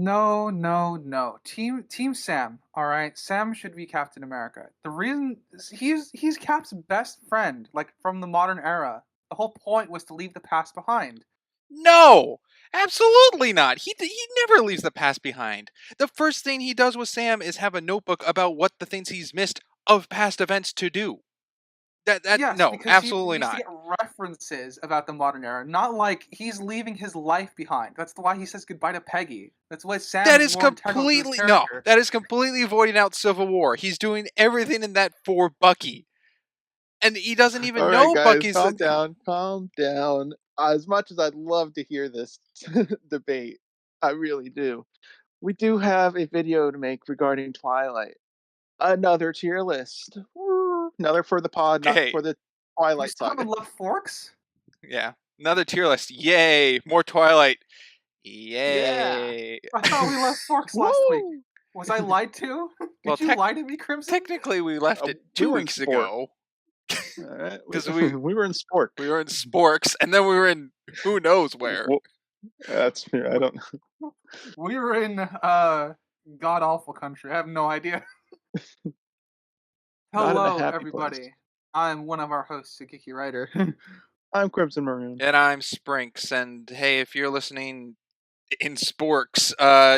No, no, no. Team Sam. All right, Sam should be Captain America. The reason he's Cap's best friend, like from the modern era. The whole point was to leave the past behind. No, absolutely not. He never leaves the past behind. The first thing he does with Sam is have a notebook about what the things he's missed of past events to do. That Yes, no, because he absolutely needs to not. get references about the modern era, not like he's leaving his life behind. That's why he says goodbye to Peggy. That's why That Sam's is more integral to his completely no. character. That is completely voiding out Civil War. He's doing everything in that for Bucky, and he doesn't even All right, know guys, Bucky's. calm down, calm down. As much as I'd love to hear this debate, I really do. We do have a video to make regarding Twilight. Another tier list. Woo. Another for the pod, not Hey, for the You Twilight still saga. haven't loved Forks? yeah, another tier list. Yay, more Twilight. Yeah. Yay. I thought we left Forks last week. Woo! Was I lied to? Well, Did you lie to me, Crimson? technically, we left it We two were in weeks sport. ago All right. because We were in sport. we were in Sporks, and then we were in who knows where. Well, that's fair. I don't. We were in god awful country. I have no idea. Not in a Hello, happy place. everybody. I'm one of our hosts, Kiki Writer. I'm Crimson Maroon. And I'm Sprinks, and hey, if you're listening in Sporks,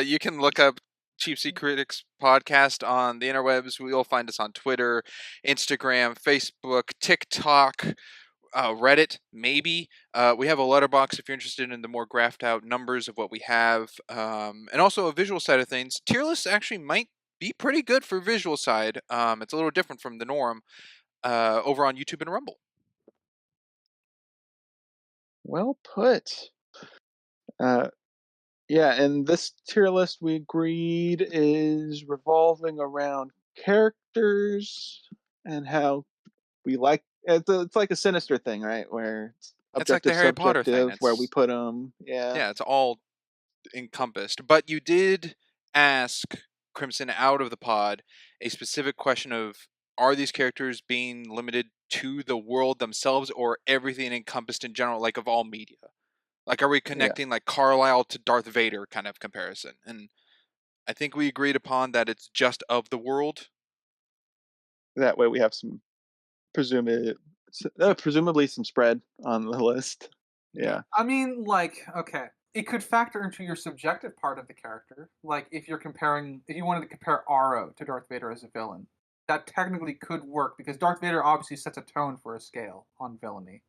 you can look up Cheap Seat Critics podcast on the interwebs. You'll find us on Twitter, Instagram, Facebook, TikTok, Reddit, maybe. We have a letterbox if you're interested in the more graphed out numbers of what we have, and also a visual side of things. Tier lists actually might be pretty good for visual side. It's a little different from the norm over on YouTube and Rumble. Well put. Yeah, and this tier list we agreed is revolving around characters and how we like. It's like a sinister thing, right? Where it's It's like the objective, Harry Potter thing. subjective, where we put them. Yeah. Yeah, it's all encompassed. But you did ask Crimson out of the pod a specific question of, are these characters being limited to the world themselves or everything encompassed in general, like of all media? Like, are we connecting like Carlisle to Darth Vader kind of comparison? And I think we agreed upon that it's just of the world. That way we have some presumably some spread on the list. Yeah. I mean, like, okay. It could factor into your subjective part of the character. Like, if you wanted to compare Aro to Darth Vader as a villain, that technically could work because Darth Vader obviously sets a tone for a scale on villainy.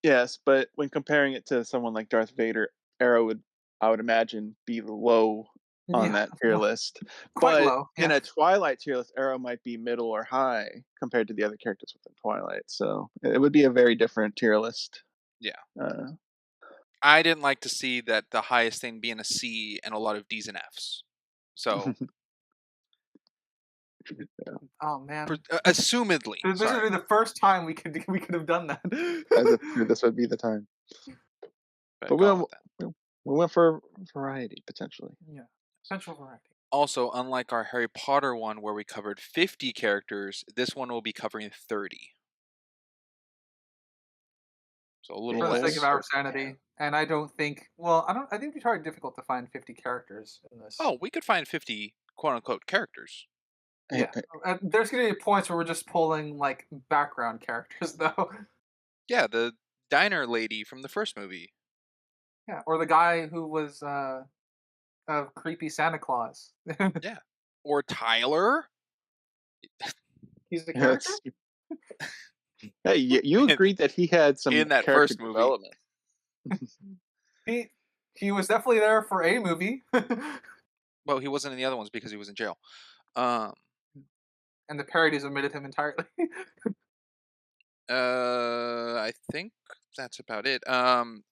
Yes, but when comparing it to someone like Darth Vader, Arrow would, I would imagine, be low on Yeah, that tier list. quite But low. in Yeah. a Twilight tier list, Arrow might be middle or high compared to the other characters within Twilight. So it would be a very different tier list. Yeah. Uh, I didn't like to see that the highest thing being a C and a lot of D's and F's. So, yeah. Oh man. assumedly, This would sorry. be the first time we could have done that. This would be the time. But we went for variety, potentially. Yeah. Central variety. Also, unlike our Harry Potter one where we covered 50 characters, this one will be covering 30. So a little For the less. sake of our sanity. And I think it'd be very difficult to find 50 characters in this. Oh, we could find 50 quote-unquote characters. Yeah. There's going to be points where we're just pulling, like, background characters, though. Yeah, the diner lady from the first movie. Yeah, or the guy who was a creepy Santa Claus. Yeah. Or Tyler. He's the character? Hey, you agreed that he had some in that character first movie. development. He was definitely there for a movie. Well, he wasn't in the other ones because he was in jail. And the parodies omitted him entirely. I think that's about it.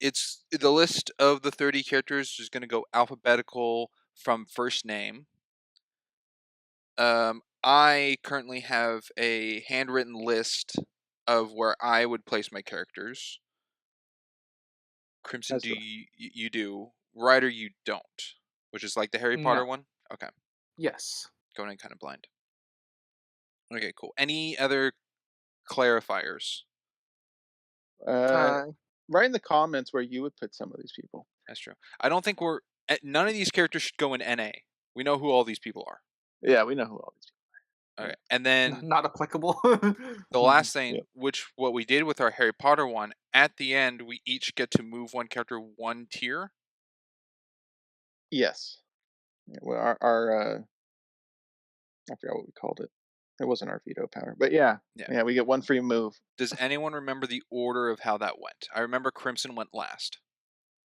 It's the list of the 30 characters is going to go alphabetical from first name. I currently have a handwritten list of where I would place my characters. Crimson, That's do you do? Ryder, you don't, which is like the Harry Potter No. one. Okay, Yes. going in kind of blind. Okay, cool. Any other clarifiers? Write in the comments where you would put some of these people. That's true. I don't think we're None of these characters should go in NA. We know who all these people are. Yeah, we know who all these people Okay, and then Not applicable. the last thing, Yep. what we did with our Harry Potter one, at the end, we each get to move one character one tier. Yes. Yeah, well, I forgot what we called it. It wasn't our veto power, but yeah, we get one free move. Does anyone remember the order of how that went? I remember Crimson went last.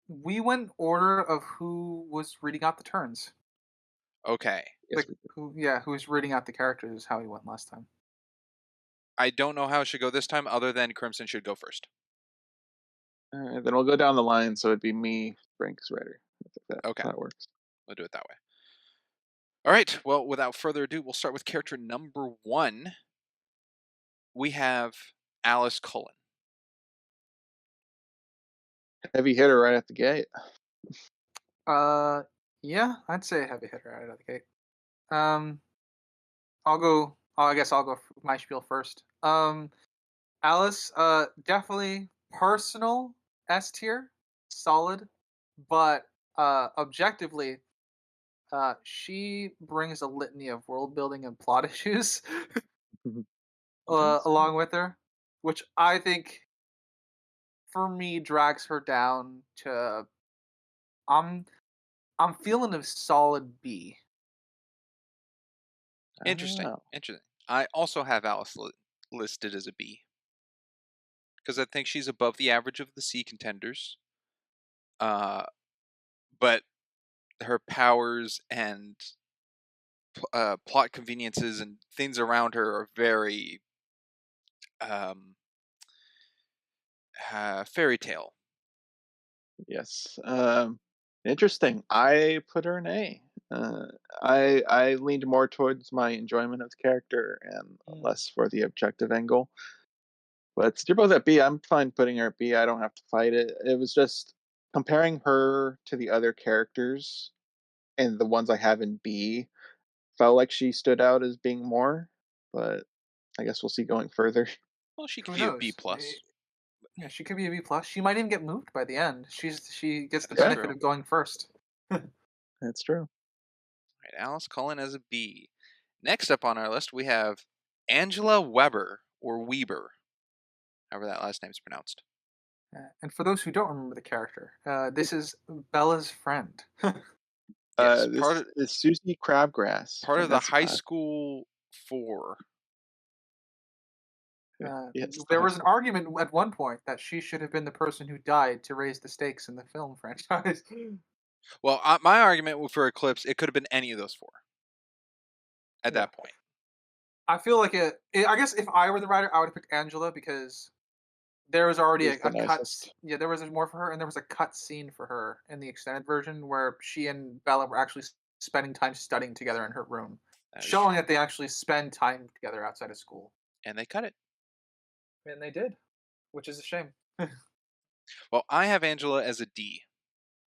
We went order of who was reading out the turns. Okay. Yes, who was reading out the characters is how he went last time. I don't know how it should go this time, other than Crimson should go first. then we'll go down the line, so it'd be me, Frank's Rider. Okay. That works. We'll do it that way. All right. Well, without further ado, we'll start with character number 1. We have Alice Cullen. Heavy hitter right at the gate. Yeah, I'd say heavy hitter right out of the gate. I guess I'll go with my spiel first. Alice, definitely personal S tier, solid, but objectively, she brings a litany of world building and plot issues along with her, which I think, for me, drags her down to. I'm feeling a solid B. Interesting. Oh. Interesting. I also have Alice listed as a B, because I think she's above the average of the C contenders. But her powers and plot conveniences and things around her are very fairy tale. Yes. Interesting. I put her an A. I leaned more towards my enjoyment of the character and less for the objective angle. But you're both at B. I'm fine putting her at B. I don't have to fight it. It was just comparing her to the other characters, and the ones I have in B felt like she stood out as being more. But I guess we'll see going further. Well, she could Who be a knows? B plus. Yeah, she could be a B plus. She might even get moved by the end. She gets the That's benefit true. of going first. That's true. Right, Alice Cullen as a B. Next up on our list, we have Angela Weber, or Weber, however that last name is pronounced. And for those who don't remember the character, this is Bella's friend. Yes, This is Susie Crabgrass. part from of the high SFI. school 4. Yes, There was an argument at one point that she should have been the person who died to raise the stakes in the film franchise. Well, my argument for Eclipse, it could have been any of those 4 at that point. I feel like I guess if I were the writer, I would have picked Angela, because there was already a cut. Yeah, there was more for her, and there was a cut scene for her in the extended version where she and Bella were actually spending time studying together in her room, showing that they actually spend time together outside of school. And they cut it. And they did, which is a shame. Well, I have Angela as a D,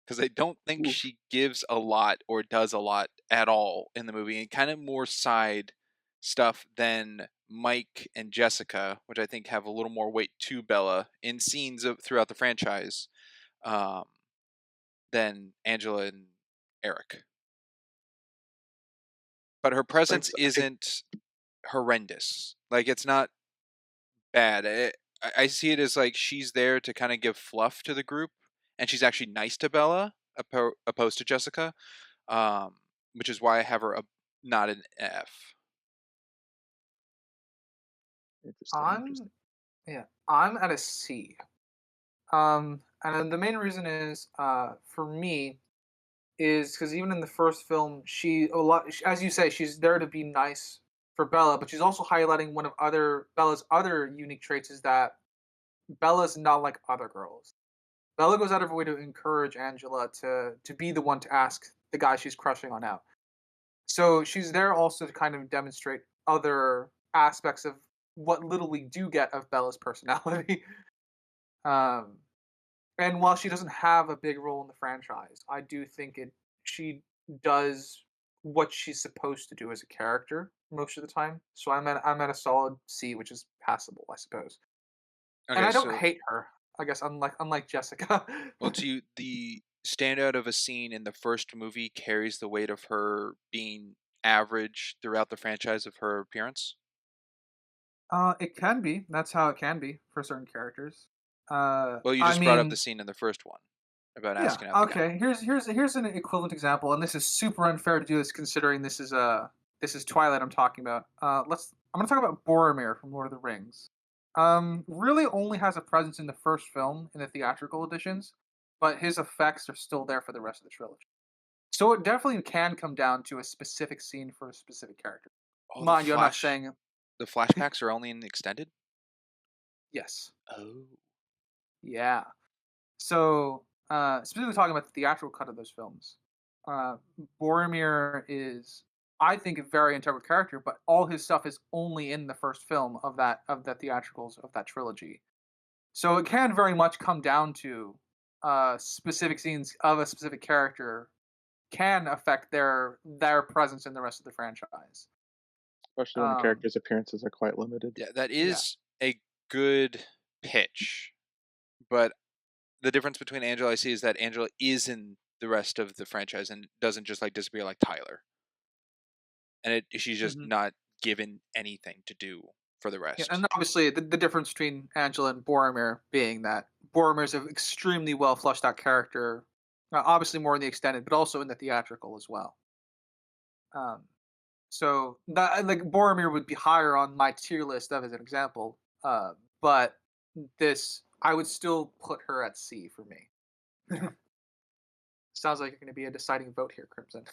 because I don't think she gives a lot or does a lot at all in the movie, and kind of more side stuff than Mike and Jessica, which I think have a little more weight to Bella in scenes throughout the franchise, than Angela and Eric. But her presence isn't horrendous. Like, it's not bad. I see it as like she's there to kind of give fluff to the group, and she's actually nice to Bella opposed to Jessica, which is why I have her not an F. Interesting. I'm at a C. And the main reason is, for me, is because even in the first film, as you say, she's there to be nice for Bella, but she's also highlighting one of Bella's other unique traits, is that Bella's not like other girls. Bella goes out of her way to encourage Angela to be the one to ask the guy she's crushing on out. So she's there also to kind of demonstrate other aspects of what little we do get of Bella's personality. And while she doesn't have a big role in the franchise, I do think she does what she's supposed to do as a character most of the time. So I'm at a solid C, which is passable, I suppose. Okay, And I don't hate her, I guess, unlike Jessica. Well, to you, the standout of a scene in the first movie carries the weight of her being average throughout the franchise of her appearance? It can be. That's how it can be for certain characters. Well, you I just brought up the mean, scene in the first one about yeah. asking out the guy. Okay. Here's an equivalent example, and this is super unfair to do this considering this is Twilight I'm talking about. I'm gonna talk about Boromir from Lord of the Rings. Really only has a presence in the first film in the theatrical editions, but his effects are still there for the rest of the trilogy. So it definitely can come down to a specific scene for a specific character. Oh, Mind you, I'm not saying the flashbacks are only in the extended? yes. Oh. Yeah. So, specifically talking about the theatrical cut of those films, uh, Boromir is, I think, a very integral character, but all his stuff is only in the first film of the theatricals of that trilogy. So it can very much come down to specific scenes of a specific character can affect their presence in the rest of the franchise. Especially when the Um, characters' appearances are quite limited. Yeah, that yeah. is a good pitch. But the difference between Angela I see is that Angela is in the rest of the franchise and doesn't just like disappear like Tyler. And she's just Mhm. not given anything to do for the Yeah, rest. and obviously the difference between Angela and Boromir being that Boromir is an extremely well fleshed out character, obviously more in the extended, but also in the theatrical as well. Um, so that like Boromir would be higher on my tier list of as an example, but this I would still put her at C for me. Sounds like you're going to be a deciding vote here, Crimson.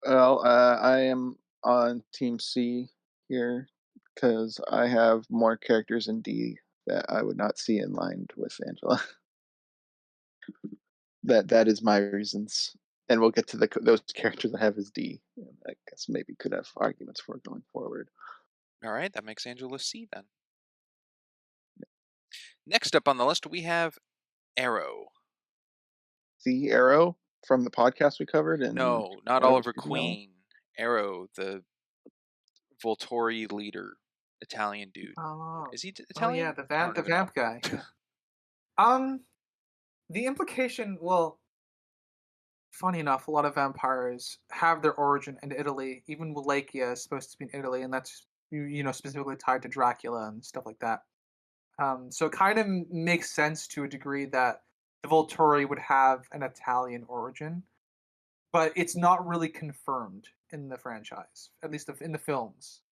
Well, I am on Team C here because I have more characters in D that I would not see in line with Angela. That is my reasons, and we'll get to those characters I have as D. And I guess maybe could have arguments for going forward. All right, that makes Angela C then. Next up on the list, we have Arrow. C Arrow from the podcast we covered, and No, not whatever Oliver season that was. Queen. Arrow, the Volturi leader, Italian dude. Oh, Is he oh yeah, Italian? I don't the even know. vamp guy. Yeah. Um, the implication. Well, funny enough, a lot of vampires have their origin in Italy. Even Wallachia is supposed to be in Italy, and that's you know specifically tied to Dracula and stuff like that. So it kind of makes sense to a degree that the Volturi would have an Italian origin, but it's not really confirmed in the franchise, at least in the films.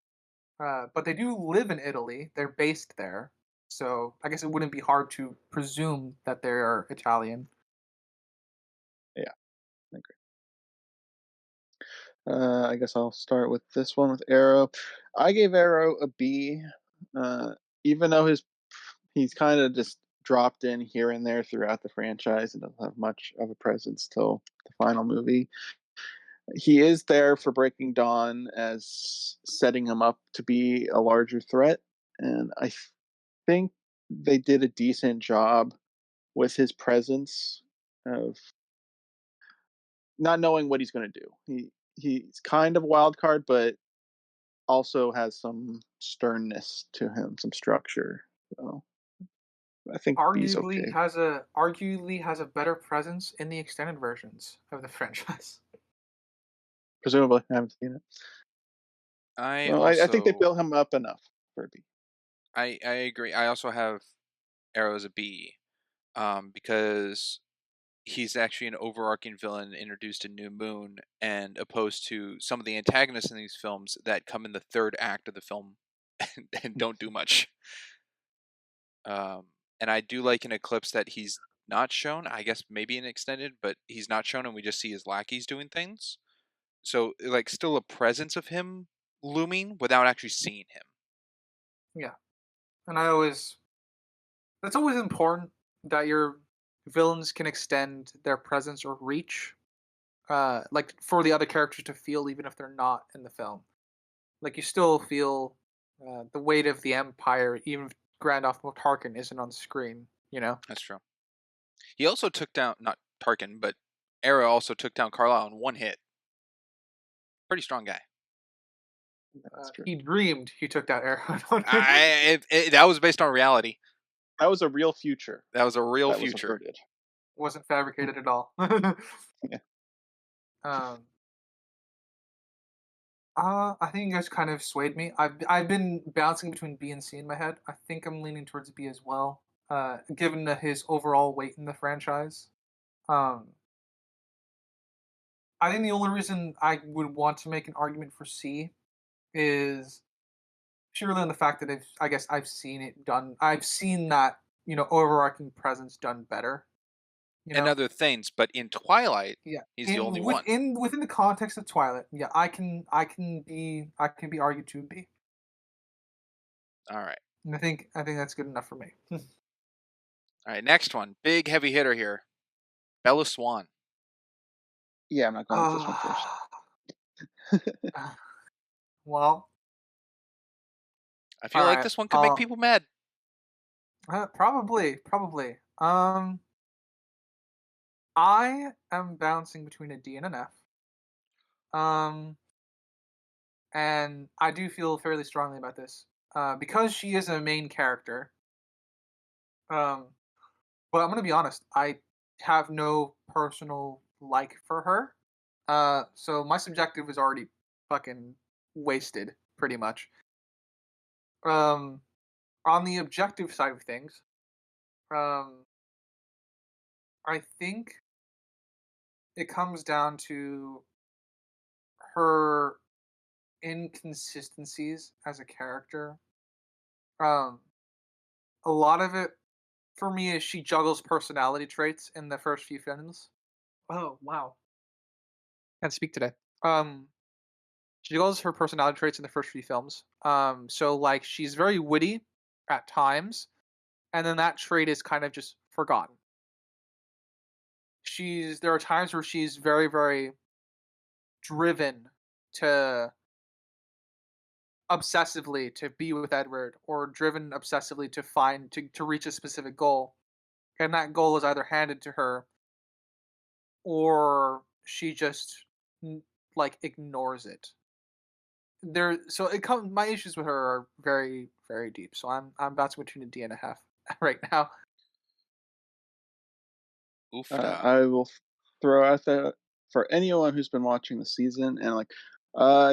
But they do live in Italy; they're based there, so I guess it wouldn't be hard to presume that they are Italian. Yeah, I agree. I guess I'll start with this one with Arrow. I gave Arrow a B, even though he's kind of just dropped in here and there throughout the franchise and doesn't have much of a presence till the final movie. He is there for Breaking Dawn as setting him up to be a larger threat, and I think they did a decent job with his presence of not knowing what he's going to do. He's kind of a wild card, but also has some sternness to him, some structure. So I think B's okay. Arguably has a better presence in the extended versions of the franchise. Presumably, I haven't seen it. I Well, I think they also built him up enough for a B. I agree. I also have Arrow as a B, because he's actually an overarching villain introduced in New Moon, and opposed to some of the antagonists in these films that come in the third act of the film and don't do much. And I do like in Eclipse that he's not shown. I guess maybe in extended, but he's not shown, and we just see his lackeys doing things. So like, still a presence of him looming without actually seeing him. Yeah, and that's always important that your villains can extend their presence or reach, like for the other characters to feel even if they're not in the film. Like you still feel the weight of the Empire, even if Grand Admiral Tarkin isn't on the screen. You know. That's true. He also took down, not Tarkin, but Arrow also took down Carlisle in one hit. Pretty strong guy. That's true. He dreamed he took that arrow. That was based on reality. That was a real future. That was a real That was future. averted. Wasn't fabricated at all. Yeah. um, I think you guys kind of swayed me. I've been bouncing between B and C in my head. I think I'm leaning towards B as well. Given his overall weight in the franchise. Um, I think the only reason I would want to make an argument for C is purely on the fact that I guess I've seen it done. I've seen that overarching presence done better. You And know, other things, but in Twilight, yeah. he's the only In one. within the context of Twilight, yeah, I can be argued to be, All right. and I think that's good enough for me. All right, next one. Big heavy hitter here. Bella Swan. Yeah, I'm not going with this one first. Well, I feel all like right. this one could make people mad. Probably. I am bouncing between a D and an F. Um, and I do feel fairly strongly about this. Because she is a main character. Um, but I'm gonna be honest, I have no personal like for her. So my subjective is already fucking wasted, pretty much. Um, on the objective side of things, um, I think it comes down to her inconsistencies as a character. Um, a lot of it for me is she juggles personality traits in the first few films. Oh wow, can't speak today. Um, she juggles her personality traits in the first few films. So like she's very witty at times, and then that trait is kind of just forgotten. There are times where she's very very driven to obsessively to be with Edward, or driven obsessively to find to reach a specific goal, and that goal is either handed to her or she just like ignores it. So it comes. My issues with her are very very deep. So I'm bouncing between a D and a half right now. Oofda. I will throw out that for anyone who's been watching the season and like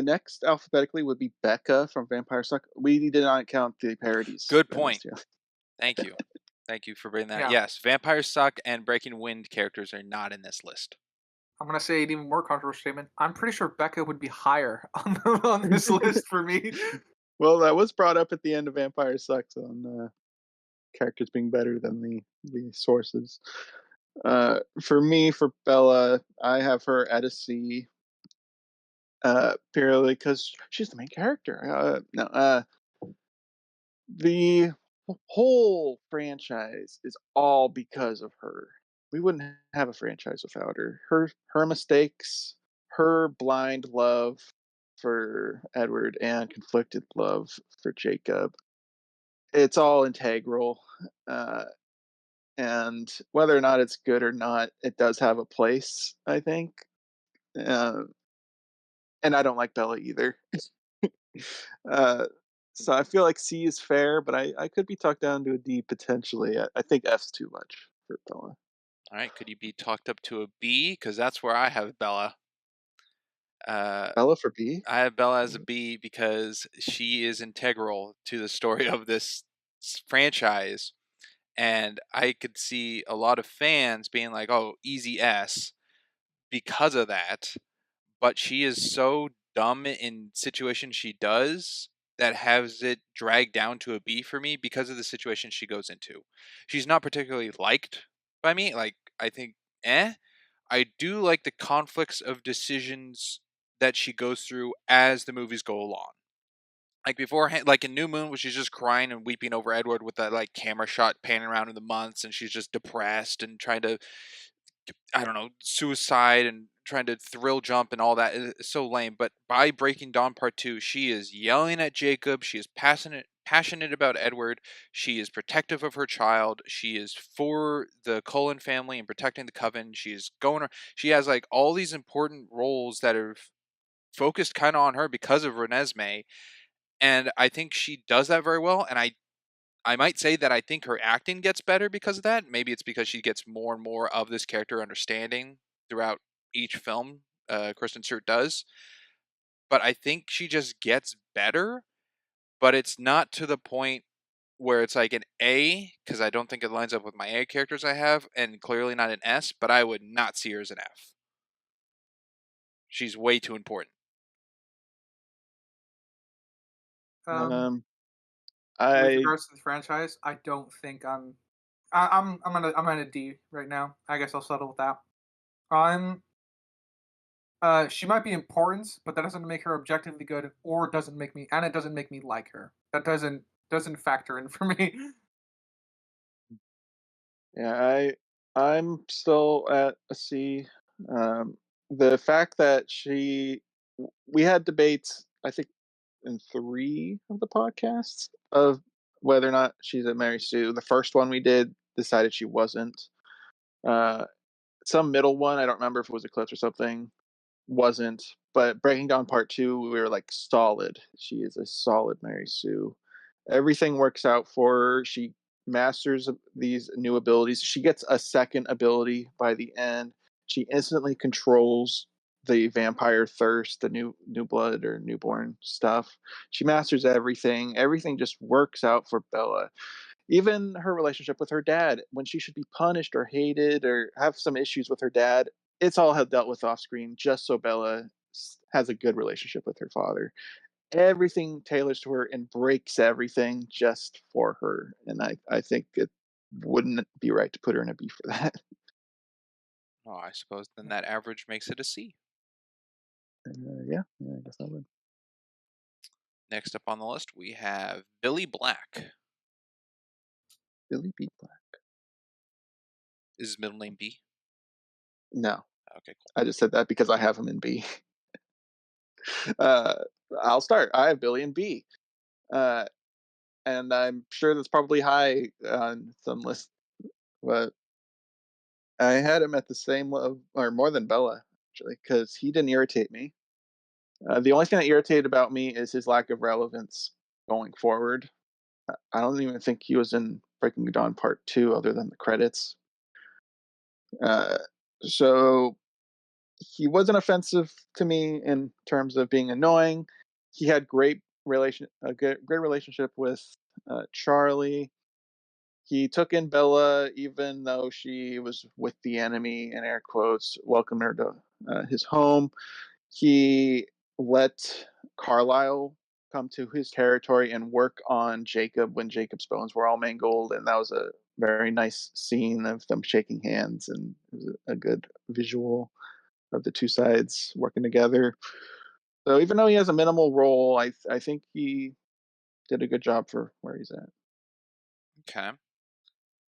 next alphabetically would be Becca from Vampire Suck. We did not count the parodies Good in this point. tier. Thank you. Thank you for bringing that. Yeah, Yes, Vampires Suck and Breaking Wind characters are not in this list. I'm gonna say an even more controversial statement. I'm pretty sure Becca would be higher on this list for me. Well, that was brought up at the end of Vampire Sucks on characters being better than the sources. For me, for Bella, I have her at a C, purely because she's the main character. No, the whole franchise is all because of her. We wouldn't have a franchise without her. Her mistakes, her blind love for Edward and conflicted love for Jacob. It's all integral. Uh, and whether or not it's good or not, it does have a place, I think. Uh, and I don't like Bella either. uh, so I feel like C is fair, but I could be talked down to a D potentially. I think F's too much for Bella. All right, could you be talked up to a B? Because that's where I have Bella. Bella for B? I have Bella as a B because she is integral to the story of this franchise. And I could see a lot of fans being like, oh, easy S because of that. But she is so dumb in situations she does that has it dragged down to a B for me because of the situation she goes into. She's not particularly liked by me. Like, I think, I do like the conflicts of decisions that she goes through as the movies go along. Like beforehand, like in New Moon, where she's just crying and weeping over Edward with that like camera shot panning around in the months, and she's just depressed and trying to, I don't know, suicide and trying to thrill jump and all that. It's so lame. But by Breaking Dawn Part 2, she is yelling at Jacob. She is passionate about Edward. She is protective of her child. She is for the Cullen family and protecting the coven. She is going. She has like all these important roles that are focused kind of on her because of Renesmee, and I think she does that very well. And I might say that I think her acting gets better because of that. Maybe it's because she gets more and more of this character understanding throughout each film Kristen Stewart does. But I think she just gets better, but it's not to the point where it's like an A, because I don't think it lines up with my A characters I have, and clearly not an S, but I would not see her as an F. She's way too important. Um, With I regards to the franchise, I don't think I'm at a D right now. I guess I'll settle with that. I'm she might be important, but that doesn't make her objectively good, or it doesn't make me like her. That doesn't factor in for me. yeah, I'm still at a C. Um, the fact that we had debates, I think, in 3 of the podcasts of whether or not she's a Mary Sue. The first one we did decided she wasn't. Uh, some middle one, I don't remember if it was Eclipse or something, wasn't. But Breaking Dawn Part 2, we were like solid. She is a solid Mary Sue. Everything works out for her. She masters these new abilities. She gets a second ability by the end. She instantly controls the vampire thirst, the new blood or newborn stuff. She masters everything. Everything just works out for Bella. Even her relationship with her dad, when she should be punished or hated or have some issues with her dad, it's all dealt with off screen just so Bella has a good relationship with her father. Everything tailors to her and breaks everything just for her. And I think it wouldn't be right to put her in a B for that. Oh, I suppose then that average makes it a C. Yeah, I guess I would. Next up on the list, we have Billy Black. Billy B. Black. Is his middle name B? No, Okay, cool. I just said that because I have him in B. uh, I'll start. I have Billy in B. Uh, and I'm sure that's probably high on some list, but I had him at the same level or more than Bella actually because he didn't irritate me. The only thing that irritated about me is his lack of relevance going forward. I don't even think he was in Breaking Dawn Part 2 other than the credits. Uh, so he wasn't offensive to me in terms of being annoying. He had great relationship with Charlie. He took in Bella even though she was with the enemy, in air quotes, welcomed her to his home. He let Carlisle come to his territory and work on Jacob when Jacob's bones were all mangled, and that was a very nice scene of them shaking hands, and it was a good visual of the two sides working together. So even though he has a minimal role, I think he did a good job for where he's at. Okay.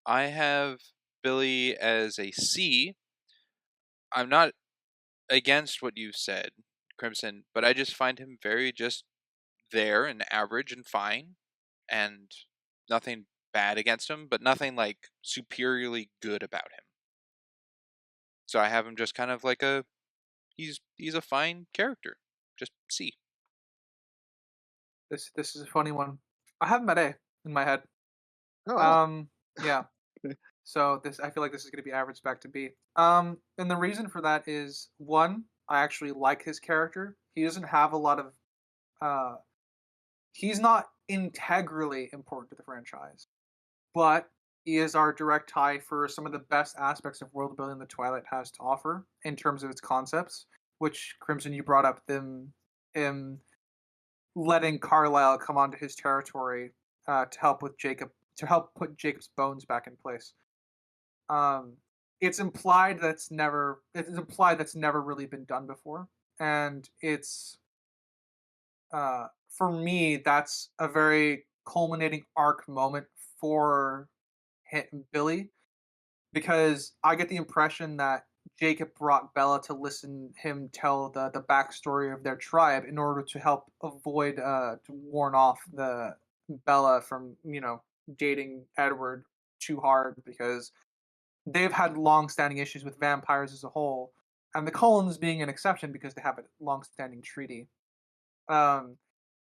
I have Billy as a C. I'm not against what you said, Crimson, but I just find him very just there and average and fine, and nothing bad against him, but nothing like superiorly good about him. So I have him just kind of like he's a fine character. Just C. This is a funny one. I have him at A in my head. Oh, wow. Yeah. So I feel like this is going to be averaged back to B. And the reason for that is one, I actually like his character. He doesn't have a lot of uh he's not integrally important to the franchise, but he is our direct tie for some of the best aspects of world building that Twilight has to offer in terms of its concepts, which Crimson you brought up them in letting Carlisle come onto his territory to help with Jacob to help put Jacob's bones back in place. Um, it's implied that's never really been done before, and it's for me that's a very culminating arc moment for Billy because I get the impression that Jacob brought Bella to listen him tell the backstory of their tribe in order to help avoid to warn off the Bella from dating Edward too hard because they've had long-standing issues with vampires as a whole, and the Cullens being an exception because they have a long-standing treaty. Um,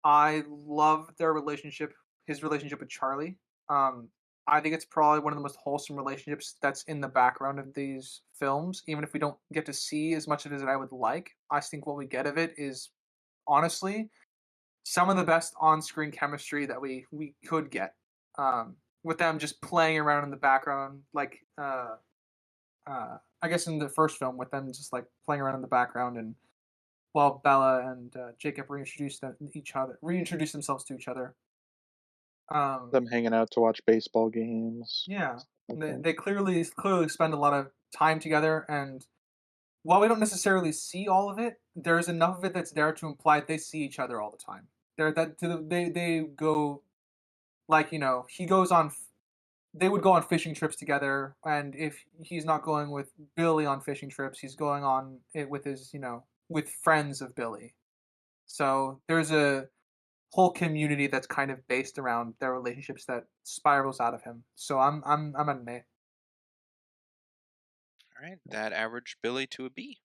I love his relationship with Charlie. I think it's probably one of the most wholesome relationships that's in the background of these films. Even if we don't get to see as much of it as I would like, I think what we get of it is honestly some of the best on-screen chemistry that we could get. With them just playing around in the background, like I guess in the first film, with them just like playing around in the background, and while Bella and Jacob reintroduce themselves to each other. Um, Them hanging out to watch baseball games, yeah, stuff like they that. they clearly spend a lot of time together, and while we don't necessarily see all of it, there's enough of it that's there to imply they see each other all the time. They're that to the, they go like he goes on. They would go on fishing trips together, and if he's not going with Billy on fishing trips, he's going on it with his with friends of Billy. So there's a whole community that's kind of based around their relationships that spirals out of him. So I'm an A. All right, that averaged Billy to a B.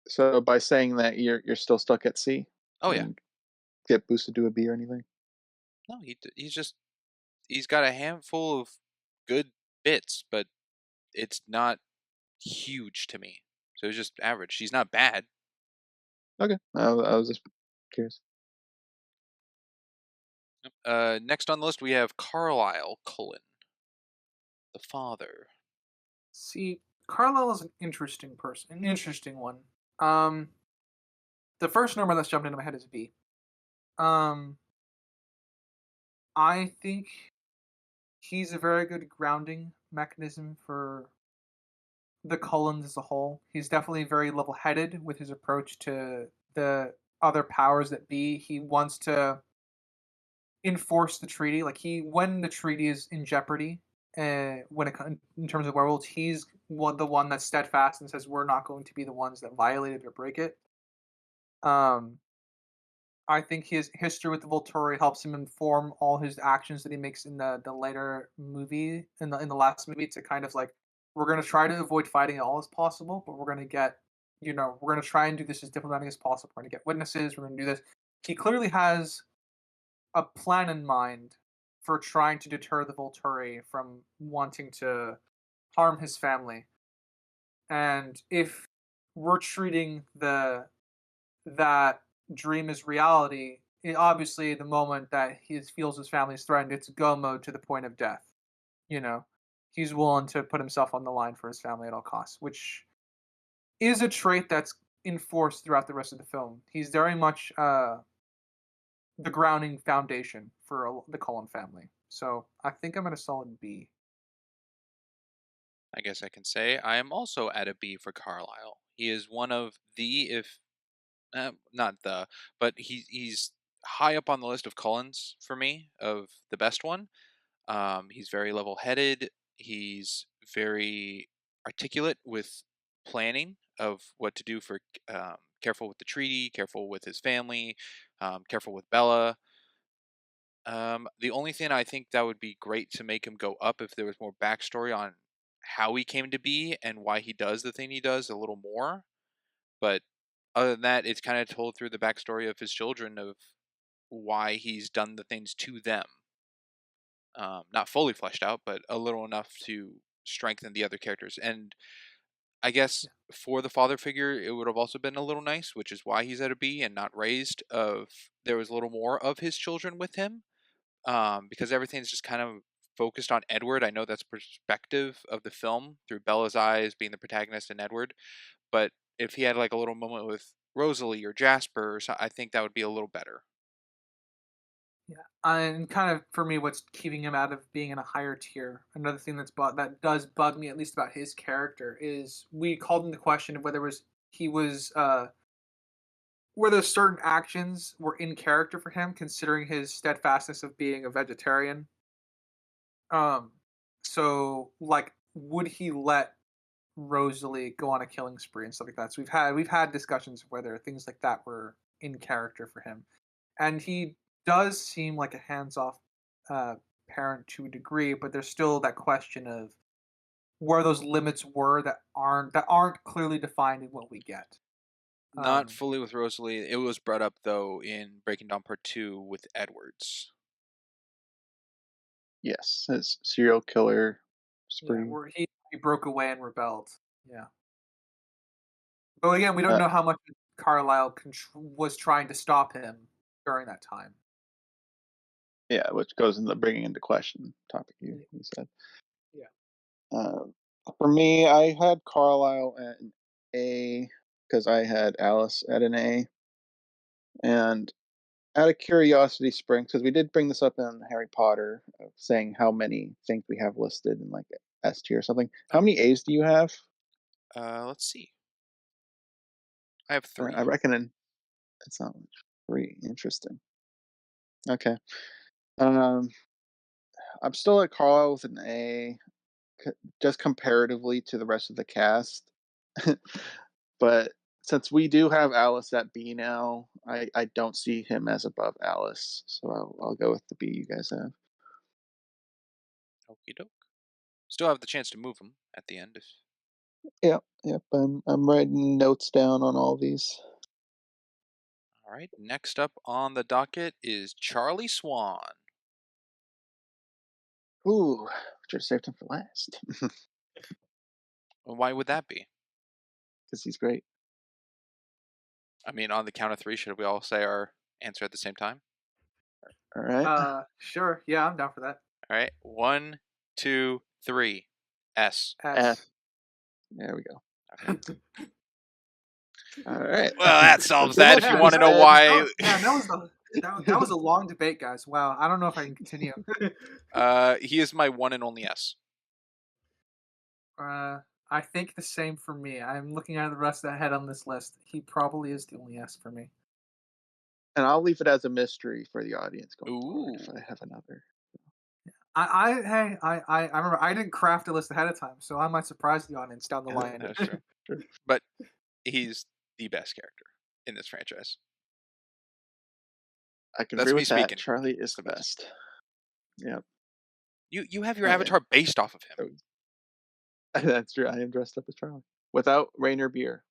So by saying that, you're still stuck at C. Oh You yeah, didn't get boosted to a B or anything. no, he's got a handful of good bits, but it's not huge to me. So it's just average. She's not bad. Okay, I was just curious. Next on the list we have Carlisle Cullen, the father. See, Carlisle is an interesting person, an interesting one. Um, the first number that's jumped into my head is B. Um, I think he's a very good grounding mechanism for the Cullens as a whole. He's definitely very level-headed with his approach to the other powers that be. He wants to enforce the treaty. Like when the treaty is in jeopardy, when it in terms of werewolves, he's the one that's steadfast and says we're not going to be the ones that violate it or break it. Um, I think his history with the Volturi helps him inform all his actions that he makes in the later movie, in the last movie, to kind of like we're gonna try to avoid fighting at all as possible, but we're gonna get we're gonna try and do this as diplomatic as possible. We're gonna get witnesses. We're gonna do this. He clearly has a plan in mind for trying to deter the Volturi from wanting to harm his family. And if we're treating the that dream as reality, obviously the moment that he feels his family is threatened, it's go mode to the point of death. You know, he's willing to put himself on the line for his family at all costs, which is a trait that's enforced throughout the rest of the film. He's very much the grounding foundation for the Cullen family. So I think I'm at a solid B. I guess I can say I am also at a B for Carlisle. He is one of the, if not the, but he's high up on the list of Cullens for me of the best one. He's very level-headed. He's very articulate with planning of what to do for careful with the treaty, careful with his family, careful with Bella. The only thing I think that would be great to make him go up if there was more backstory on how he came to be and why he does the thing he does a little more. But other than that, it's kind of told through the backstory of his children of why he's done the things to them. Not fully fleshed out, but a little enough to strengthen the other characters. And I guess Yeah. for the father figure, it would have also been a little nice, which is why he's at a B and not raised. Of there was a little more of his children with him, because everything's just kind of focused on Edward. I know that's perspective of the film through Bella's eyes, being the protagonist and Edward. But if he had like a little moment with Rosalie or Jasper, or so, I think that would be a little better. Yeah, and kind of for me, what's keeping him out of being in a higher tier. Another thing that does bug me, at least about his character, is we called into question of whether he was whether certain actions were in character for him, considering his steadfastness of being a vegetarian. Um, so like, would he let Rosalie go on a killing spree and stuff like that? So we've had discussions of whether things like that were in character for him, and he does seem like a hands-off uh, parent to a degree, but there's still that question of where those limits were that aren't clearly defined in what we get. Not Um, fully with Rosalie. It was brought up though in Breaking Dawn Part 2 with Edwards. Yes, his serial killer Yeah, spree. where he broke away and rebelled. Yeah. But again, we don't Uh, know how much Carlisle was trying to stop him during that time. yeah, which goes into bringing into question topic Yeah. you said. Yeah. Uh, for me, I had Carlisle at an A because I had Alice at an A, and out of curiosity, Spring, because we did bring this up in Harry Potter, of saying how many things we have listed in like S tier or something. How many A's do you have? Let's see. I have I 3. reckon it's not much. Three. Interesting. Okay. Um, I'm still at Carlisle with an A, just comparatively to the rest of the cast. But since we do have Alice at B now, I don't see him as above Alice, so I'll go with the B you guys have. Okie doke. Still have the chance to move him at the end if. Yep, yep. I'm writing notes down on all these. All right. Next up on the docket is Charlie Swan. Ooh, should have saved him for last Well, why would that be? because he's great. I mean, on the count of 3, should we all say our answer at the same time? All right, Sure. Yeah, I'm down for that. All right. 1, 2, 3. S. F. S. There we go. Okay. All right. Well, that solves Let's see that. what If you Yeah, want to Beast know said. why, that was a long debate, guys. Wow, I don't know if I can continue. he is my one and only S. I think the same for me. I'm looking at the rest of the head on this list. He probably is the only S for me. And I'll leave it as a mystery for the audience going forward if Ooh. I have another. I remember I didn't craft a list ahead of time, so I might surprise the audience down the Yeah, line. That's true. sure. But he's the best character in this franchise. I can That's agree me with that. speaking. Charlie is He's the the best. best. Yep. You have your Oh avatar based off of him. yeah. That's true. I am dressed up as Charlie without Rainer beer.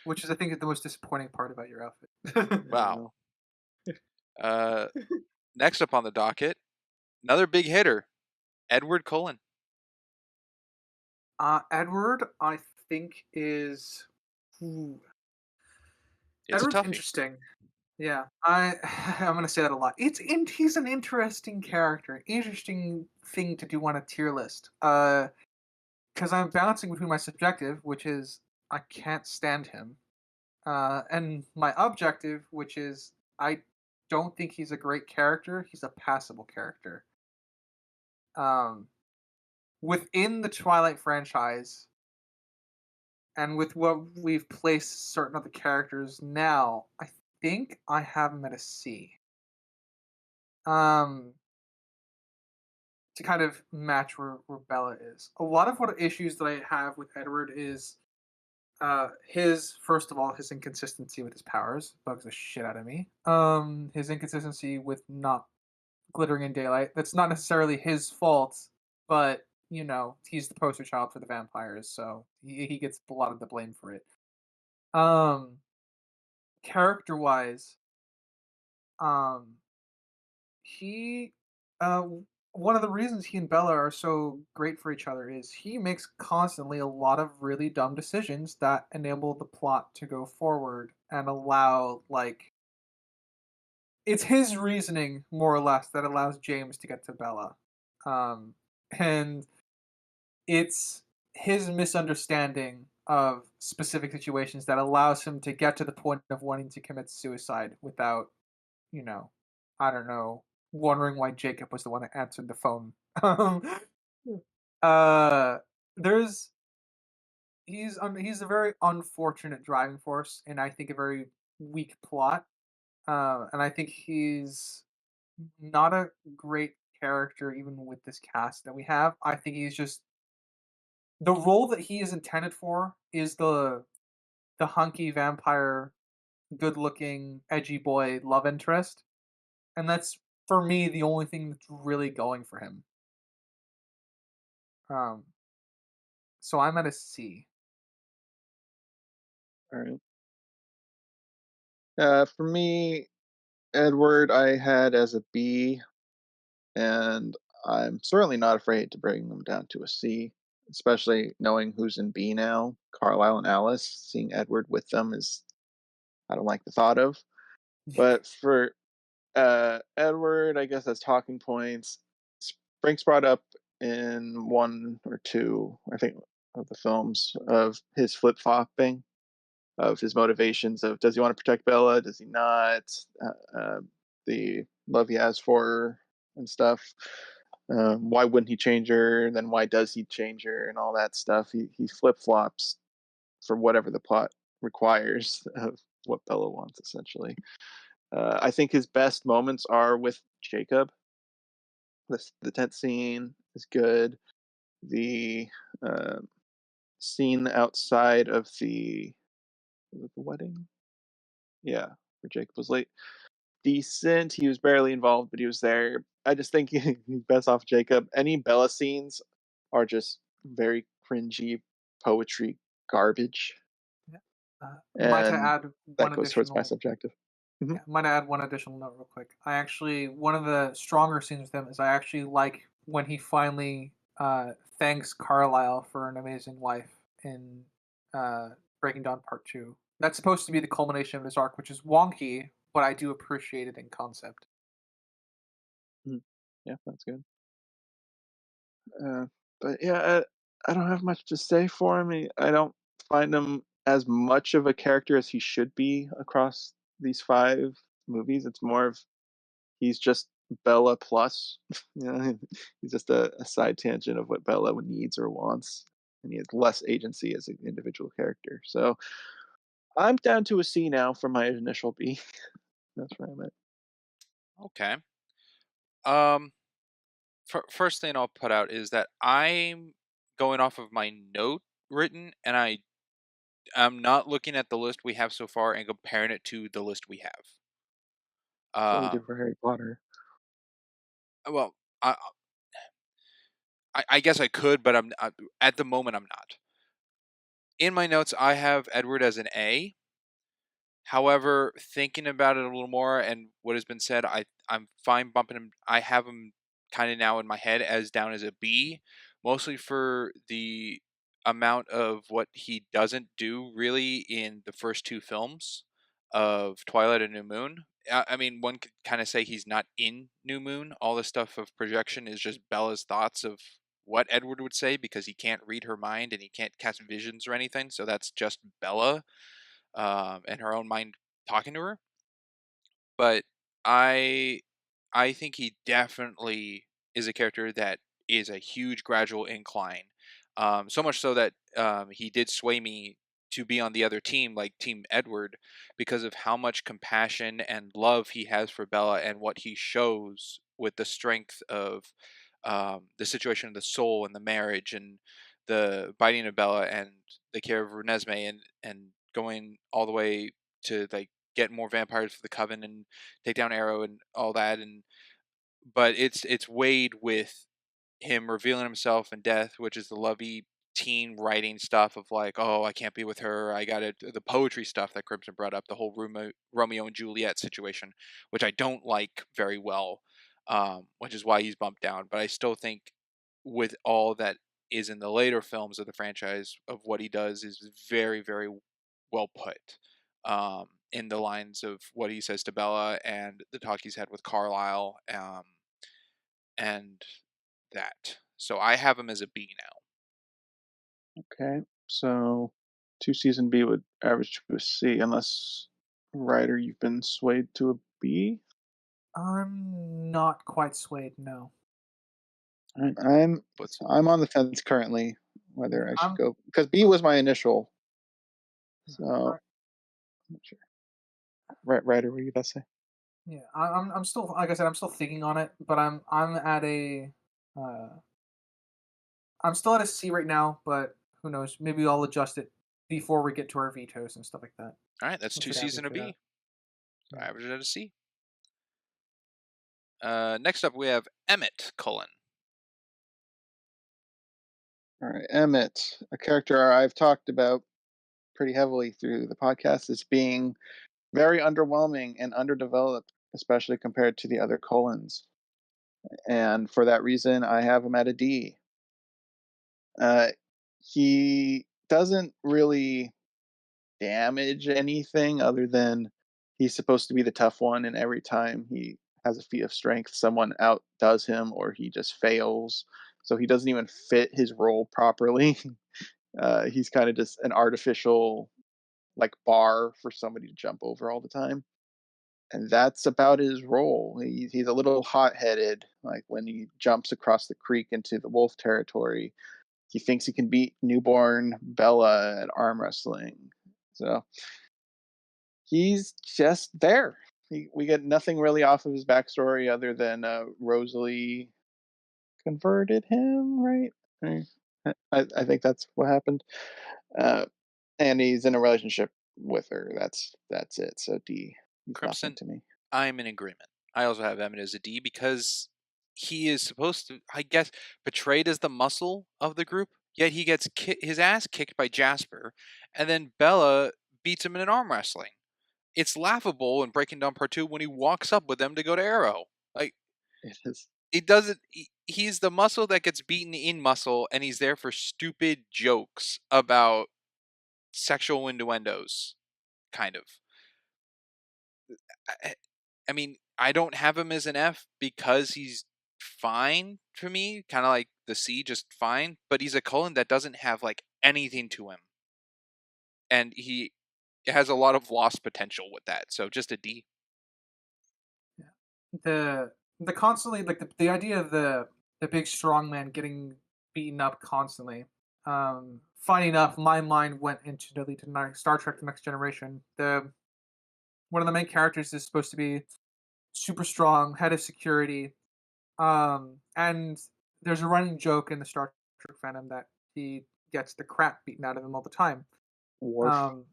Which is, I think, the most disappointing part about your outfit. Wow. No. Next up on the docket, another big hitter, Edward Cullen. Edward, I think, is. Ooh. It's a Edward's toughie. interesting. Yeah, I'm gonna say that a lot. He's an interesting character, interesting thing to do on a tier list. Because I'm bouncing between my subjective, which is I can't stand him, and my objective, which is I don't think he's a great character. He's a passable character. Um, within the Twilight franchise, and with what we've placed certain other characters now, I think I have him at a C. Um, to kind of match where Bella is. A lot of what issues that I have with Edward is his first of all his inconsistency with his powers bugs the shit out of me. His inconsistency with not glittering in daylight. That's not necessarily his fault, but you know he's the poster child for the vampires, so he gets a lot of the blame for it. Um, character wise, um, he uh one of the reasons he and Bella are so great for each other is he makes constantly a lot of really dumb decisions that enable the plot to go forward and allow like it's his reasoning more or less that allows James to get to Bella. And it's his misunderstanding of specific situations that allows him to get to the point of wanting to commit suicide without, you know, I don't know, wondering why Jacob was the one that answered the phone. Um, uh, there's he's a very unfortunate driving force, and I think a very weak plot. And I think he's not a great character even with this cast that we have. I think he's just the role that he is intended for is the hunky vampire, good looking, edgy boy love interest. And that's for me the only thing that's really going for him. Um, so I'm at a C. All right. For me, Edward, I had as a B and I'm certainly not afraid to bring them down to a C, especially knowing who's in B now. Carlisle and Alice, seeing Edward with them is I don't like the thought of. But for Edward, I guess as talking points, Frank's brought up in one or two, I think, of the films of his flip flopping, of his motivations of does he want to protect Bella, does he not, the love he has for her and stuff. Why wouldn't he change her? And then why does he change her and all that stuff? He flip flops for whatever the plot requires of what Bella wants, essentially. I think his best moments are with Jacob. The tent scene is good. The uh, scene outside of the wedding, yeah, where Jacob was late, decent. He was barely involved, but he was there. I just think he's best off Jacob. Any Bella scenes are just very cringy poetry garbage, Yeah. Might I and add that one goes towards my additional? subjective. Mhm. Yeah, might I add one additional note real quick. I actually one of the stronger scenes with him is I actually like when he finally thanks Carlisle for an amazing life in uh, Breaking Dawn Part Two. That's supposed to be the culmination of his arc, which is wonky, but I do appreciate it in concept. Mhm. Yeah, that's good. Uh, but yeah, I don't have much to say for him. I don't find him as much of a character as he should be across these 5 movies. It's more of he's just Bella plus. You know, he's just a side tangent of what Bella needs or wants, and he has less agency as an individual character. So I'm down to a C now from my initial B. That's where I'm at. Okay. Um, first thing I'll put out is that I'm going off of my note written, and I'm not looking at the list we have so far and comparing it to the list we have. That's what we did Um, for Harry Potter. well, I I guess I could, but at the moment I'm not. In my notes, I have Edward as an A. However, thinking about it a little more and what has been said, I'm fine bumping him. I have him kind of now in my head as down as a B, mostly for the amount of what he doesn't do really in the first 2 films of Twilight and New Moon. I mean, one could kind of say he's not in New Moon. All the stuff of projection is just Bella's thoughts of what Edward would say because he can't read her mind and he can't cast visions or anything. So that's just Bella and her own mind talking to her. But I I think he definitely is a character that is a huge gradual incline. So much so that he did sway me to be on the other team, like Team Edward, because of how much compassion and love he has for Bella and what he shows with the strength of the situation of the soul and the marriage and the biting of Bella and the care of Renesmee and going all the way to like get more vampires for the coven and take down Arrow and all that and but it's weighed with him revealing himself in death, which is the lovey teen writing stuff of like, oh, I can't be with her. I got it. The poetry stuff that Crimson brought up, the whole Romeo and Juliet situation, which I don't like very well, which is why he's bumped down. But I still think with all that is in the later films of the franchise of what he does is very, very well put. In the lines of what he says to Bella and the talk he's had with Carlisle, and that. So I have him as a B now. Okay, so 2 season B would average to a C, unless Ryder, you've been swayed to a B. I'm not quite swayed. No, Alright, I'm What's I'm on the fence currently yeah, whether I should I'm. go because B was my initial. Yeah, So I'm not sure. Ryder, what are you about to say? yeah, I'm still like I said, I'm still thinking on it, but I'm at a uh, I'm still at a C right now, but who knows? Maybe I'll adjust it before we get to our vetoes and stuff like that. all right? That's We two should C's and average a it out. B. So Yeah. I average it at a C. Next up, we have Emmett Cullen. All right, Emmett, a character I've talked about pretty heavily through the podcast, as being very underwhelming and underdeveloped, especially compared to the other Colons. and for that reason, I have him at a D. Uh, he doesn't really damage anything other than he's supposed to be the tough one, and every time he has a feat of strength, someone outdoes him or he just fails. So he doesn't even fit his role properly. He's kind of just an artificial like bar for somebody to jump over all the time. And that's about his role. He's a little hot headed. Like when he jumps across the creek into the wolf territory, he thinks he can beat newborn Bella at arm wrestling. So he's just there. We get nothing really off of his backstory other than Rosalie converted him, right? I think that's what happened. Uh, and he's in a relationship with her. That's it. So D, he's nothing Crimson, to me. I'm in agreement. I also have Emmett as a D because he is supposed to, I guess, portrayed as the muscle of the group. Yet he gets his ass kicked by Jasper, and then Bella beats him in an arm wrestling. It's laughable in Breaking Down Part 2 when he walks up with them to go to Arrow. Like, It is. he doesn't. He's the muscle that gets beaten in muscle, and he's there for stupid jokes about sexual innuendos, kind of. I mean, I don't have him as an F because he's fine for me, kind of like the C, just fine. But he's a Cullen that doesn't have like anything to him, and he has a lot of lost potential with that. So just a D. The constantly like the idea of the big strong man getting beaten up constantly. Funny enough, my mind went into Star Trek: The Next Generation. The one of the main characters is supposed to be super strong, head of security, and there's a running joke in the Star Trek fandom that he gets the crap beaten out of him all the time. Worf. Um,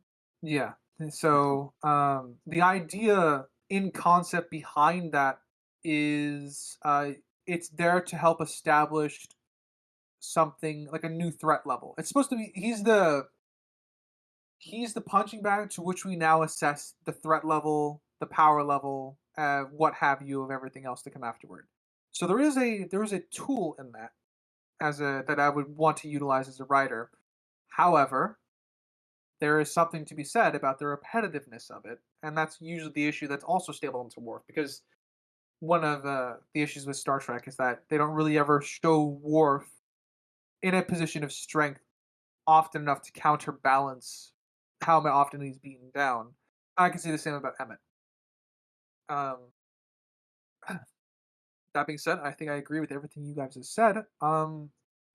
yeah. And so the idea in concept behind that is it's there to help establish something like a new threat level. It's supposed to be he's the punching bag to which we now assess the threat level, the power level, what have you of everything else to come afterward. So there is a tool in that as a that I would want to utilize as a writer. However, there is something to be said about the repetitiveness of it, and that's usually the issue that's also stable into Worf because one of the issues with Star Trek is that they don't really ever show Worf in a position of strength often enough to counterbalance how often he's beaten down. I can say the same about Emmett. Um, that being said, I think I agree with everything you guys have said.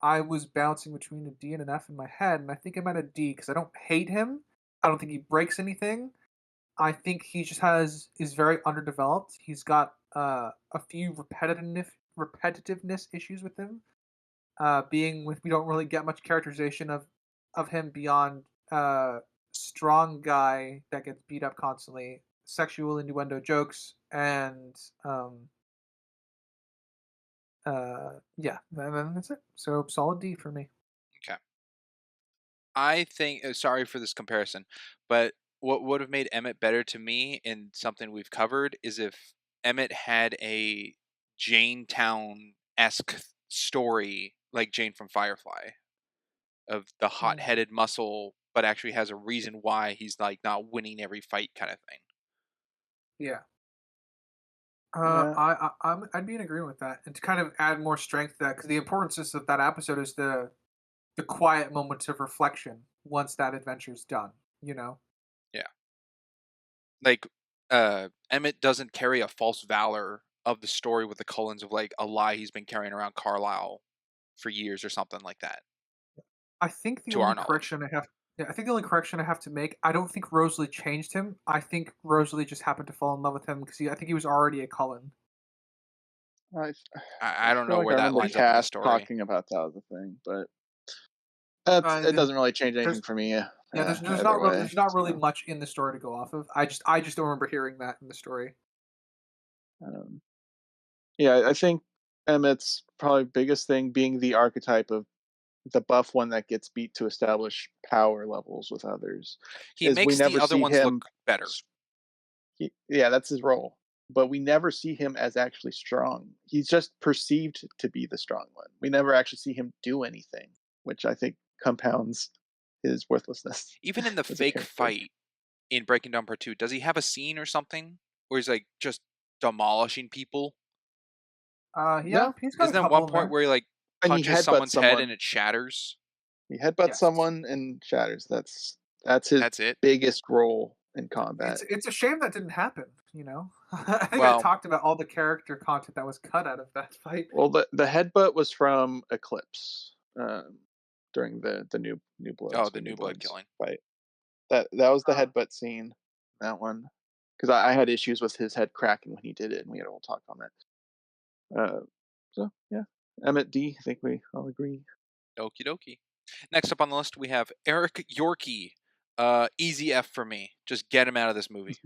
I was bouncing between a D and an F in my head, and I think I'm at a D because I don't hate him. I don't think he breaks anything. I think he just is very underdeveloped. He's got a few repetitiveness issues with him. Being with we don't really get much characterization of him beyond strong guy that gets beat up constantly, sexual innuendo jokes, and yeah, and that's it. So solid D for me. Okay. I think, sorry for this comparison, but what would have made Emmett better to me in something we've covered is if Emmett had a Janetown esque story like Jane from Firefly of the hot headed muscle, but actually has a reason why he's like not winning every fight kind of thing. Yeah. Yeah. I'd be in agreement with that, and to kind of add more strength to that, because the importance of that episode is the quiet moments of reflection once that adventure's done. You know. Yeah. Like, Emmett doesn't carry a false valor of the story with the Cullens of like a lie he's been carrying around Carlisle for years or something like that. I think the To our only knowledge. correction I have Yeah, I think the only correction I have to make, I don't think Rosalie changed him. I think Rosalie just happened to fall in love with him because I think he was already a Cullen. I, I don't feel know like where I that remember lines up in the Cass story. talking about that as a thing, but it There's doesn't really change anything there's for me. yeah, Either way. there's not really So, much in the story to go off of. I just don't remember hearing that in the story. um, yeah, I think Emmett's probably biggest thing being the archetype of the buff one that gets beat to establish power levels with others He is we makes the never other see ones him. look better. Yeah, that's his role. but we never see him as actually strong. He's just perceived to be the strong one. We never actually see him do anything, which I think compounds his worthlessness Even in the as a fake character. fight in Breaking Down Part 2, does he have a scene or something where he's like just demolishing people? Yeah, No, he's got a Isn't that couple one in point there. where he like and he punches headbutts someone's head someone. and it shatters? He headbutts Yes. someone and shatters. That's his That's it. biggest role in combat. It's a shame that didn't happen. I think I Well, talked about all the character content that was cut out of that fight. Well, the headbutt was from Eclipse during the New Bloods. the New Blood killing. Fight. That was the Uh, headbutt scene. That one, because I had issues with his head cracking when he did it, and we had a whole talk on that. So yeah, Emmett D. I think we all agree. Okie dokie. Next up on the list, we have Eric Yorkie. Easy F for me. Just get him out of this movie.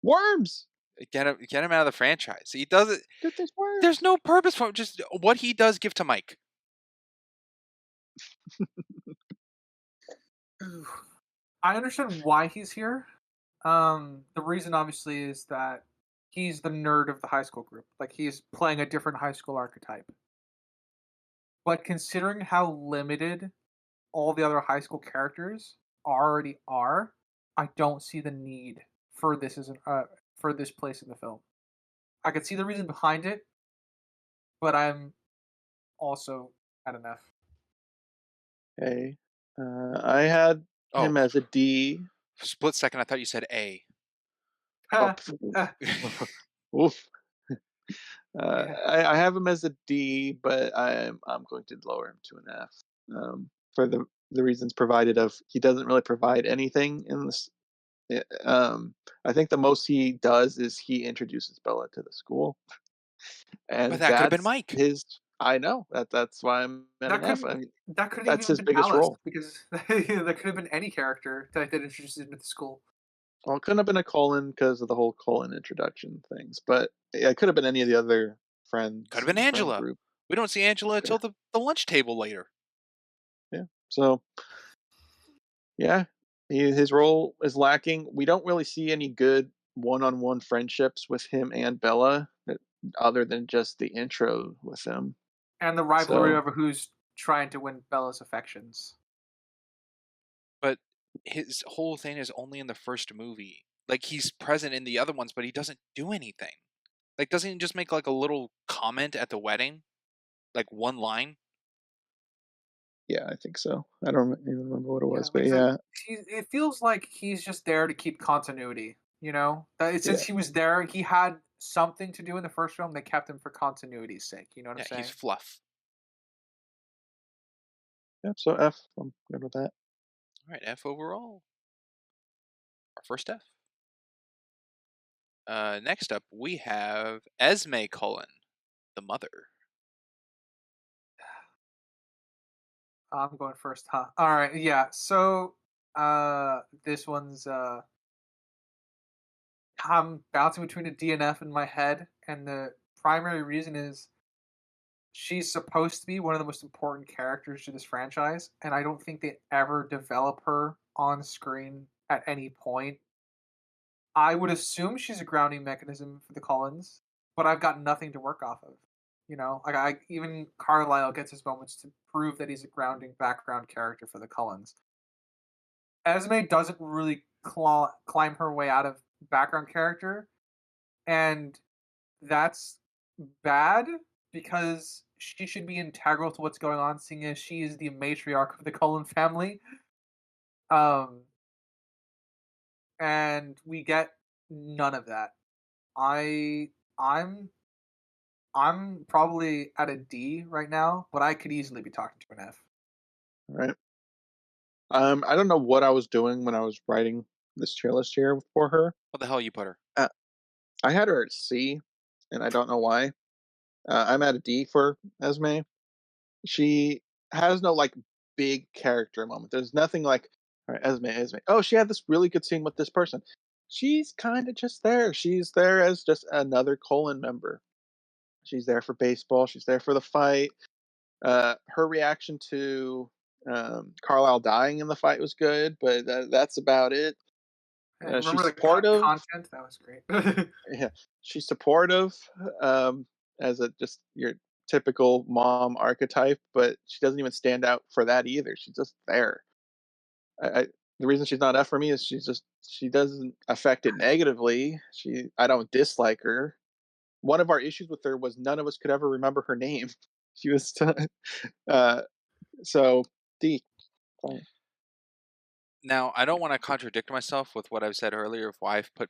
Worms. Get him out of the franchise. He does it. Get those worms. There's no purpose for him. Just what he does, give to Mike. I understand why he's here. The reason obviously is that he's the nerd of the high school group. Like he's playing a different high school archetype. But considering how limited all the other high school characters already are, I don't see the need for this for this place in the film. I could see the reason behind it, but I'm also at an F. Okay, I had him Oh, as a D. split second. I thought you said A. Oh, Uh, oof. yeah. I have him as a D, but I'm going to lower him to an F for the reasons provided. Of he doesn't really provide anything in this. I think the most he does is he introduces Bella to the school, But and that could have been that's Mike. his. I know that's why I'm at That an F. couldn't I mean, that couldn't that's even his been biggest Alice role. because that could have been any character that introduces him to the school. Well, it couldn't have been a Colin because of the whole Colin introduction things, but it could have been any of the other friends. Could have been in the friend Angela. group. We don't see Angela until the lunch table later. Yeah. So yeah, his role is lacking. We don't really see any good one-on-one friendships with him and Bella, other than just the intro with them. And the rivalry So over who's trying to win Bella's affections. But his whole thing is only in the first movie. Like he's present in the other ones, but he doesn't do anything. Like doesn't he just make like a little comment at the wedding? Like one line? yeah, I think so. I don't even remember what it Yeah, was, like but I said, yeah, it feels like he's just there to keep continuity. That yeah, since he was there, he had something to do in the first film. They kept him for continuity's sake. You know what I'm Yeah, he's saying? fluff. yeah. So F. I'm good with that. All right, F overall. Our first F. Next up, we have Esme Cullen, the mother. I'm going first, huh? All right, yeah. So, this one's I'm bouncing between a D and F in my head, and the primary reason is she's supposed to be one of the most important characters to this franchise, and I don't think they ever develop her on screen at any point. I would assume she's a grounding mechanism for the Cullens, but I've got nothing to work off of. Even Carlisle gets his moments to prove that he's a grounding background character for the Cullens. Esme doesn't really climb her way out of background character, and that's bad because she should be integral to what's going on, seeing as she is the matriarch of the Cullen family. Um, and we get none of that. I I'm I'm probably at a D right now, but I could easily be talking to an F. All right. I don't know what I was doing when I was writing this tier list here for her. What the hell you put her? Uh, I had her at C, and I don't know why. I'm at a D for Esme. She has no like big character moment. There's nothing like, all right, Esme. Oh, she had this really good scene with this person. She's kind of just there. She's there as just another Colin member. She's there for baseball. She's there for the fight. Her reaction to Carlisle dying in the fight was good, but that's about it. She's Remember the supportive. content? That was great. Yeah, she's supportive, as a just your typical mom archetype, but she doesn't even stand out for that either. She's just there. I the reason she's not F for me is she doesn't affect it negatively. I don't dislike her. One of our issues with her was none of us could ever remember her name. She was uh, so D. Fine. Now, I don't want to contradict myself with what I've said earlier of why I've put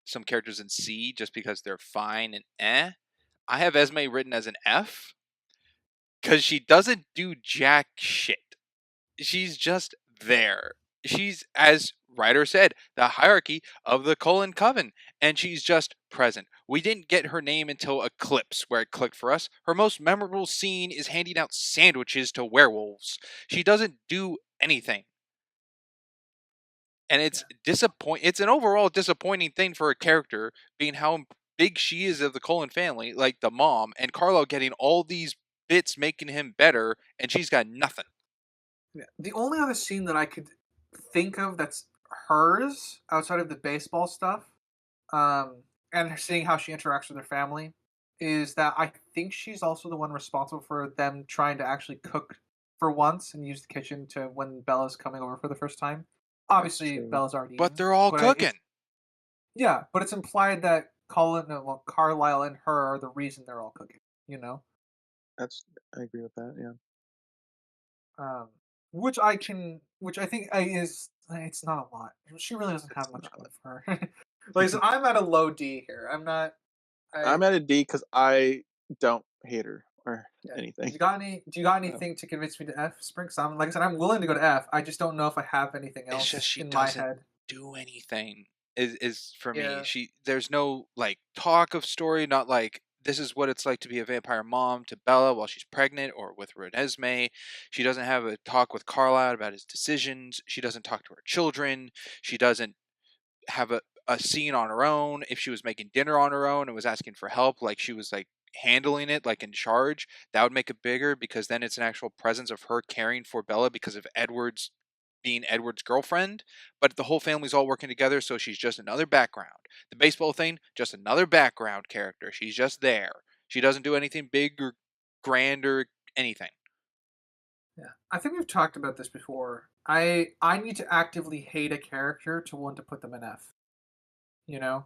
some characters in C just because they're fine and eh. I have Esme written as an F because she doesn't do jack shit. She's just there. She's, as writer said, the hierarchy of the Colon Coven, and she's just present. We didn't get her name until Eclipse, where it clicked for us. Her most memorable scene is handing out sandwiches to werewolves. She doesn't do anything. And it's It's an overall disappointing thing for a character, being how big she is of the Colon family, like the mom, and Carlo getting all these bits making him better, and she's got nothing. Yeah. The only other scene that I could think of that's hers outside of the baseball stuff, and seeing how she interacts with her family, is that I think she's also the one responsible for them trying to actually cook for once and use the kitchen to when Bella's coming over for the first time. Obviously, True. Bella's already But eaten, they're all but cooking. but it's implied that Carlisle and her are the reason they're all cooking. You know. I agree with that. Yeah. um, which I think is it's not a lot. She really doesn't have It's much not going for her. Like I said, I'm at a low D here. I'm not. I I'm at a D because I don't hate her or Yeah. anything. Do you got Uh, anything to convince me to F Spring? Like I said, I'm willing to go to F. I just don't know if I have anything It's just else she in my doesn't head. do anything. Is for me. Yeah. There's no like talk of story, not like this is what it's like to be a vampire mom to Bella while she's pregnant or with Renesmee. She doesn't have a talk with Carlisle about his decisions. She doesn't talk to her children. She doesn't have a scene on her own. If she was making dinner on her own and was asking for help, like she was like handling it, like in charge, that would make it bigger because then it's an actual presence of her caring for Bella because of Edward's being Edward's girlfriend. But the whole family's all working together, so she's just another background. The baseball thing, just another background character. She's just there. She doesn't do anything big or grand or anything. Yeah. I think we've talked about this before. I need to actively hate a character to want to put them in F. You know?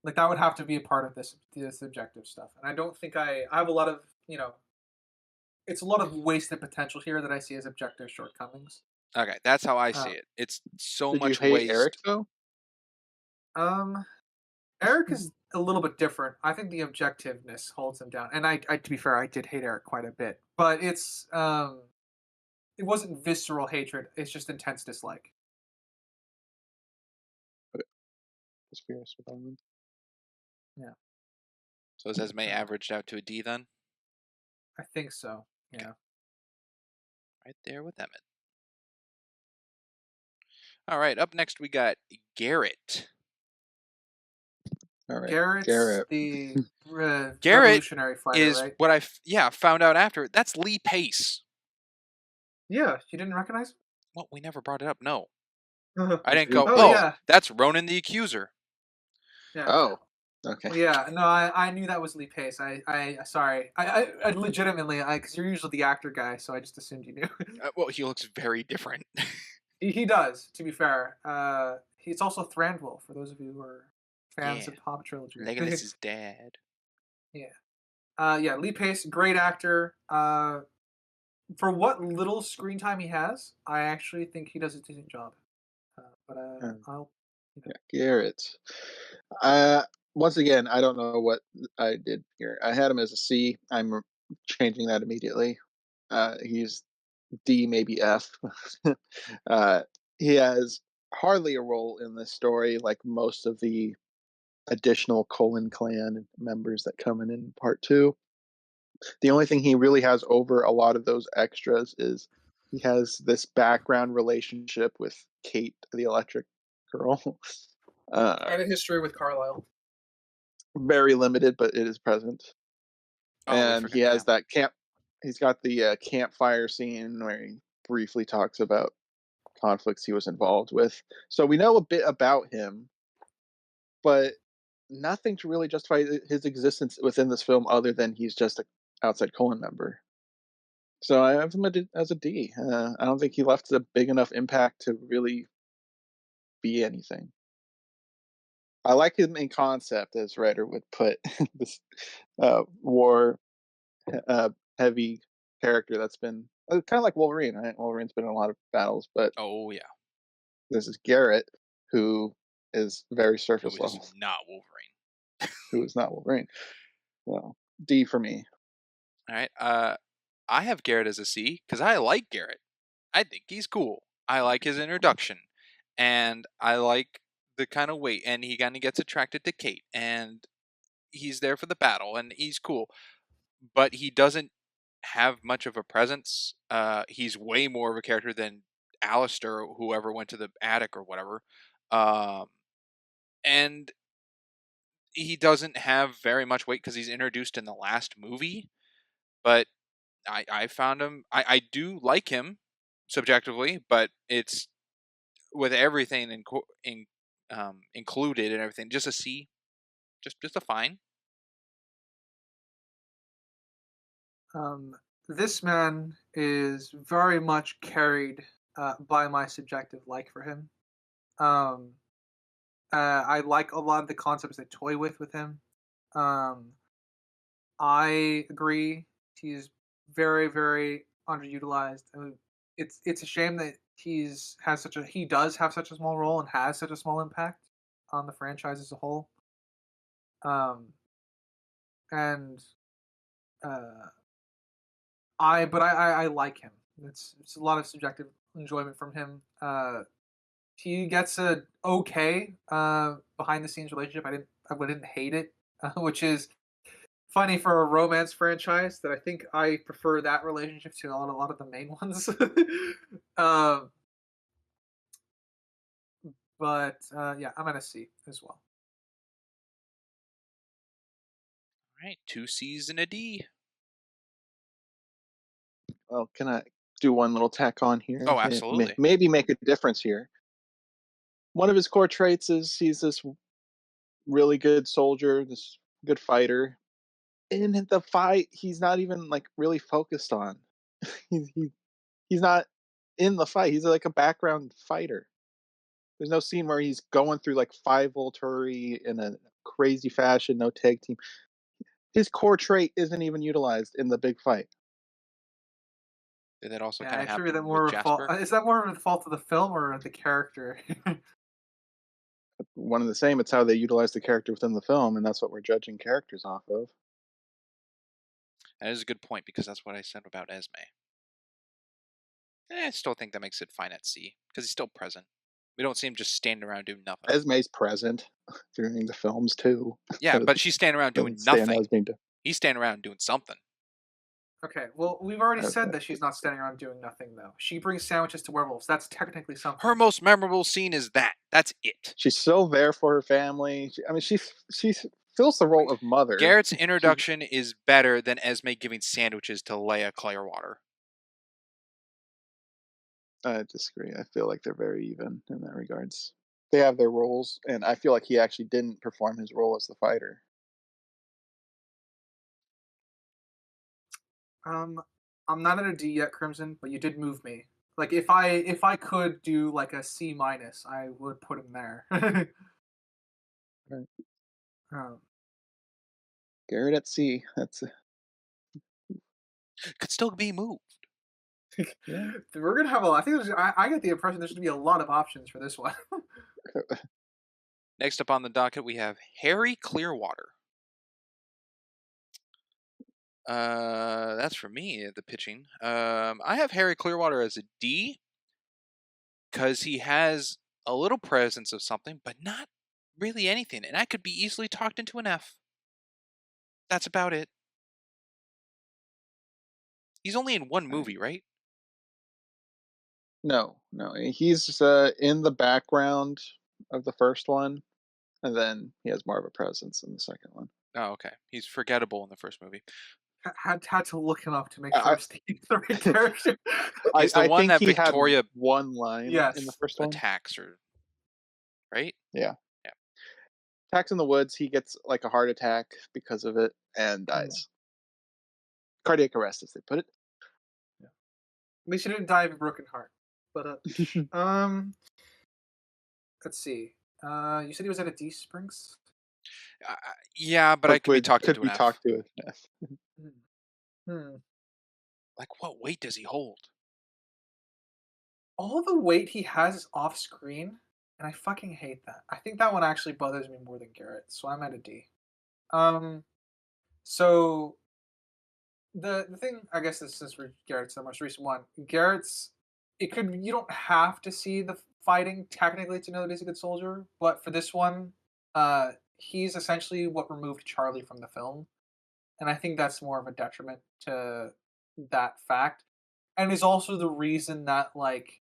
Like that would have to be a part of this objective stuff. And I don't think I have a lot of, it's a lot of wasted potential here that I see as objective shortcomings. Okay, that's how I see Uh, it. It's so did you much hate Eric waste. though? um Eric is a little bit different. I think the objectiveness holds him down. And I to be fair, I did hate Eric quite a bit. But it wasn't visceral hatred, it's just intense dislike. Just curious about him. Yeah. So is Esme averaged out to a D then? I think so. Yeah. Right there with Emmett. All right, up next we got Garrett. All right, Garrett's Garrett. the Garrett revolutionary fighter, is right? what found out after. That's Lee Pace. Yeah, you didn't recognize Well, we never brought it up. No, him? I didn't Lee go. Oh Oh, Pace. yeah, that's Ronan the Accuser. yeah. Oh, okay. Well, yeah, no, I knew that was Lee Pace. I sorry, I legitimately, because you're usually the actor guy, so I just assumed you knew. Well, he looks very different. He does, to be fair. He's also Thranduil for those of you who are fans Yeah. of Hobbit trilogy. Legolas's dad. Yeah, Lee Pace, great actor. For what little screen time he has, I actually think he does a decent job. But I'll. Yeah, Garrett. Once again, I don't know what I did here. I had him as a C. I'm changing that immediately. He's D, maybe F. uh, he has hardly a role in this story, like most of the additional Colon clan members that come in part two. The only thing he really has over a lot of those extras is he has this background relationship with Kate, the electric girl. And a history with Carlisle. Very limited, but it is present. Oh, we And forgot. he has Yeah. that camp. He's got the campfire scene where he briefly talks about conflicts he was involved with. So we know a bit about him, but nothing to really justify his existence within this film other than he's just an outside Cohen member. So I have him as a D. I don't think he left a big enough impact to really be anything. I like him in concept, as writer would put this war heavy character that's been kind of like Wolverine. Right? Wolverine's been in a lot of battles, but Oh yeah, this is Garrett, who is very who surface is level, not Wolverine? who is not Wolverine. Well, D for me. All right. I have Garrett as a C because I like Garrett. I think he's cool. I like his introduction, and I like the kind of weight, and he kind of gets attracted to Kate, and he's there for the battle, and he's cool. But he doesn't have much of a presence. He's way more of a character than Alistair, or whoever went to the attic or whatever. Um, and he doesn't have very much weight because he's introduced in the last movie. But I found him. I do like him subjectively, but it's with everything included and everything. Just a C, just a fine. This man is very much carried by my subjective like for him. I like a lot of the concepts they toy with him. I agree. He's very, very underutilized. I mean, it's a shame that he does have such a small role and has such a small impact on the franchise as a whole. And uh, I like him. It's a lot of subjective enjoyment from him. He gets a okay behind the scenes relationship. I wouldn't hate it, which is funny for a romance franchise. That I think I prefer that relationship to a lot of the main ones. um, but yeah, I'm gonna C as well. All right, 2 C's and a D. Well, can I do one little tack on here? Oh, absolutely. Maybe make a difference here. One of his core traits is he's this really good soldier, this good fighter. In the fight, he's not even like really focused on. he's he, he's not in the fight. He's like a background fighter. There's no scene where he's going through like 5 Volturi in a crazy fashion, no tag team. His core trait isn't even utilized in the big fight. Did that also Yeah, kind I of attribute that happen with more of a fault. Jasper? Is that more of a fault of the film or the character? One and the same. It's how they utilize the character within the film, and that's what we're judging characters off of. That is a good point because that's what I said about Esme. I still think that makes it fine at C because he's still present. We don't see him just standing around doing nothing. Esme's present during the films too. Yeah, but she's standing around doing nothing. He's standing around doing something. Okay, well, we've already said that she's not standing around doing nothing, though. She brings sandwiches to werewolves. That's technically something. Her most memorable scene is that. That's it. She's still there for her family. She fills the role of mother. Garrett's introduction is better than Esme giving sandwiches to Leia Clearwater. I disagree. I feel like they're very even in that regards. They have their roles, and I feel like he actually didn't perform his role as the fighter. I'm not at a D yet, Crimson, but you did move me. Like if I could do like a C minus, I would put him there. Right. um, Garrett at C. That's Could still be moved. yeah. We're gonna have a lot. I think I get the impression there's gonna be a lot of options for this one. Next up on the docket, we have Harry Clearwater. That's for me, the pitching. I have Harry Clearwater as a D because he has a little presence of something, but not really anything. And I could be easily talked into an F. That's about it. He's only in one movie, right? No. He's in the background of the first one, and then he has more of a presence in the second one. Oh, okay. He's forgettable in the first movie. Had to look him up to make sure I I'm speaking the right character. He's the I one think that he had Victoria one line in the Yes. first one. attacks her, right? Yeah. Yeah. Attacks in the woods. He gets like a heart attack because of it and dies. Cardiac arrest, as they put it. At least you didn't die of a broken heart. But let's see. You said he was at a D Springs. Yeah, but I could be talked could into be an F. talked to an F. Hmm. Like, what weight does he hold? All the weight he has is off screen, and I fucking hate that. I think that one actually bothers me more than Garrett, so I'm at a D. So the thing, I guess, is since Garrett's the most recent one, Garrett's you don't have to see the fighting technically to know that he's a good soldier, but for this one, he's essentially what removed Charlie from the film, and I think that's more of a detriment to that fact, and is also the reason that like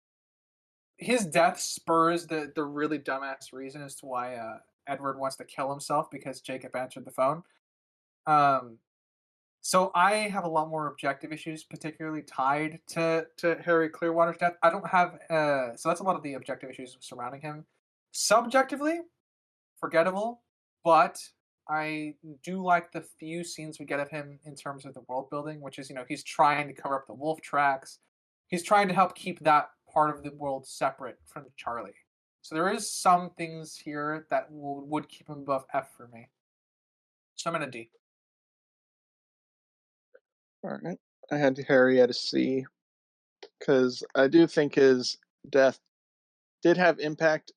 his death spurs the really dumbass reason as to why Edward wants to kill himself because Jacob answered the phone. Um, so I have a lot more objective issues, particularly tied to Harry Clearwater's death. I don't have so that's a lot of the objective issues surrounding him. Subjectively, forgettable, but I do like the few scenes we get of him in terms of the world building, which is he's trying to cover up the wolf tracks. He's trying to help keep that part of the world separate from Charlie. So there is some things here that would keep him above F for me. So I'm in a D. All right. I had Harry at a C because I do think his death did have impact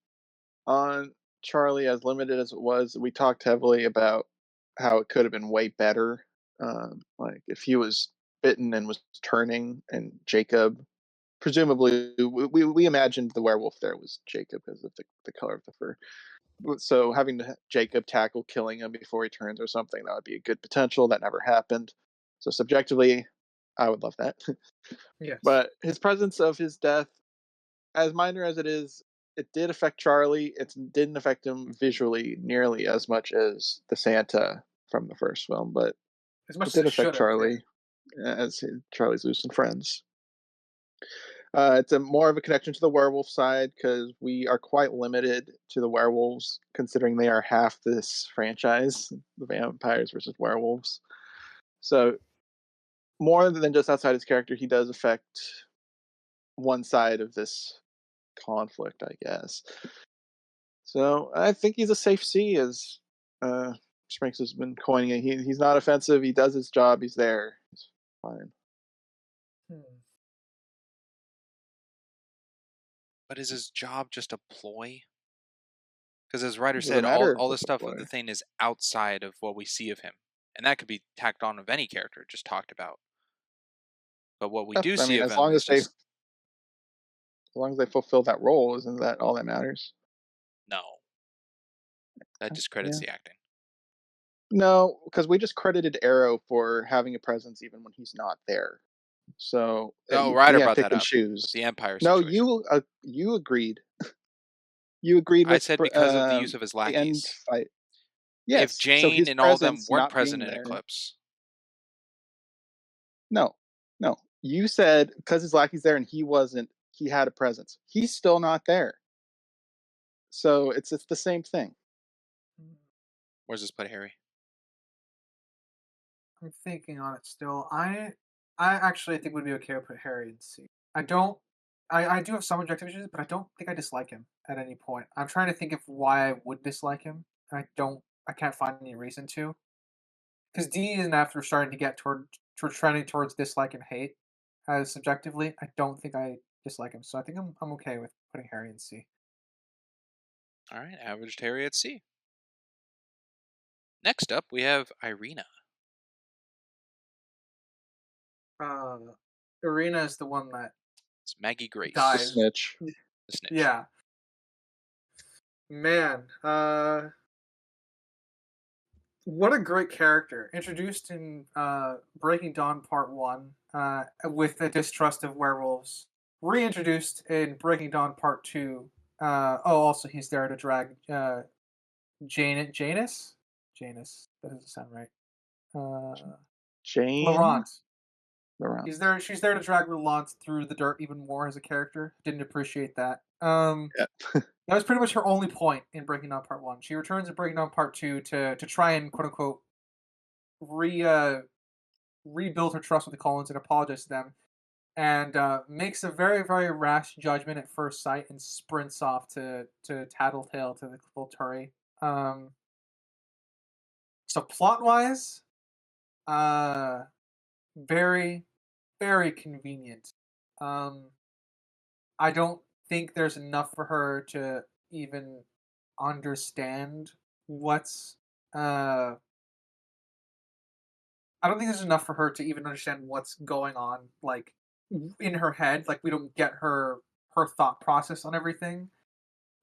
on Charlie, as limited as it was. We talked heavily about how it could have been way better. Like if he was bitten and was turning, and Jacob, presumably, we imagined the werewolf there was Jacob because of the color of the fur. So having Jacob tackle killing him before he turns or something, that would be a good potential. That never happened. So subjectively, I would love that. Yes. But his presence of his death, as minor as it is, it did affect Charlie. It didn't affect him visually nearly as much as the Santa from the first film, but As much it as did it affect should have. Yeah. Charlie as Charlie's losing friends. It's more of a connection to the werewolf side because we are quite limited to the werewolves, considering they are half this franchise, the vampires versus werewolves. So more than just outside his character, he does affect one side of this conflict, I guess. So I think he's a safe C, as Sprinks has been coining it. He's not offensive. He does his job. He's there. He's fine. But is his job just a ploy? Because as Ryder Doesn't said, matter all if the it's a stuff ploy. of the thing is outside of what we see of him. And that could be tacked on of any character, just talked about. But what we do I see mean, of as him long is as they just fulfill that role, isn't that all that matters? no. That discredits the acting. No, because we just credited Arrow for having a presence even when he's not there. So Oh, we Ryder have brought pick that and up choose. with the Empire No, situation. you agreed. You agreed I with said because of the use of his the end lackeys. fight. If Yes, so Jane his and all of them presence weren't not present being in there. Eclipse. No. You said because his lackey's there and he wasn't, he had a presence. He's still not there. So it's the same thing. Where's this put Harry? I'm thinking on it still. I actually think would be okay with Harry in C. I don't. I do have some objective issues, but I don't think I dislike him at any point. I'm trying to think of why I would dislike him, and I don't. I can't find any reason to. Because D and F are starting to get toward trending towards dislike and hate. As subjectively, I don't think I dislike him, so I think I'm okay with putting Harry in C. All right, averaged Harry at C. Next up, we have Irina. Irina is the one that It's Maggie Grace. The dies. snitch. The snitch. Yeah. Man, what a great character. Introduced in Breaking Dawn Part 1 with the distrust of werewolves. Reintroduced in Breaking Dawn Part 2. Also he's there to drag Janus? Janus. That doesn't sound right. Jane? Laurent. Laurent. She's there to drag Laurent through the dirt even more as a character. Didn't appreciate that. Yeah. That was pretty much her only point in Breaking Down Part 1. She returns in Breaking Down Part 2 to try and quote unquote rebuild her trust with the Cullens and apologize to them, and makes a very, very rash judgment at first sight and sprints off to tattletale to the Volturi. So plot wise, very, very convenient. I don't think there's enough for her to even understand what's I don't think there's enough for her to even understand what's going on, like in her head. Like we don't get her thought process on everything,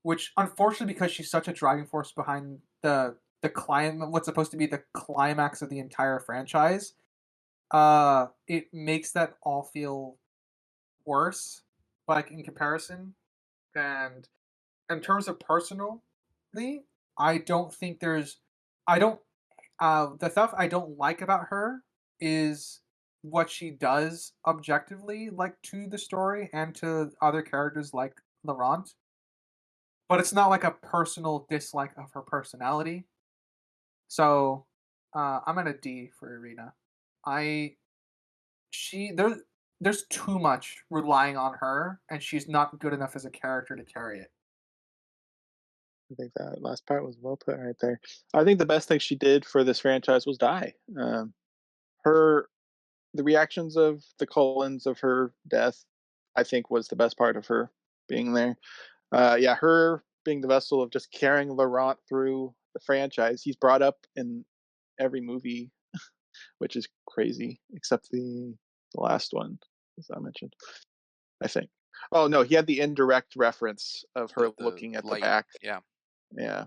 which unfortunately, because she's such a driving force behind what's supposed to be the climax of the entire franchise, it makes that all feel worse, like in comparison. And in terms of personally, I don't think there's, I don't the stuff I don't like about her is what she does objectively, like to the story and to other characters like Laurent. But it's not like a personal dislike of her personality. So I'm at a D for Irina. I she there's too much relying on her, and she's not good enough as a character to carry it. I think that last part was well put right there. I think the best thing she did for this franchise was die. Her the reactions of the Cullens of her death, I think, was the best part of her being there. Yeah, her being the vessel of just carrying Laurent through the franchise. He's brought up in every movie, which is crazy, except the last one, as I mentioned. I think. Oh no, he had the indirect reference of her The looking at light, the back. yeah. Yeah.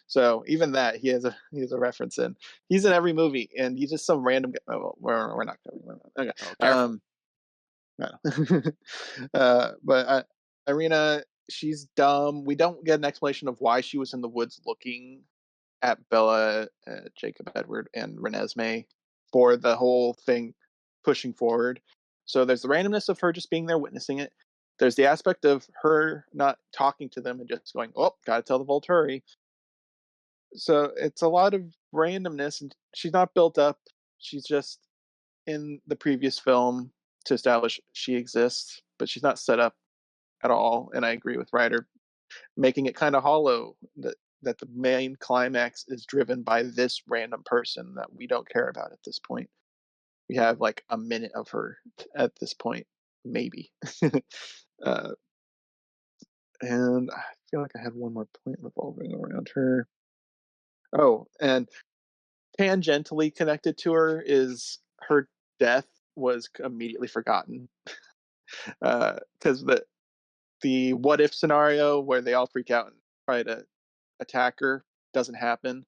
So even that he has a reference in. He's in every movie, and he's just some random. Oh, well, we're not covering that. Okay. Oh, careful. No. But Irina, she's dumb. We don't get an explanation of why she was in the woods looking at Bella, Jacob Edward, and Renesmee for the whole thing pushing forward. So there's the randomness of her just being there witnessing it. There's the aspect of her not talking to them and just going, "Oh, gotta tell the Volturi." So it's a lot of randomness, and she's not built up. She's just in the previous film to establish she exists, but she's not set up at all. And I agree with Ryder making it kind of hollow that the main climax is driven by this random person that we don't care about at this point. We have like a minute of her at this point, maybe. uh, and I feel like I had one more point revolving around her. Oh, and tangentially connected to her is her death was immediately forgotten because the what if scenario where they all freak out and try to attack her doesn't happen.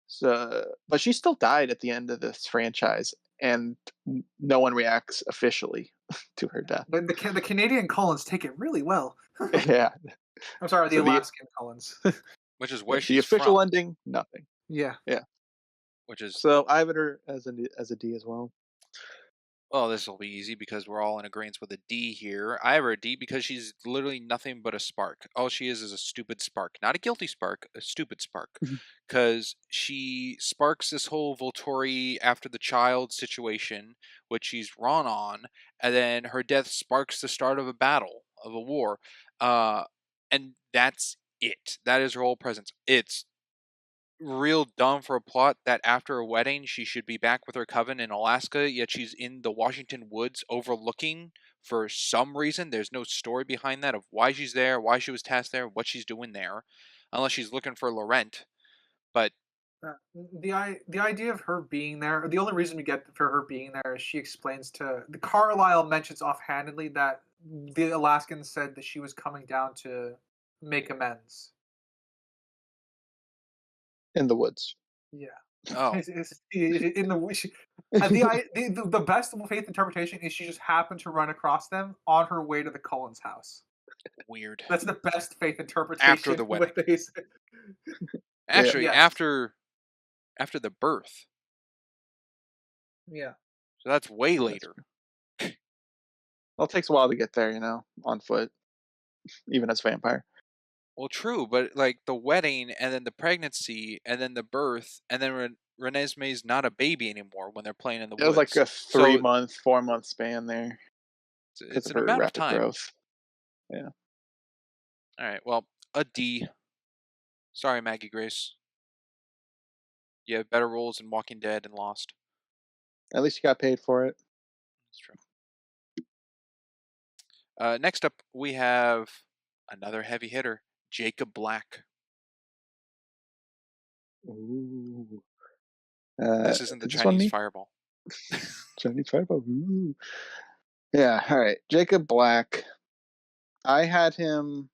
So, but she still died at the end of this franchise, and no one reacts officially to her death. But the Canadian Cullens take it really well. Yeah. I'm sorry, the So Alaskan Cullens. Which is where the she's official from. ending, nothing. Yeah. Yeah. Which is So I have her as a D as well. well, this will be easy because we're all in agreement with a D here. I have her a D because she's literally nothing but a spark. All she is a stupid spark. Not a guilty spark, a stupid spark. Because she sparks this whole Volturi after the child situation, which she's wrong on, and then her death sparks the start of a battle, of a war. And that's it. That is her whole presence. It's real dumb for a plot that after a wedding she should be back with her coven in Alaska, yet she's in the Washington woods overlooking for some reason. There's no story behind that of why she's there, why she was tasked there, what she's doing there, unless she's looking for Laurent. But The idea of her being there, the only reason we get for her being there is she explains to the Carlisle mentions offhandedly that the Alaskans said that she was coming down to make amends. In the woods. Yeah. oh, In the best faith interpretation is she just happened to run across them on her way to the Cullens' house. weird. That's the best faith interpretation. After the wedding. Actually, Yes. after the birth. Yeah. So that's way later. Well, it takes a while to get there, on foot, even as a vampire. Well, true, but like the wedding and then the pregnancy and then the birth and then Renesmee's not a baby anymore when they're playing in the It was like woods. a So 3-month, 4-month span there because it's of an her amount of rapid time. growth. Yeah. All right, well, a D. Sorry, Maggie Grace. You have better roles in Walking Dead and Lost. At least you got paid for it. That's true. Next up, we have another heavy hitter, Jacob Black. Ooh. This isn't the Is this one Chinese me? fireball. Chinese fireball. Ooh. Yeah. All right. Jacob Black. I had him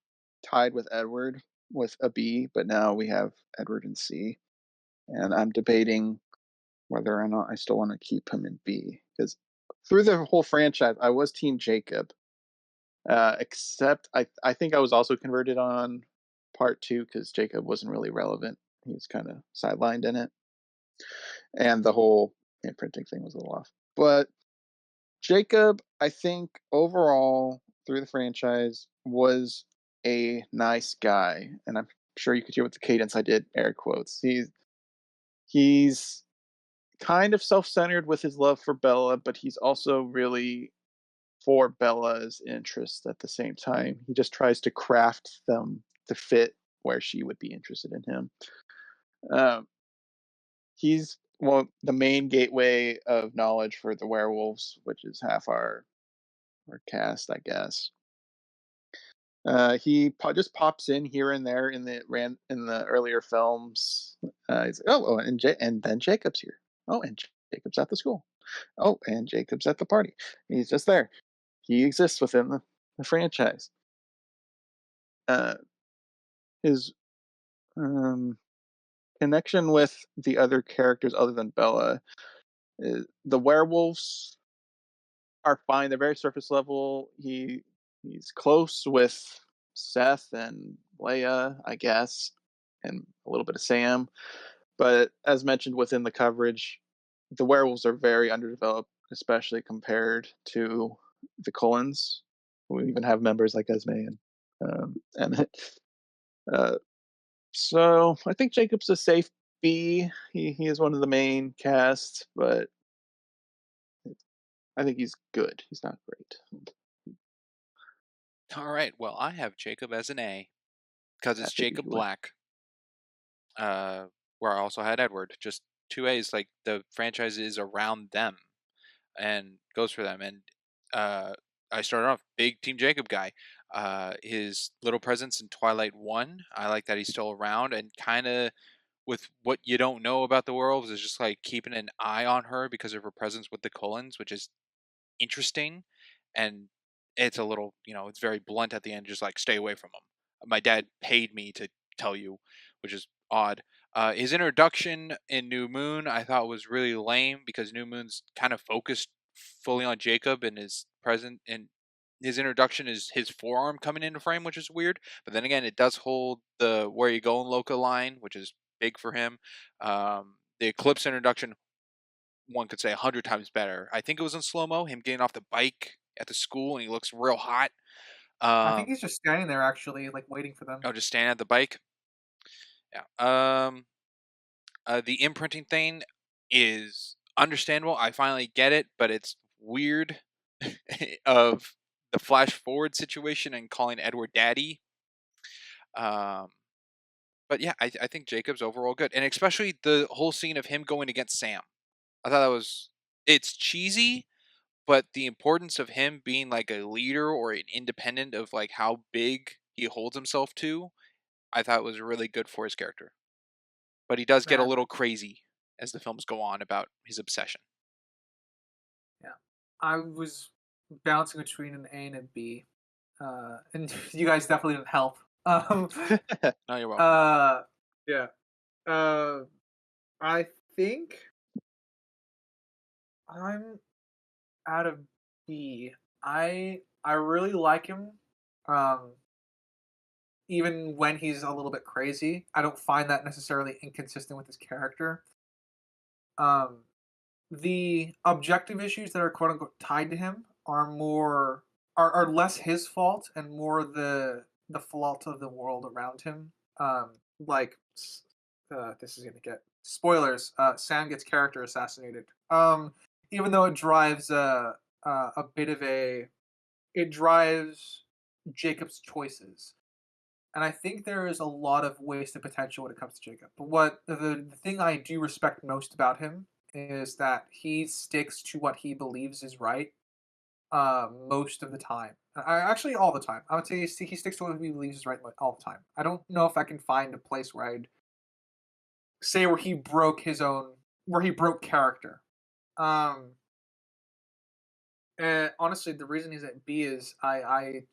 tied with Edward with a B, but now we have Edward in C, and I'm debating whether or not I still want to keep him in B because through the whole franchise, I was Team Jacob. Except I think I was also converted on part 2 because Jacob wasn't really relevant. He was kind of sidelined in it, and the whole imprinting thing was a little off. But Jacob, I think overall through the franchise was a nice guy, and I'm sure you could hear with the cadence I did air quotes. He's kind of self-centered with his love for Bella, but he's also really for Bella's interests at the same time. He just tries to craft them to fit where she would be interested in him. Um, he's the main gateway of knowledge for the werewolves, which is half our cast, I guess. He just pops in here and there in the earlier films. He's like, and then Jacob's here. Oh, and Jacob's at the school. Oh, and Jacob's at the party. He's just there. He exists within the franchise. His connection with the other characters other than Bella, the werewolves are fine. They're very surface level. He's close with Seth and Leia, I guess, and a little bit of Sam. But as mentioned within the coverage, the werewolves are very underdeveloped, especially compared to the Cullens. We even have members like Esme and Emmett. So I think Jacob's a safe B. He is one of the main cast, but I think he's good. He's not great. All right, well, I have Jacob as an A because I it's figured Jacob you would. Black. Where I also had Edward. Just 2 A's. Like the franchise is around them and goes for them. And I started off big Team Jacob guy. His little presence in Twilight 1, I like that he's still around and kind of with what you don't know about the werewolves is just like keeping an eye on her because of her presence with the Cullens, which is interesting. And it's a little, it's very blunt at the end, just like stay away from them. My dad paid me to tell you, which is odd. His introduction in New Moon I thought was really lame because New Moon's kind of focused fully on Jacob and his present and his introduction is his forearm coming into frame, which is weird. But then again, it does hold the where you going Loca line, which is big for him. The Eclipse introduction, one could say 100 times better. I think it was in slow mo, him getting off the bike at the school, and he looks real hot. I think he's just standing there, actually, like waiting for them. Oh, just standing at the bike. Yeah. The imprinting thing is understandable. I finally get it, but it's weird of the flash forward situation and calling Edward daddy. But yeah, I think Jacob's overall good, and especially the whole scene of him going against Sam. I thought it's cheesy, but the importance of him being like a leader or an independent of like how big he holds himself to, I thought was really good for his character. But he does get a Yeah. little crazy as the films go on about his obsession. Yeah. I was bouncing between an A and a B. And you guys definitely didn't help. No, you're welcome. Yeah. I think I'm out of B. I really like him. Um, even when he's a little bit crazy, I don't find that necessarily inconsistent with his character. Um, the objective issues that are quote unquote tied to him are less his fault and more the fault of the world around him. Like this is gonna get spoilers. Sam gets character assassinated. Even though it drives a bit of it drives Jacob's choices. And I think there is a lot of wasted potential when it comes to Jacob. But the thing I do respect most about him is that he sticks to what he believes is right most of the time. Actually, all the time. I would say he sticks to what he believes is right all the time. I don't know if I can find a place where I'd say where he broke character. Um, honestly, the reason he's at B is I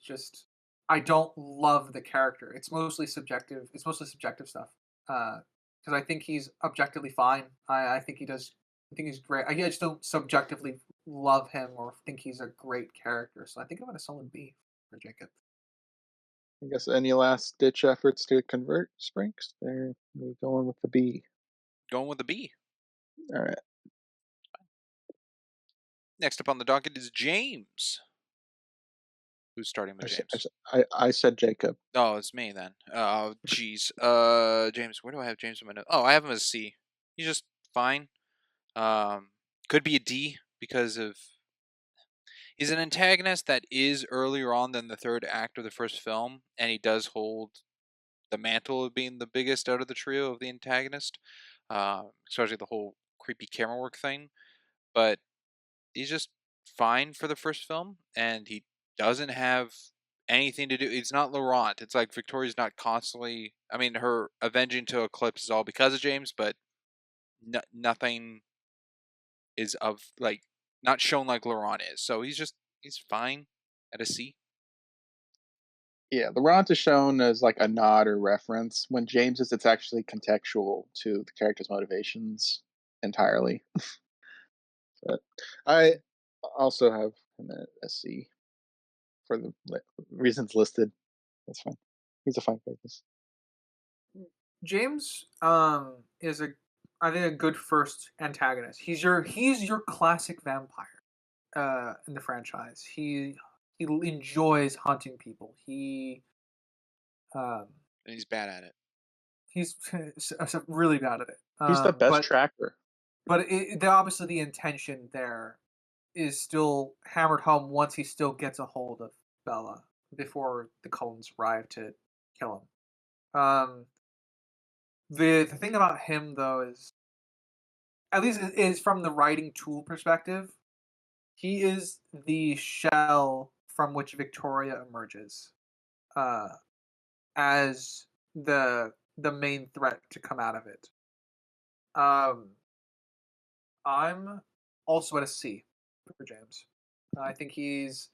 don't love the character. It's mostly subjective. It's mostly subjective stuff. Because I think he's objectively fine. I think he does. I think he's great. I just don't subjectively love him or think he's a great character. So I think I'm at a solid B for Jacob. I guess any last ditch efforts to convert Sprinks? There, we going with the B. Going with the B. All right. Next up on the docket is James. Who's starting with James? I said Jacob. Oh, it's me then. Oh, jeez. James, where do I have James in my notes? Oh, I have him as C. He's just fine. Could be a D because of he's an antagonist that is earlier on than the third act of the first film, and he does hold the mantle of being the biggest out of the trio of the antagonist, especially the whole creepy camera work thing. But he's just fine for the first film, and he doesn't have anything to do. It's not Laurent. It's like Victoria's not constantly. I mean, her avenging to Eclipse is all because of James, but nothing is of like not shown like Laurent is. So he's fine at a C. Yeah, Laurent is shown as like a nod or reference. When James is, it's actually contextual to the character's motivations entirely. But I also have him at a C for the reasons listed. That's fine. He's a fine character. James is I think a good first antagonist. He's your classic vampire in the franchise. He enjoys hunting people. And he's bad at it. He's really bad at it. He's the best tracker. But obviously the intention there is still hammered home once he still gets a hold of Bella before the Cullens arrive to kill him. The thing about him though is, at least is from the writing tool perspective, he is the shell from which Victoria emerges as the main threat to come out of it. I'm also at a C for James. I think he's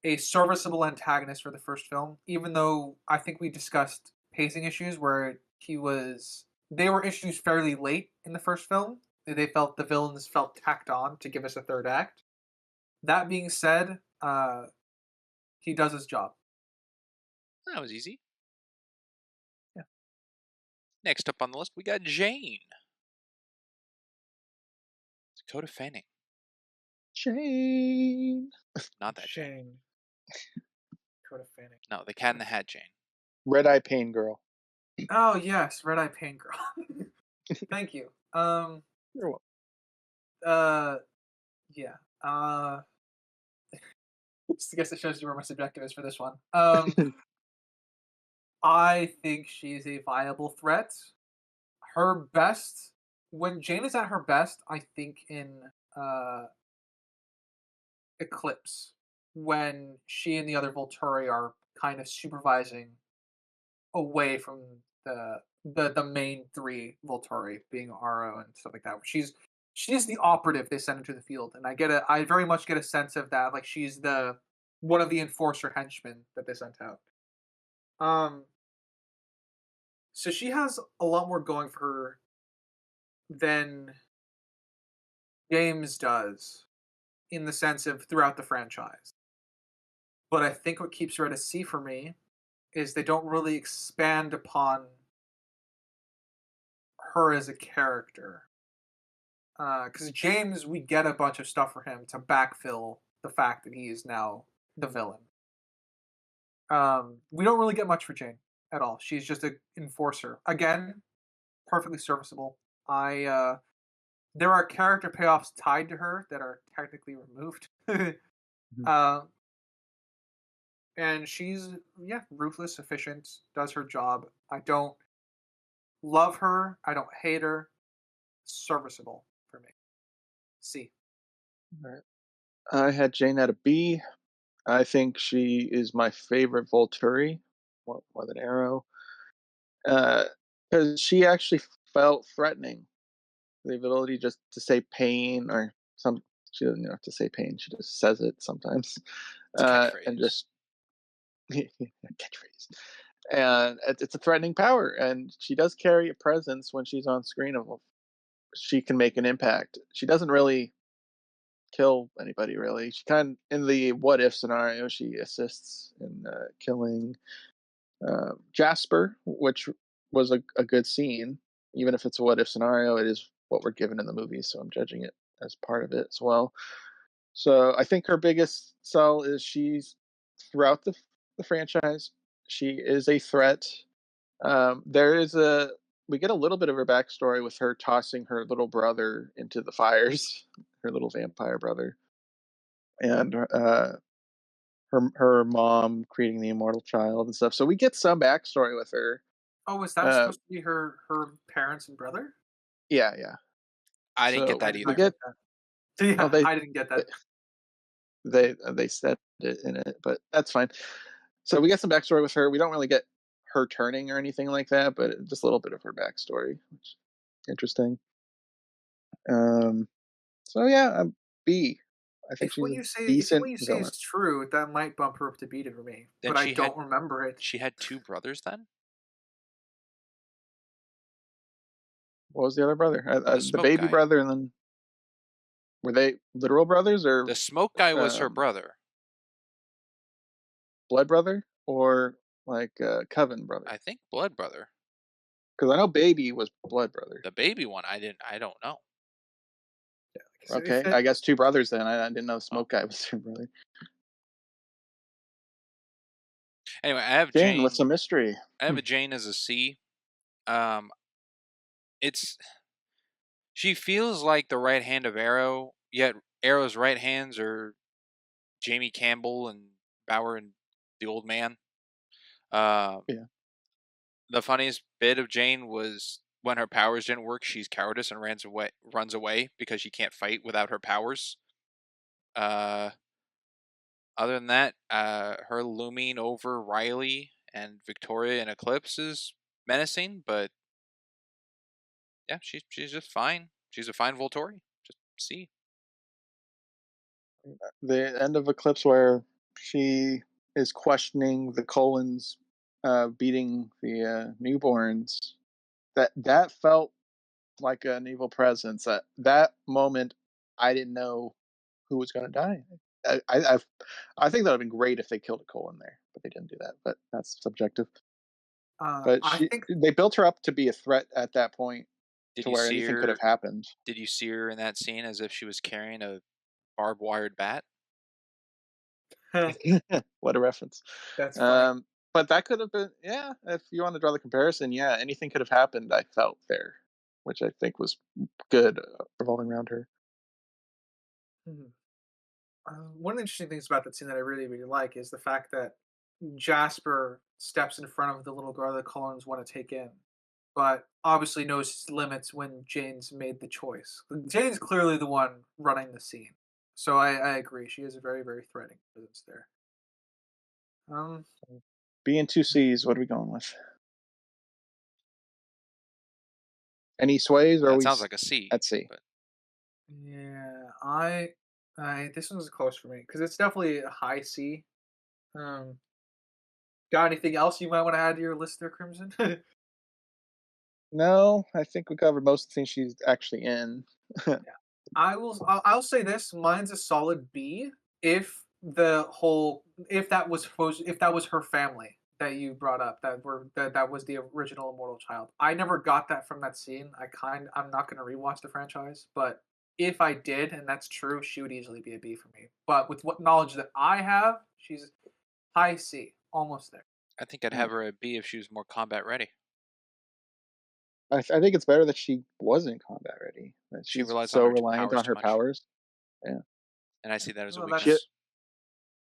a serviceable antagonist for the first film, even though I think we discussed pacing issues where they were introduced fairly late in the first film. The villains felt tacked on to give us a third act. That being said, he does his job. That was easy. Yeah. Next up on the list, we got Jane. Dakota Fanning. Jane. Not that Jane. Dakota Fanning. No, the Cat in the Hat Jane. Red Eye Pain Girl. Oh yes, Red Eye Pain Girl. Thank you. You're welcome. Yeah. I guess it shows you where my subjective is for this one. I think she's a viable threat. Her best, when Jane is at her best, I think in Eclipse, when she and the other Volturi are kind of supervising away from the main three Volturi, being Aro and stuff like that. She's the operative they send into the field, and I very much get a sense of that. Like she's one of the enforcer henchmen that they sent out. So she has a lot more going for her than James does in the sense of throughout the franchise. But I think what keeps her at a C for me is they don't really expand upon her as a character. Because James, we get a bunch of stuff for him to backfill the fact that he is now the villain. We don't really get much for Jane at all. She's just an enforcer. Again, perfectly serviceable. There are character payoffs tied to her that are technically removed. uh, and she's ruthless, efficient, does her job. I don't love her. I don't hate her. Serviceable for me. C. All right. I had Jane at a B. I think she is my favorite Volturi, more than Arrow, because she actually felt threatening. The ability just to say pain, or she doesn't have to say pain. She just says it sometimes, It's a catchphrase. and just catchphrase. And it's a threatening power, and she does carry a presence when she's on screen. She can make an impact. She doesn't really kill anybody, really. She kind of, in the what if scenario, she assists in killing Jasper, which was a good scene. Even if it's a what if scenario, it is what we're given in the movie, so I'm judging it as part of it as well. So I think her biggest sell is she's throughout the franchise, she is a threat. We get a little bit of her backstory with her tossing her little brother into the fires, her little vampire brother, and her mom creating the immortal child and stuff. So we get some backstory with her. Oh, was that supposed to be her parents and brother? Yeah. I didn't get that either. I didn't get that. They said it in it, but that's fine. So we get some backstory with her. We don't really get her turning or anything like that, but just a little bit of her backstory, which is interesting. So yeah, I'm B. I think she's a decent villain. Is true, that might bump her up to B for me. Then but I don't remember it. She had two brothers then? What was the other brother? The baby guy. Brother, and then were they literal brothers, or the smoke guy was her brother? Blood brother, or like Coven brother? I think blood brother. Because I know baby was blood brother. The baby one, I don't know. Yeah, okay, I guess two brothers then. I didn't know smoke guy was her brother. Anyway, I have Jane. What's the mystery? I have a Jane as a C. She feels like the right hand of Arrow, yet Arrow's right hands are Jamie Campbell and Bauer and the old man. Yeah. The funniest bit of Jane was when her powers didn't work, she's cowardice and runs away because she can't fight without her powers. Other than that, her looming over Riley and Victoria in Eclipse is menacing, but yeah, she's just fine. She's a fine Volturi. Just C. The end of Eclipse where she is questioning the Colons beating the newborns. That felt like an evil presence. At that moment, I didn't know who was going to die. I think that would have been great if they killed a Colon there, but they didn't do that. But that's subjective. But they built her up to be a threat at that point, to where anything could have happened. Did you see her in that scene as if she was carrying a barbed wired bat? What a reference. That's funny. But that could have been, if you want to draw the comparison, anything could have happened, I felt there, which I think was good, revolving around her. One of the interesting things about that scene that I really, really like is the fact that Jasper steps in front of the little girl the Cullens want to take in, but obviously knows his limits when Jane's made the choice. Jane's clearly the one running the scene. So I agree. She is a very, very threatening presence there. B and 2 C's, what are we going with? Any sways? Or that sounds like a C. At C. But... Yeah, this one's close for me because it's definitely a high C. Got anything else you might want to add to your list there, Crimson? No, I think we covered most of the things she's actually in. Yeah. I'll say this. Mine's a solid B if that was her family that you brought up that was the original Immortal Child. I never got that from that scene. I'm not gonna rewatch the franchise, but if I did, and that's true, she would easily be a B for me. But with what knowledge that I have, she's high C, almost there. I think I'd have her a B if she was more combat ready. I think it's better that she wasn't combat ready. That She she's relies on so her reliant powers on too her much, powers. Yeah. and I see that as a Well, She, weakness.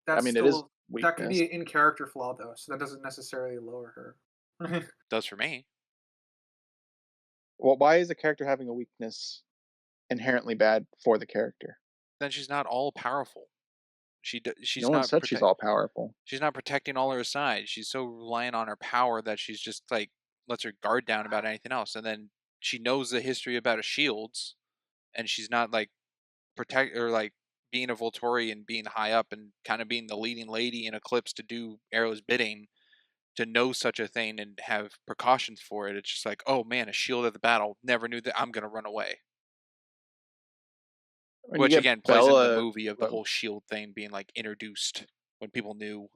I that's mean, it is still that could weakness. be an in character flaw though, so that doesn't necessarily lower her. Does for me. Well, why is a character having a weakness inherently bad for the character? Then she's not all powerful. She's No one not said she's all powerful. she's not protecting all her sides. She's so reliant on her power that she's just like lets her guard down about anything else. And then she knows the history about her shields, and she's not like protect or like being a Volturi and being high up and kind of being the leading lady in Eclipse to do Arrow's bidding, to know such a thing and have precautions for it. It's just like, oh man, a shield at the battle. Never knew that. I'm gonna run away. When you Which get again plays in the Bella, movie of the whole shield thing being like introduced when people knew.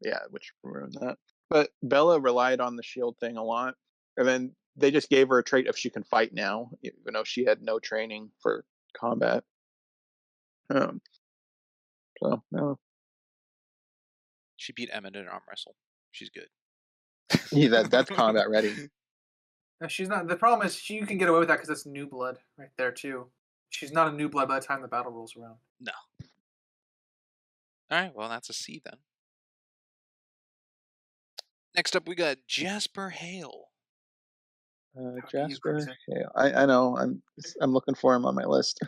yeah, which ruined that. But Bella relied on the shield thing a lot, and then they just gave her a trait of she can fight now, even though she had no training for combat. So no, She beat Emmett in an arm wrestle. She's good. yeah, that's combat ready. No, she's not. The problem is you can get away with that because it's new blood right there too. She's not a new blood by the time the battle rolls around. No. All right, well that's a C then. Next up, we got Jasper Hale. Jasper Hale. I know. I'm looking for him on my list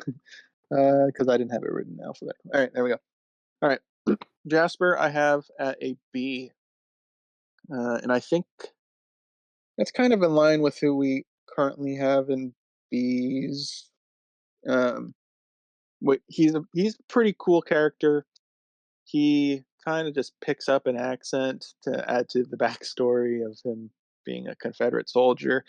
because I didn't have it written alphabetically. All right, there we go. All right, Jasper, I have at a B, and I think that's kind of in line with who we currently have in B's. He's a pretty cool character. He kind of just picks up an accent to add to the backstory of him being a Confederate soldier.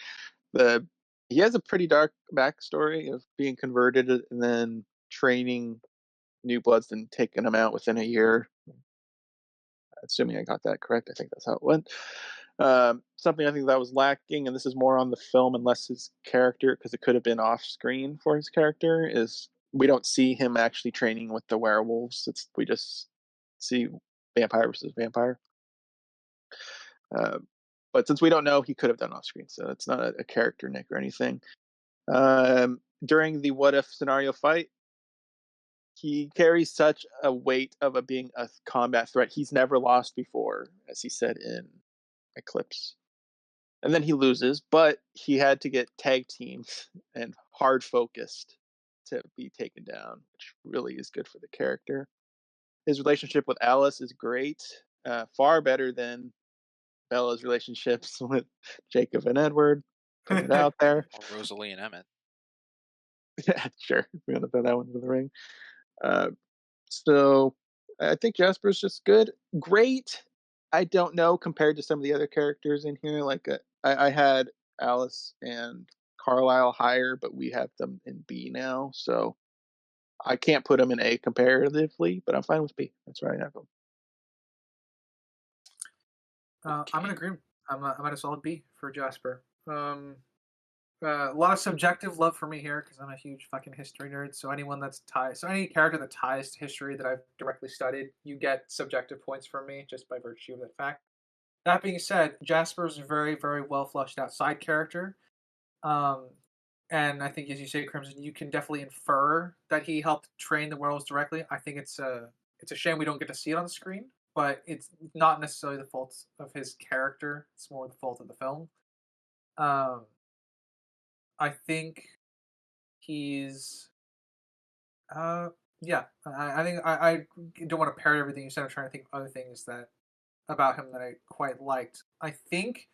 He has a pretty dark backstory of being converted and then training New Bloods and taking them out within a year. Assuming I got that correct, I think that's how it went. Something I think that was lacking, and this is more on the film and less his character, because it could have been off screen for his character, is we don't see him actually training with the werewolves. We just see vampire versus vampire. But since we don't know, he could have done off screen, so it's not a character nick or anything. During the what if scenario fight, he carries such a weight of being a combat threat. He's never lost before, as he said in Eclipse. And then he loses, but he had to get tag teamed and hard focused to be taken down, which really is good for the character. His relationship with Alice is great, far better than Bella's relationships with Jacob and Edward. Put it out there. Or Rosalie and Emmett. Yeah, sure. We're gonna throw that one into the ring. So I think Jasper's just good. Great. I don't know compared to some of the other characters in here. Like I had Alice and Carlisle higher, but we have them in B now. So I can't put them in A comparatively, but I'm fine with B. That's where I have them. I'm in agreement. I'm at a solid B for Jasper. A lot of subjective love for me here because I'm a huge fucking history nerd. So any character that ties to history that I've directly studied, you get subjective points from me just by virtue of that fact. That being said, Jasper's a very, very well fleshed out side character. And I think, as you say, Crimson, you can definitely infer that he helped train the werewolves directly. I think it's a shame we don't get to see it on the screen, but it's not necessarily the fault of his character. It's more the fault of the film. I think he's, yeah. I think I don't want to parrot everything you said. I'm trying to think of other things that about him that I quite liked. I think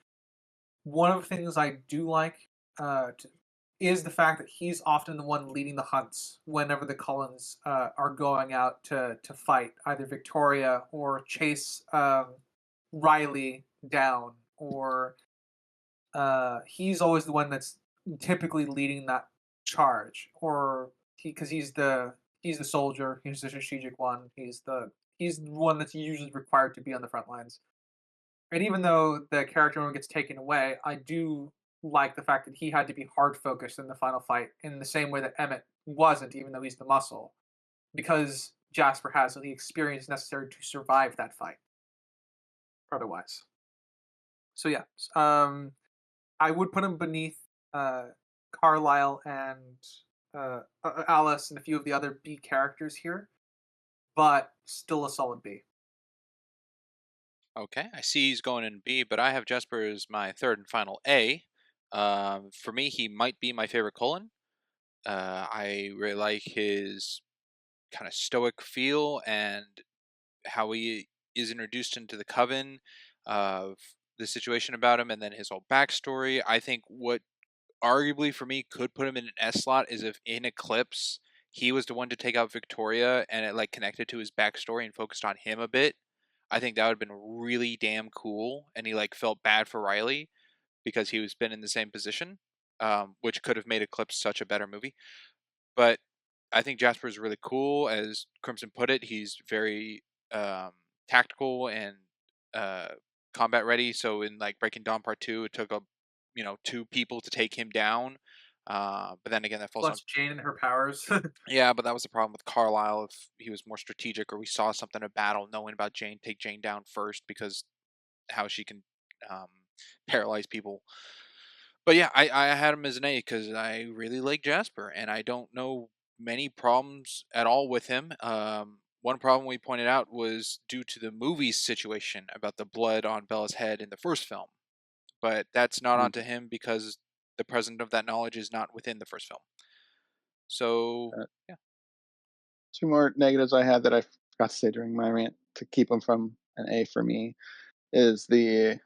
one of the things I do like is the fact that he's often the one leading the hunts whenever the Cullens are going out to fight either Victoria or chase Riley down, or he's always the one that's typically leading that charge, or because he's the soldier, he's the strategic one, he's the one that's usually required to be on the front lines. And even though the character moment gets taken away, I do like the fact that he had to be hard focused in the final fight in the same way that Emmett wasn't, even though he's the muscle, because Jasper has the experience necessary to survive that fight. Otherwise, so yeah, I would put him beneath uh, Carlisle and Alice and a few of the other B characters here, but still a solid B. Okay, I see he's going in B, but I have Jesper as my third and final A. For me, he might be my favorite Cullen. I really like his kind of stoic feel and how he is introduced into the coven of the situation about him, and then his whole backstory. I think what arguably for me could put him in an S slot is if in Eclipse he was the one to take out Victoria and it like connected to his backstory and focused on him a bit. I think that would have been really damn cool, and he like felt bad for Riley because he was been in the same position, which could have made Eclipse such a better movie. But I think Jasper is really cool, as Crimson put it. He's very tactical and uh, combat ready. So in like Breaking Dawn Part 2, it took two people to take him down. But then again, that falls on Plus Jane and her powers. yeah. But that was the problem with Carlisle. If he was more strategic, or we saw something in battle, knowing about Jane, take Jane down first because how she can um, paralyze people. But yeah, I had him as an A because I really like Jasper, and I don't know many problems at all with him. One problem we pointed out was due to the movie's situation about the blood on Bella's head in the first film, but that's not Mm. onto him because the present of that knowledge is not within the first film. So Uh, yeah, Two more negatives I had that I forgot to say during my rant to keep him from an A for me is the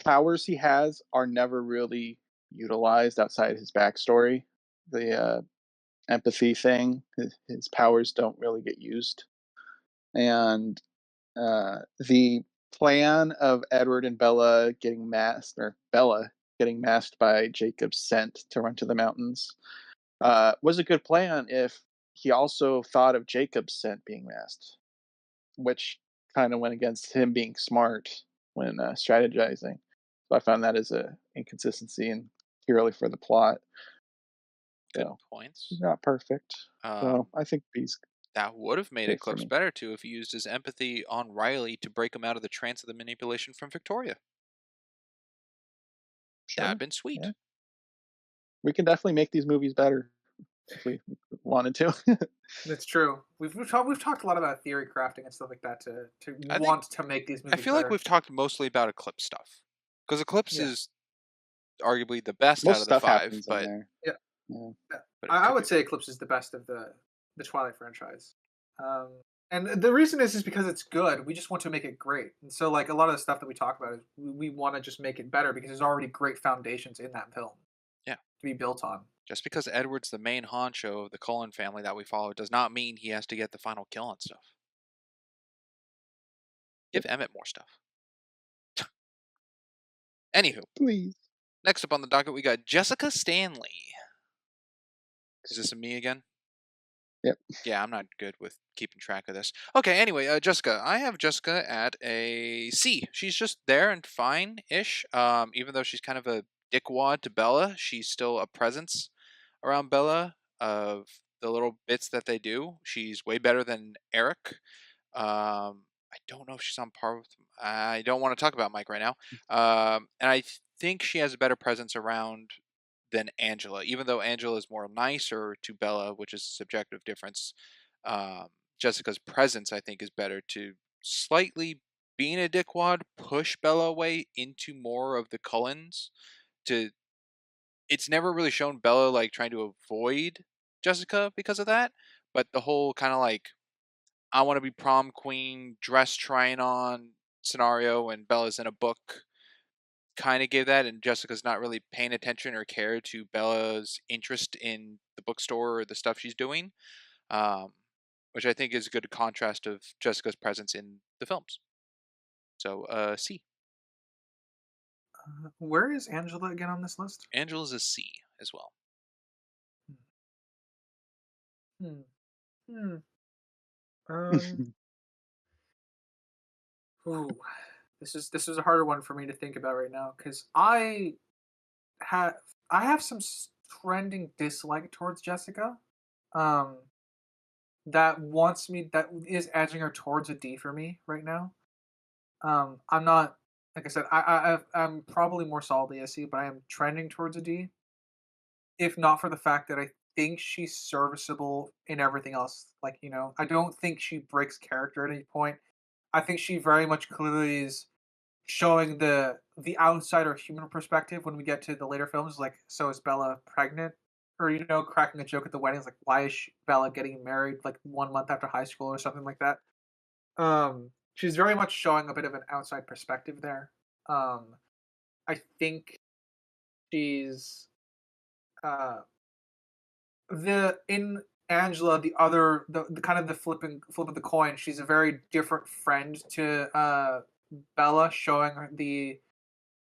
powers he has are never really utilized outside his backstory. The empathy thing, his powers don't really get used, and the plan of Edward and Bella getting masked, or Bella getting masked by Jacob's scent to run to the mountains, was a good plan if he also thought of Jacob's scent being masked, which kind of went against him being smart when strategizing. So I found that as a inconsistency and purely for the plot. good So points. not perfect. So Um, I think B's that would have made okay for Eclipse me. better too if he used his empathy on Riley to break him out of the trance of the manipulation from Victoria. That'd Sure. been sweet. Yeah. We can definitely make these movies better if we wanted to. That's true. We've talked a lot about theory crafting and stuff like that to I think want to make these I movies feel like better. we've talked mostly about Eclipse stuff because Eclipse Yeah, is arguably the best out Most of the stuff five, happens in but there. yeah, Yeah. yeah. but it I could be would say better. Eclipse is the best of the Twilight franchise. Um, and the reason is because it's good. We just want to make it great. And so like a lot of the stuff that we talk about is we want to just make it better because there's already great foundations in that film Yeah, to be built on. just because Edward's the main honcho of the Cullen family that we follow does not mean he has to get the final kill on stuff. Give Yep. Emmett more stuff. Anywho, Please. next up on the docket we got Jessica Stanley. Is this a me again? Yep. Yeah, I'm not good with keeping track of this. Okay, anyway, Jessica. I have Jessica at a C. She's just there and fine-ish. Even though she's kind of a dickwad to Bella, she's still a presence around Bella of the little bits that they do. She's way better than Eric. I don't know if she's on par with. I don't want to talk about Mike right now. And I think she has a better presence around than Angela, even though Angela is more nicer to Bella, which is a subjective difference. Um, Jessica's presence, I think, is better to slightly being a dickwad, push Bella away into more of the Cullens. To it's never really shown Bella like trying to avoid Jessica because of that, but the whole kind of like I want to be prom queen, dress trying on scenario, and Bella's in a book kind of gave that, and Jessica's not really paying attention or care to Bella's interest in the bookstore or the stuff she's doing, um, which I think is a good contrast of Jessica's presence in the films. So, C. Where is Angela again on this list? Angela's a C as well. Hmm. Hmm. Um. Ooh. This is a harder one for me to think about right now because have I have some trending dislike towards Jessica. Um, that is edging her towards a D for me right now. I'm not like I said, I'm probably more solidly a C, but I am trending towards a D. If not for the fact that I think she's serviceable in everything else. Like, I don't think she breaks character at any point. I think she very much clearly is showing the outsider human perspective when we get to the later films. Like, so is Bella pregnant? Or, cracking a joke at the wedding is like, why is Bella getting married like 1 month after high school or something like that? She's very much showing a bit of an outside perspective there. I think she's uh the in Angela, the kind of the flip of the coin, she's a very different friend to Bella, showing her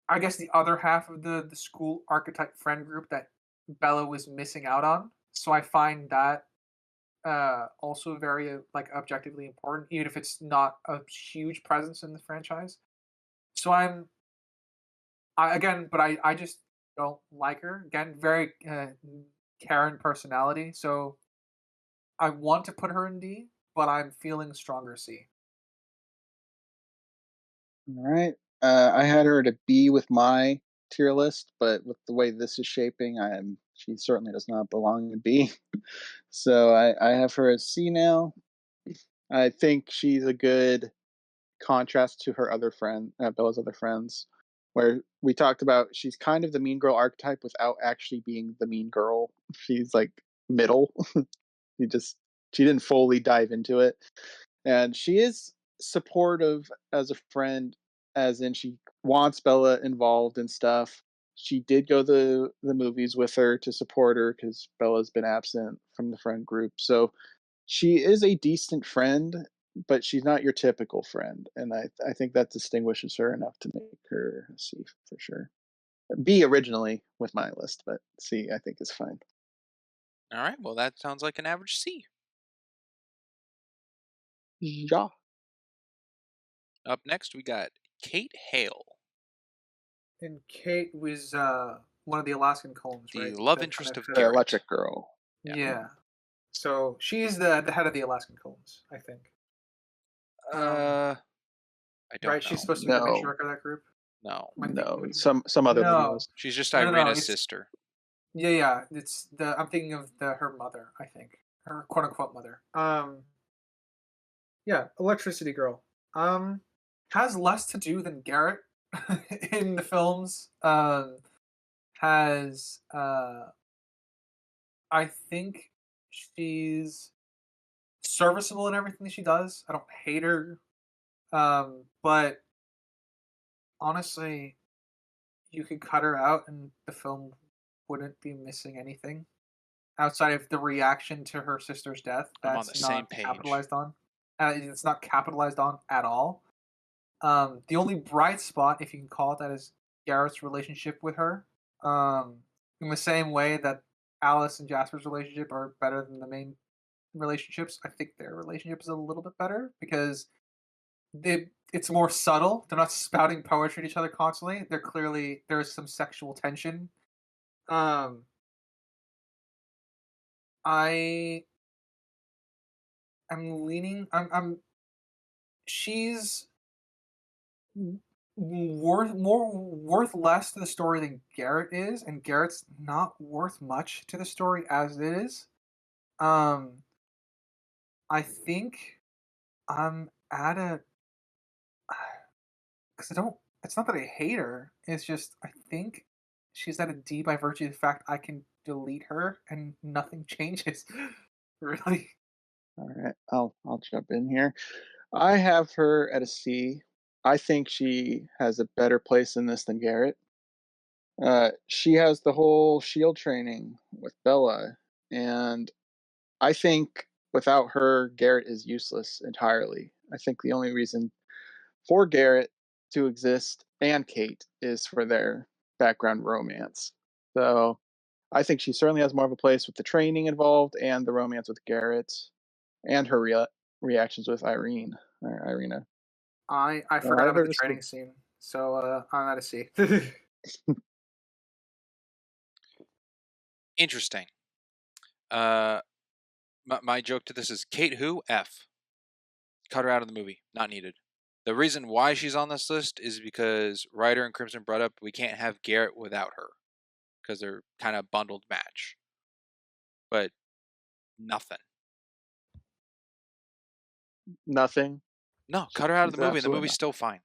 I guess the other half of the school archetype friend group that Bella was missing out on. So I find that also very like objectively important, even if it's not a huge presence in the franchise. So I just don't like her. Again, very Karen personality. So I want to put her in D, but I'm feeling stronger C. All right. I had her at a B with my tier list, but with the way this is shaping, she certainly does not belong in B. So I have her as C now. I think she's a good contrast to her other friend, Bella's other friends, where we talked about she's kind of the mean girl archetype without actually being the mean girl. She's like middle. she just she didn't fully dive into it, and she is supportive as a friend, as in she wants Bella involved and stuff. She did go to the movies with her to support her because Bella's been absent from the friend group. So she is a decent friend, but she's not your typical friend, and I think that distinguishes her enough to make her a C for sure. B originally with my list, but C I think is fine. All right. Well, that sounds like an average C. Yeah. Up next, we got Kate Hale, And Kate was one of the Alaskan Combs, the right? love That interest of The Garrett. Electric Girl. yeah. So she's the head of the Alaskan Combs, I think. I don't Right? She's know. supposed to be the No, matriarch of that group. No, Am I thinking no, of some other lady No, was. she's just no. Irina's It's sister. yeah. It's the I'm thinking of her mother. I think her quote unquote mother. Yeah, Electricity Girl. Has less to do than Garrett in the films. Has I think she's serviceable in everything that she does. I don't hate her. But honestly, you could cut her out and the film wouldn't be missing anything outside of the reaction to her sister's death. I'm on the That's same not page. capitalized on. It's not capitalized on at all. The only bright spot, if you can call it that, is Garrett's relationship with her. In the same way that Alice and Jasper's relationship are better than the main relationships, I think their relationship is a little bit better because it's more subtle. They're not spouting poetry at each other constantly. There's some sexual tension. Um, I am leaning. I'm. She's worth less to the story than Garrett is, and Garrett's not worth much to the story as it is. Um, I think I'm at a because I don't. It's not that I hate her. It's just I think she's at a D by virtue of the fact I can delete her and nothing changes. Really. All right, I'll jump in here. I have her at a C. I think she has a better place in this than Garrett. She has the whole shield training with Bella, and I think without her, Garrett is useless entirely. I think the only reason for Garrett to exist and Kate is for their background romance. So I think she certainly has more of a place with the training involved and the romance with Garrett and her reactions with Irene or Irina. I No, forgot about either the is training good. scene, so I'm at a C. Interesting. My joke to this is Kate who? F. Cut her out of the movie. Not needed. The reason why she's on this list is because Ryder and Crimson brought up we can't have Garrett without her because they're kind of bundled match. But nothing. Nothing. No, cut her out of She's the movie and the absolutely movie's still fine.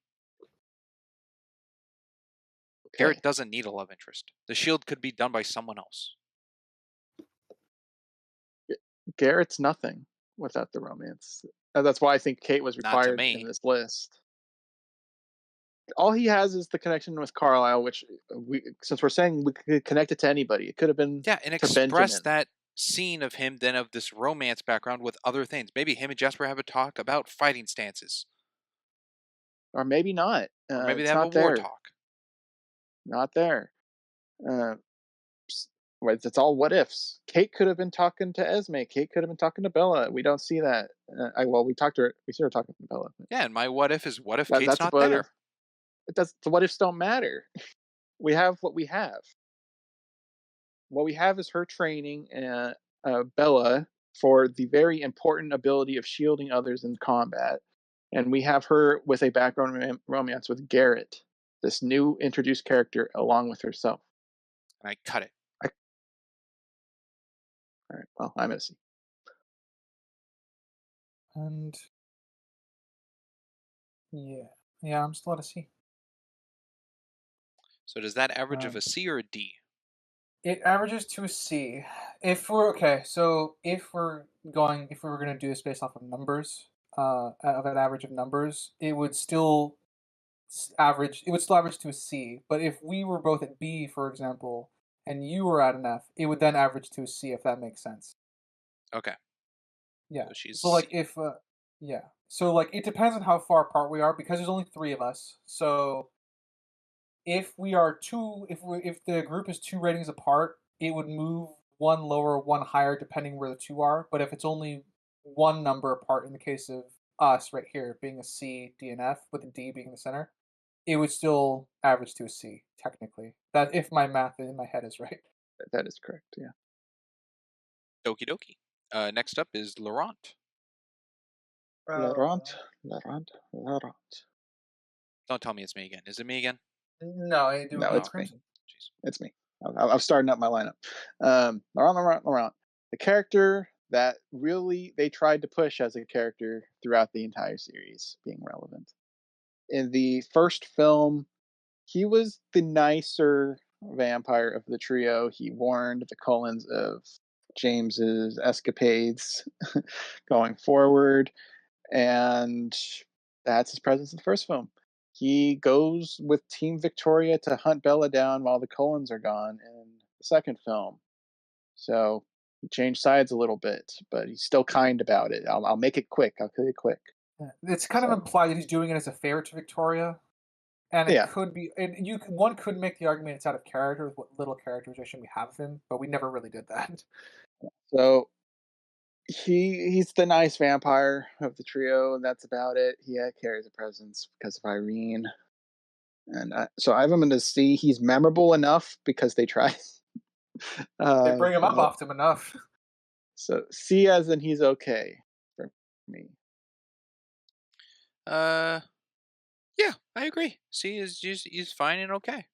Okay. Garrett doesn't need a love interest. The Shield could be done by someone else. Garrett's nothing without the romance. That's why I think Kate was Not to required me. in this list. All he has is the connection with Carlisle, which since we're saying we could connect it to anybody, it could have been Yeah, and to express Benjamin. that scene of him then of this romance background with other things. Maybe him and Jesper have a talk about fighting stances. Or maybe not. Or maybe they It's have a not war there. talk. Not there. It's all what ifs. Kate could have been talking to Esme. Kate could have been talking to Bella. We don't see that. We talked to her. We see her talking to Bella. Yeah, and my what if is what if Kate's That's not what there? if. The what ifs don't matter. We have what we have. What we have is her training Bella for the very important ability of shielding others in combat, and we have her with a background romance with Garrett, this new introduced character, along with herself. And I cut it. All right. Well, I'm gonna see. And yeah, I'm still at a C. So does that average of a C or a D? It averages to a C. If we're okay, so if we were gonna do this based off of numbers, of an average of numbers, it would still average. It would still average to a C. But if we were both at B, for example, and you were at an F, it would then average to a C. If that makes sense. Okay. Yeah. So she's So like C. if yeah. So like it depends on how far apart we are because there's only three of us. So if we are if the group is two ratings apart, it would move one lower, one higher depending where the two are. But if it's only one number apart in the case of us right here being a C, D, and F, with a D being the center, it would still average to a C, technically. That if my math in my head is right. That is correct. Yeah. Doki doki. Next up is Laurent. Laurent. Don't tell me it's me again. Is it me again? No, it would No, be it's me. Crimson. Jeez. It's me. I'm starting up my lineup. Laurent. The character that really they tried to push as a character throughout the entire series being relevant. In the first film, he was the nicer vampire of the trio. He warned the Cullens of James's escapades going forward, and that's his presence in the first film. He goes with Team Victoria to hunt Bella down while the Cullens are gone in the second film. So he changed sides a little bit, but he's still kind about it. I'll make it quick. I'll kill you quick. Yeah. It's kind of implied that he's doing it as a favor to Victoria, and it Yeah. could be. And one could make the argument it's out of character with what little characterization we have of him, but we never really did that. So he's the nice vampire of the trio, and that's about it. He carries a presence because of Irene, and so I have him in to see. He's memorable enough because they try. They bring him up often enough. So C as in he's okay for me. Yeah, I agree. C is just he's fine and okay.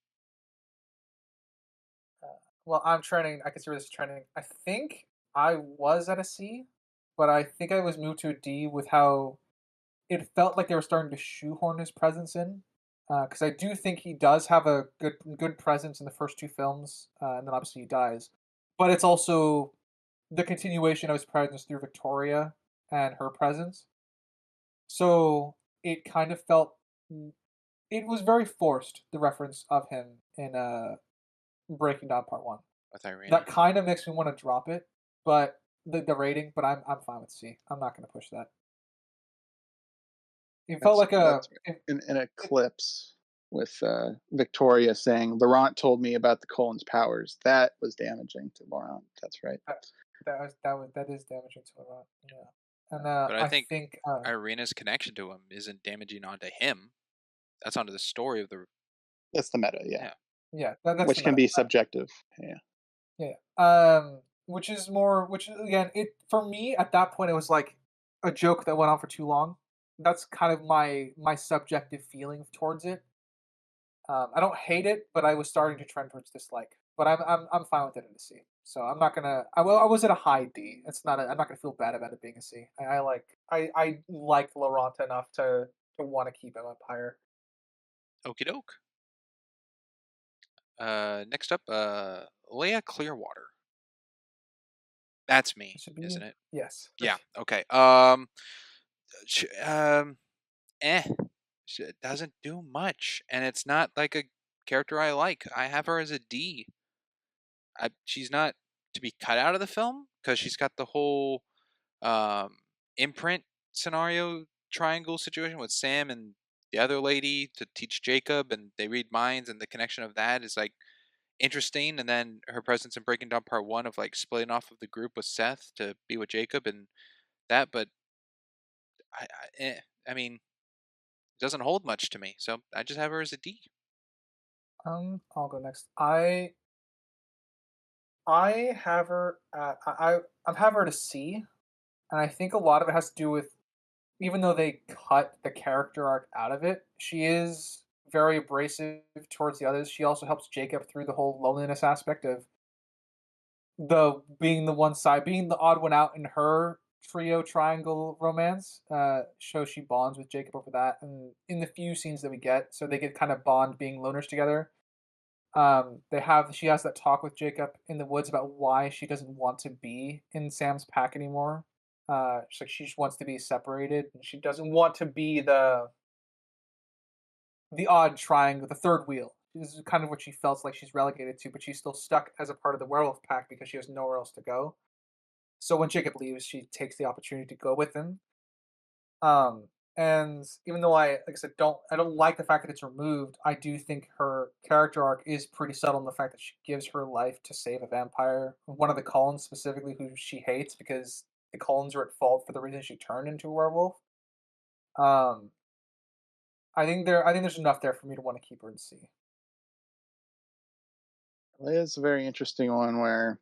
Well, I'm trending. I consider this trending. I think I was at a C, but I think I was moved to a D with how it felt like they were starting to shoehorn his presence in. Because I do think he does have a good presence in the first two films, and then obviously he dies. But it's also the continuation of his presence through Victoria and her presence. So it kind of felt it was very forced, the reference of him in Breaking Down Part One. With Irene. That kind of makes me want to drop it, but the rating. But I'm fine with C. I'm not going to push that. It felt like an eclipse with Victoria saying Laurent told me about the Cullens' powers. That was damaging to Laurent. That's right. that is damaging to Laurent. Yeah. And But I I think think Irina's connection to him isn't damaging onto him. That's onto the story of the That's the meta, yeah. yeah. yeah, that's the Which can meta. be subjective. Yeah. Yeah. Which is more, which again, it for me at that point it was like a joke that went on for too long. That's kind of my subjective feeling towards it. I don't hate it, but I was starting to trend towards dislike. But I'm fine with it in a C. So I'm not gonna. I was at a high D. It's not. I'm not gonna feel bad about it being a C. I like Laurent enough to want to keep him up higher. Okie doke. Next up, Leia Clearwater. That's It me, should be isn't it? yes. Yeah. Okay. Sh- um, eh. She doesn't do much, and it's not like a character I like. I have her as a D. She's not to be cut out of the film because she's got the whole um, imprint scenario triangle situation with Sam and the other lady to teach Jacob, and they read minds, and the connection of that is like interesting. And then her presence in Breaking Down Part 1 of like splitting off of the group with Seth to be with Jacob and that, but I mean, it doesn't hold much to me, so I just have her as a D. I'll go next. I have her. I have her to C, and I think a lot of it has to do with even though they cut the character arc out of it, she is very abrasive towards the others. She also helps Jacob through the whole loneliness aspect of the being the one side, being the odd one out in her trio triangle romance. Shows she bonds with Jacob over that, and in the few scenes that we get, so they get kind of bond being loners together. She has that talk with Jacob in the woods about why she doesn't want to be in Sam's pack anymore. She's like she just wants to be separated, and she doesn't want to be the odd triangle, the third wheel. This is kind of what she felt like she's relegated to, but she's still stuck as a part of the werewolf pack because she has nowhere else to go. So when Jacob leaves, she takes the opportunity to go with him. And even though like I said, I don't like the fact that it's removed. I do think her character arc is pretty subtle in the fact that she gives her life to save a vampire, one of the Cullens specifically, who she hates because the Cullens are at fault for the reason she turned into a werewolf. Um, I think there's enough there for me to want to keep her in C. It's a very interesting one where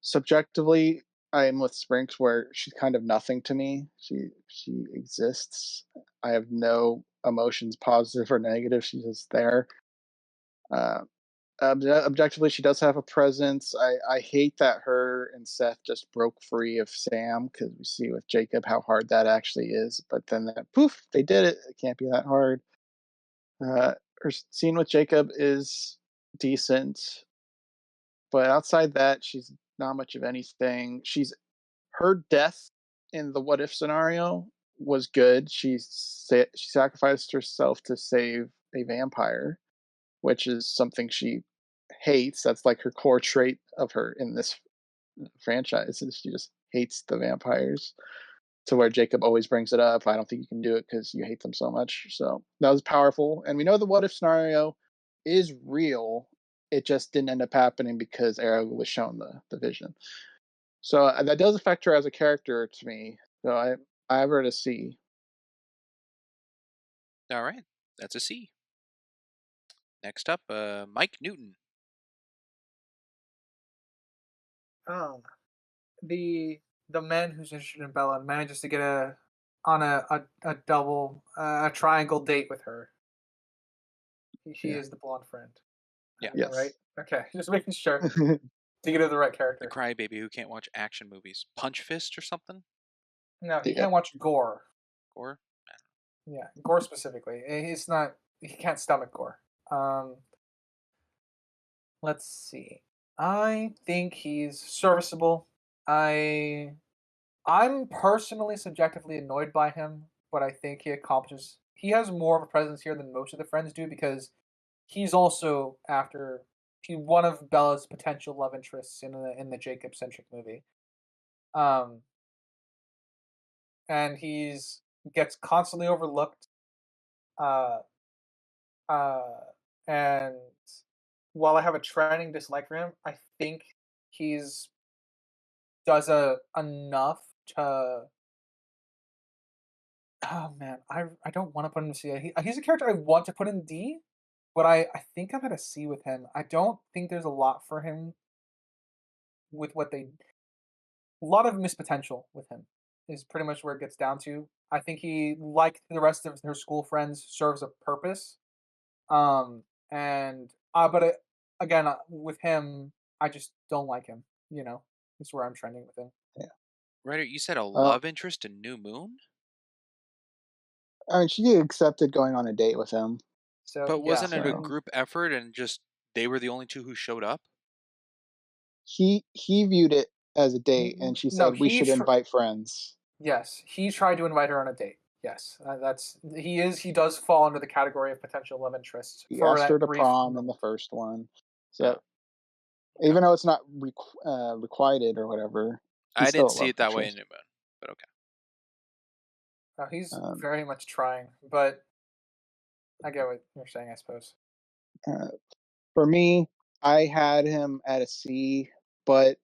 subjectively I am with Sprinks where she's kind of nothing to me. She exists. I have no emotions, positive or negative. She's just there. Uh, Objectively, she does have a presence. I hate that her and Seth just broke free of Sam because we see with Jacob how hard that actually is. But then that poof, they did it. It can't be that hard. Her scene with Jacob is decent, but outside that, she's not much of anything. Her death in the what if scenario was good. She sacrificed herself to save a vampire, which is something she hates. That's like her core trait of her in this franchise. Is she just hates the vampires to where Jacob always brings it up. I don't think you can do it because you hate them so much. So that was powerful. And we know the what if scenario is real. It just didn't end up happening because Arrow was shown the vision. So that does affect her as a character to me. So I have her to C. All right, that's a C. Next up, Mike Newton. Um, the man who's interested in Bella manages to get a double a triangle date with her. He Yeah. is the blonde friend. Yeah. Right. Yes. Okay, just making sure to get to the right The character. crybaby who can't watch action movies. Punch Fist or something? No, he Yeah. can't watch gore. Or Yeah, gore specifically. He's not. He can't stomach gore. Um, let's see. I think he's serviceable. I I'm personally subjectively annoyed by him, but I think he accomplishes. He has more of a presence here than most of the friends do because he's also one of Bella's potential love interests in the Jacob centric movie. Um, and he's gets constantly overlooked. Uh, uh, and while I have a trending dislike for him, I think he's does a enough to Oh man, I don't want to put him in C. He's a character I want to put in D, but I think I'm at a C with him. I don't think there's a lot for him with what they. A lot of missed potential with him is pretty much where it gets down to. I think he, like the rest of her school friends, serves a purpose. And but again, with him, I just don't like him. You know, is where I'm trending with him. Yeah. Ryder, you said a Well, love interest in New Moon? I mean, she accepted going on a date with him. So But yeah, wasn't it a So group effort and just they were the only two who showed up? he viewed it as a date, and she no, said we should invite friends. yes, he tried to invite her on a date. Yes, that's he does fall under the category of potential love interest He for asked her that to brief prom in the moment. first one. Yeah. So even though it's not requited or whatever, he's I still a didn't see love it that way in interest. New Moon, but okay. He's Um, very much trying, but I get what you're saying. I suppose. uh, for me, I had him at a C, but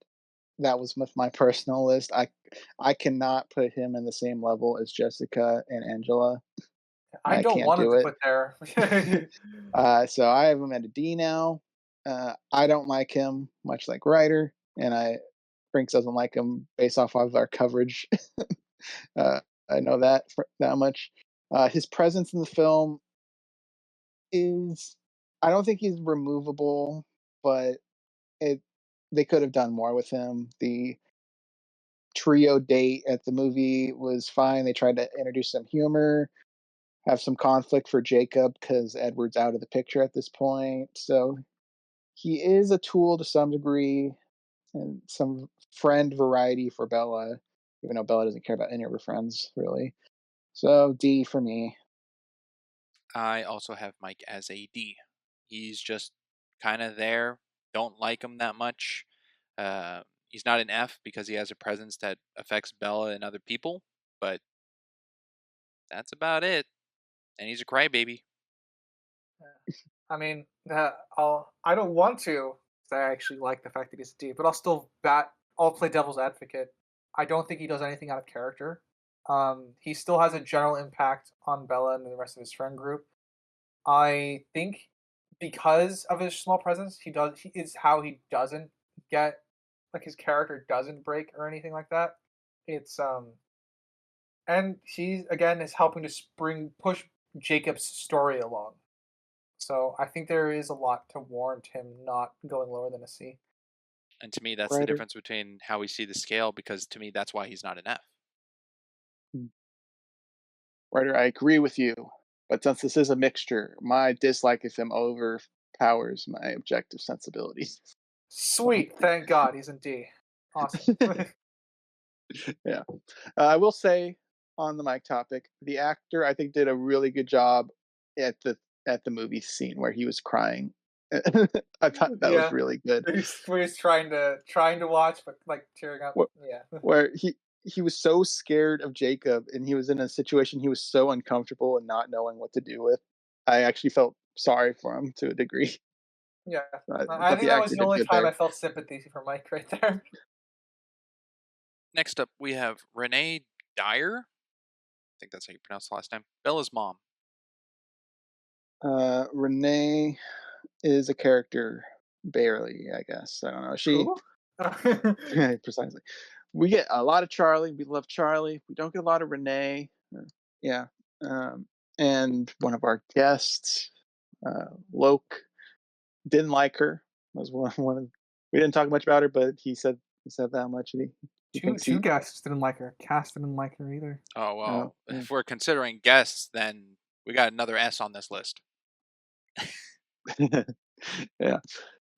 that was with my personal list. I cannot put him in the same level as Jessica and Angela. I I don't can't want it do to it. put there. So I have him at a D now. I don't like him, much like Ryder, and Franks doesn't like him based off of our coverage. uh, I know that that much. His presence in the film is, I don't think he's removable, but it they could have done more with him. The trio date at the movie was fine. They tried to introduce some humor, have some conflict for Jacob because Edward's out of the picture at this point. So he is a tool to some degree and some friend variety for Bella, even though Bella doesn't care about any of her friends really. So D for me. I also have Mike as a D. He's just kind of there. Don't like him that much. He's not an F because he has a presence that affects Bella and other people, but that's about it. And he's a crybaby. I mean, I don't want to. 'Cause I actually like the fact that he's a D, but I'll still I'll play devil's advocate. I don't think he does anything out of character. He still has a general impact on Bella and the rest of his friend group. I think because of his small presence, he is how he doesn't get like his character doesn't break or anything like that. It's and he again is helping to push Jacob's story along. So I think there is a lot to warrant him not going lower than a C. And to me, that's the Writer. difference between how we see the scale because to me, that's why he's not an F. Writer, I agree with you. But since this is a mixture, my dislike of him overpowers my objective sensibilities. Sweet, thank God he's in D. Awesome. Yeah. I will say on the mic topic, the actor I think did a really good job at the movie scene where he was crying. I thought that was Yeah, really good. he's trying to watch, but like tearing up. Where, Yeah, where he was so scared of Jacob, and he was in a situation he was so uncomfortable and not knowing what to do with. I actually felt sorry for him to a degree. yeah. I I thought think the that was actor the did only good time I there. felt sympathy for Mike right there. Next up, we have Renee Dyer. I think that's how you pronounce the last name. Bella's mom. Renee is a character, barely, I guess. I don't know. She Who? precisely. We get a lot of Charlie. We love Charlie. We don't get a lot of Renee. Yeah. Um, and one of our guests, Loke, didn't like her. Was one of, we didn't talk much about her, but he said that much. He thinks Two he. guests didn't like her. Cast didn't like her either. Oh, Oh, well, yeah. if we're considering guests, then we got another S on this list. Yeah.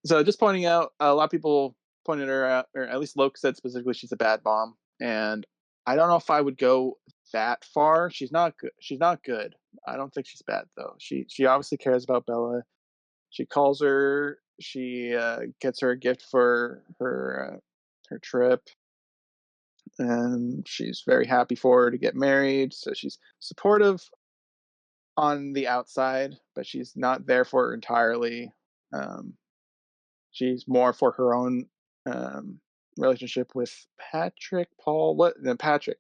So just pointing out, a lot of people pointed her out, or at least Loke said specifically she's a bad mom, and I don't know if I would go that far. She's not good. She's not good. I don't think she's bad though. She obviously cares about Bella. She calls her. She gets her a gift for her trip, and she's very happy for her to get married. So she's supportive on the outside, but she's not there for her entirely. Um, she's more for her own relationship with Patrick, Paul, what? No, Patrick,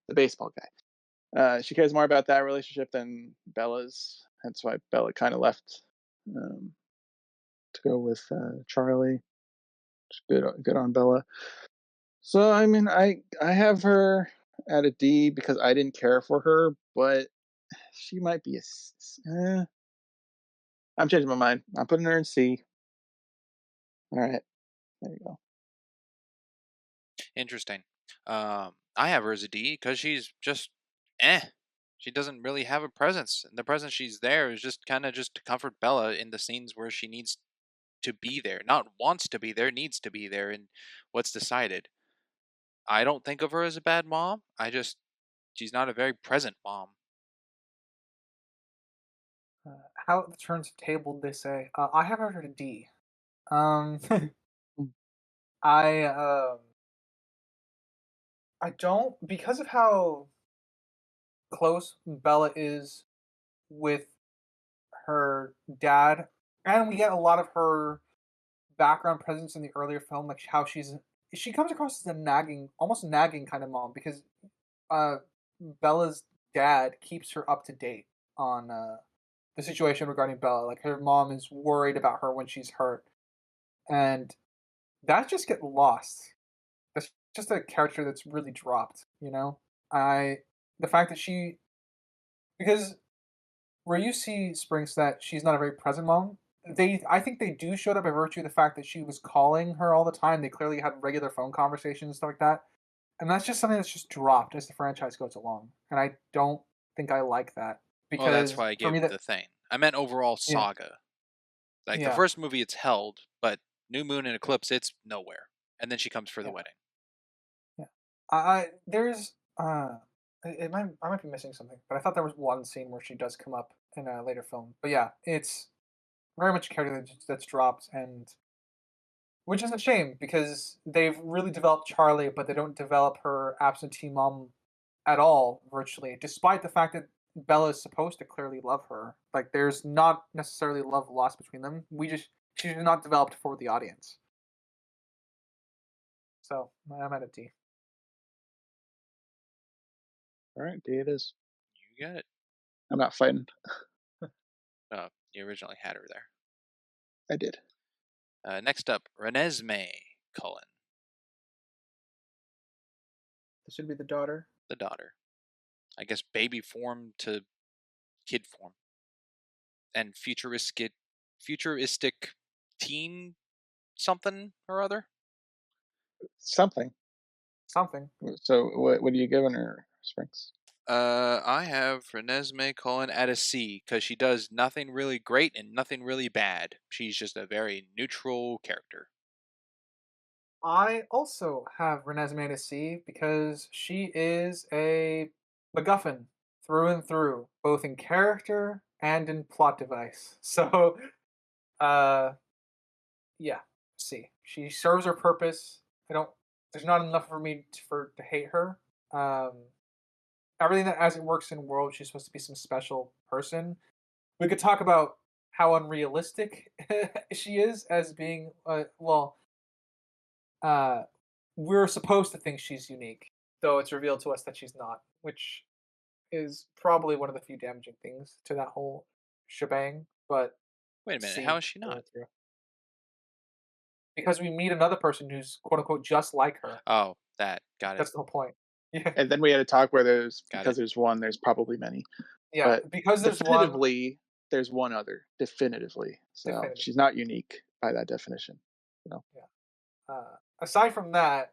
the baseball guy. She cares more about that relationship than Bella's. That's why Bella kind of left um, to go with Charlie. Good on Bella. So I mean, I have her at a D because I didn't care for her, but she might be I'm changing my mind. I'm putting her in C. All right, there you go. Interesting. I have her as a D because she's just eh. She doesn't really have a presence. And the presence she's there is just kind of just to comfort Bella in the scenes where she needs to be there. Not wants to be there, needs to be there, and what's decided. I don't think of her as a bad mom. She's not a very present mom. How the turns tabled, they say. I have her at a D. Um, I I don't, because of how close Bella is with her dad, and we get a lot of her background presence in the earlier film, like how she comes across as a nagging, almost nagging kind of mom because uh Bella's dad keeps her up to date on the situation regarding Bella. Like her mom is worried about her when she's hurt, and that just get lost. That's just a character that's really dropped. I the fact that she because where you see Springs that she's not a very present mom. I think they do show that by virtue of the fact that she was calling her all the time. They clearly had regular phone conversations and stuff like that. And that's just something that's just dropped as the franchise goes along. And I don't think I like that. Well, that's Because why I for gave me it that the thing. I meant overall yeah, Saga. Like the yeah, first movie, it's held, but New Moon and Eclipse, it's nowhere. And then she comes for the yeah, wedding. yeah. I there's I might be missing something, but I thought there was one scene where she does come up in a later film. But yeah, it's very much a character that's dropped, and which is a shame because they've really developed Charlie, but they don't develop her absentee mom at all, virtually, despite the fact that Bella is supposed to clearly love her. Like, there's not necessarily love lost between them. She's not developed for the audience. So, I'm at a D. All right, D it is. You got it. I'm not fighting. You originally had her there. I did. Next up, Renesmee Cullen, This should be the daughter. the daughter. I guess baby form to kid form. And futuristic teen something or other. Something. Something. So what are you giving her, Springs? I have Renesmee Cullen at a C because she does nothing really great and nothing really bad. She's just a very neutral character. I also have Renesmee at a C because she is a MacGuffin through and through, both in character and in plot device. So, uh, yeah, C. She serves her purpose. I don't. There's not enough for me to hate her. Um, Everything that as it works in world, she's supposed to be some special person. We could talk about how unrealistic she is as being. Uh, we're supposed to think she's unique, though it's revealed to us that she's not, which is probably one of the few damaging things to that whole shebang. But Wait a minute, how C is she through not? and through. Because we meet another person who's quote unquote just like her. Oh, that. Got it. That's the whole point. Yeah, And then we had a talk where Got because it. there's one, there's probably many, yeah. but Because there's one. definitively there's one other, definitively. So Definitive. she's not unique by that definition. No. Yeah. Aside from that,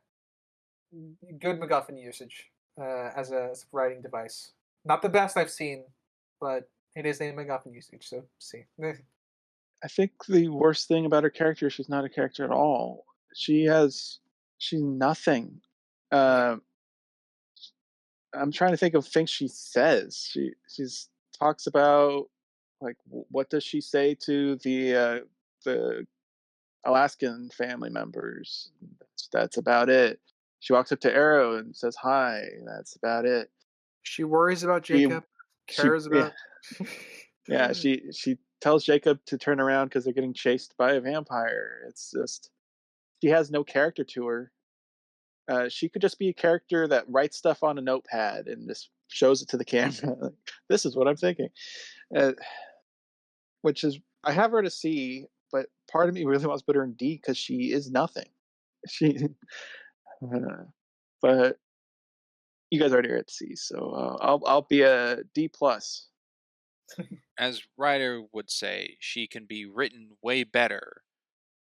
good MacGuffin usage as a writing device. Not the best I've seen, but it is a MacGuffin usage. So see. I think the worst thing about her character is she's not a character at all. She's nothing. Um, I'm trying to think of things she says. She's talks about like what does she say to the Alaskan family members? That's about it. She walks up to Arrow and says hi. That's about it. She worries about She Jacob, she cares yeah, about. yeah, she tells Jacob to turn around because they're getting chased by a vampire. It's just she has no character to her. She could just be a character that writes stuff on a notepad and just shows it to the camera. Like, this is what I'm thinking. Uh, which is, I have her to C, but part of me really wants to put her in D because she is nothing. She, but you guys already are at C, so I'll be a D plus. As Ryder would say, she can be written way better,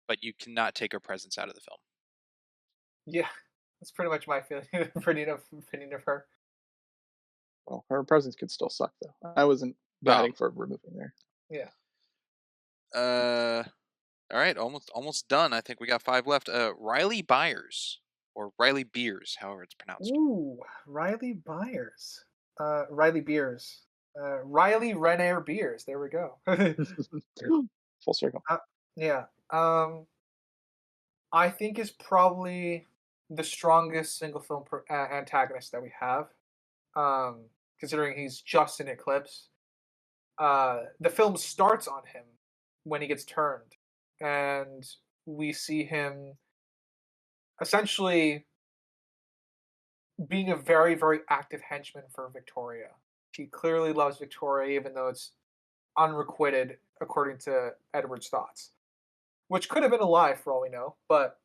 but you cannot take her presence out of the film. Yeah, that's pretty much my feeling, opinion of her. Well, her presence could still suck though. I wasn't batting for removing her. Yeah. All right, almost done. I think we got 5 left. Riley Byers or Riley Beers, however it's pronounced. Ooh, Riley Byers. Riley Beers. Riley Renair Beers. There we go. Full circle. Yeah. I think is probably the strongest single film antagonist that we have. Considering he's just in Eclipse. The film starts on him when he gets turned, and we see him essentially being a very, very active henchman for Victoria. He clearly loves Victoria, even though it's unrequited according to Edward's thoughts, which could have been a lie for all we know, but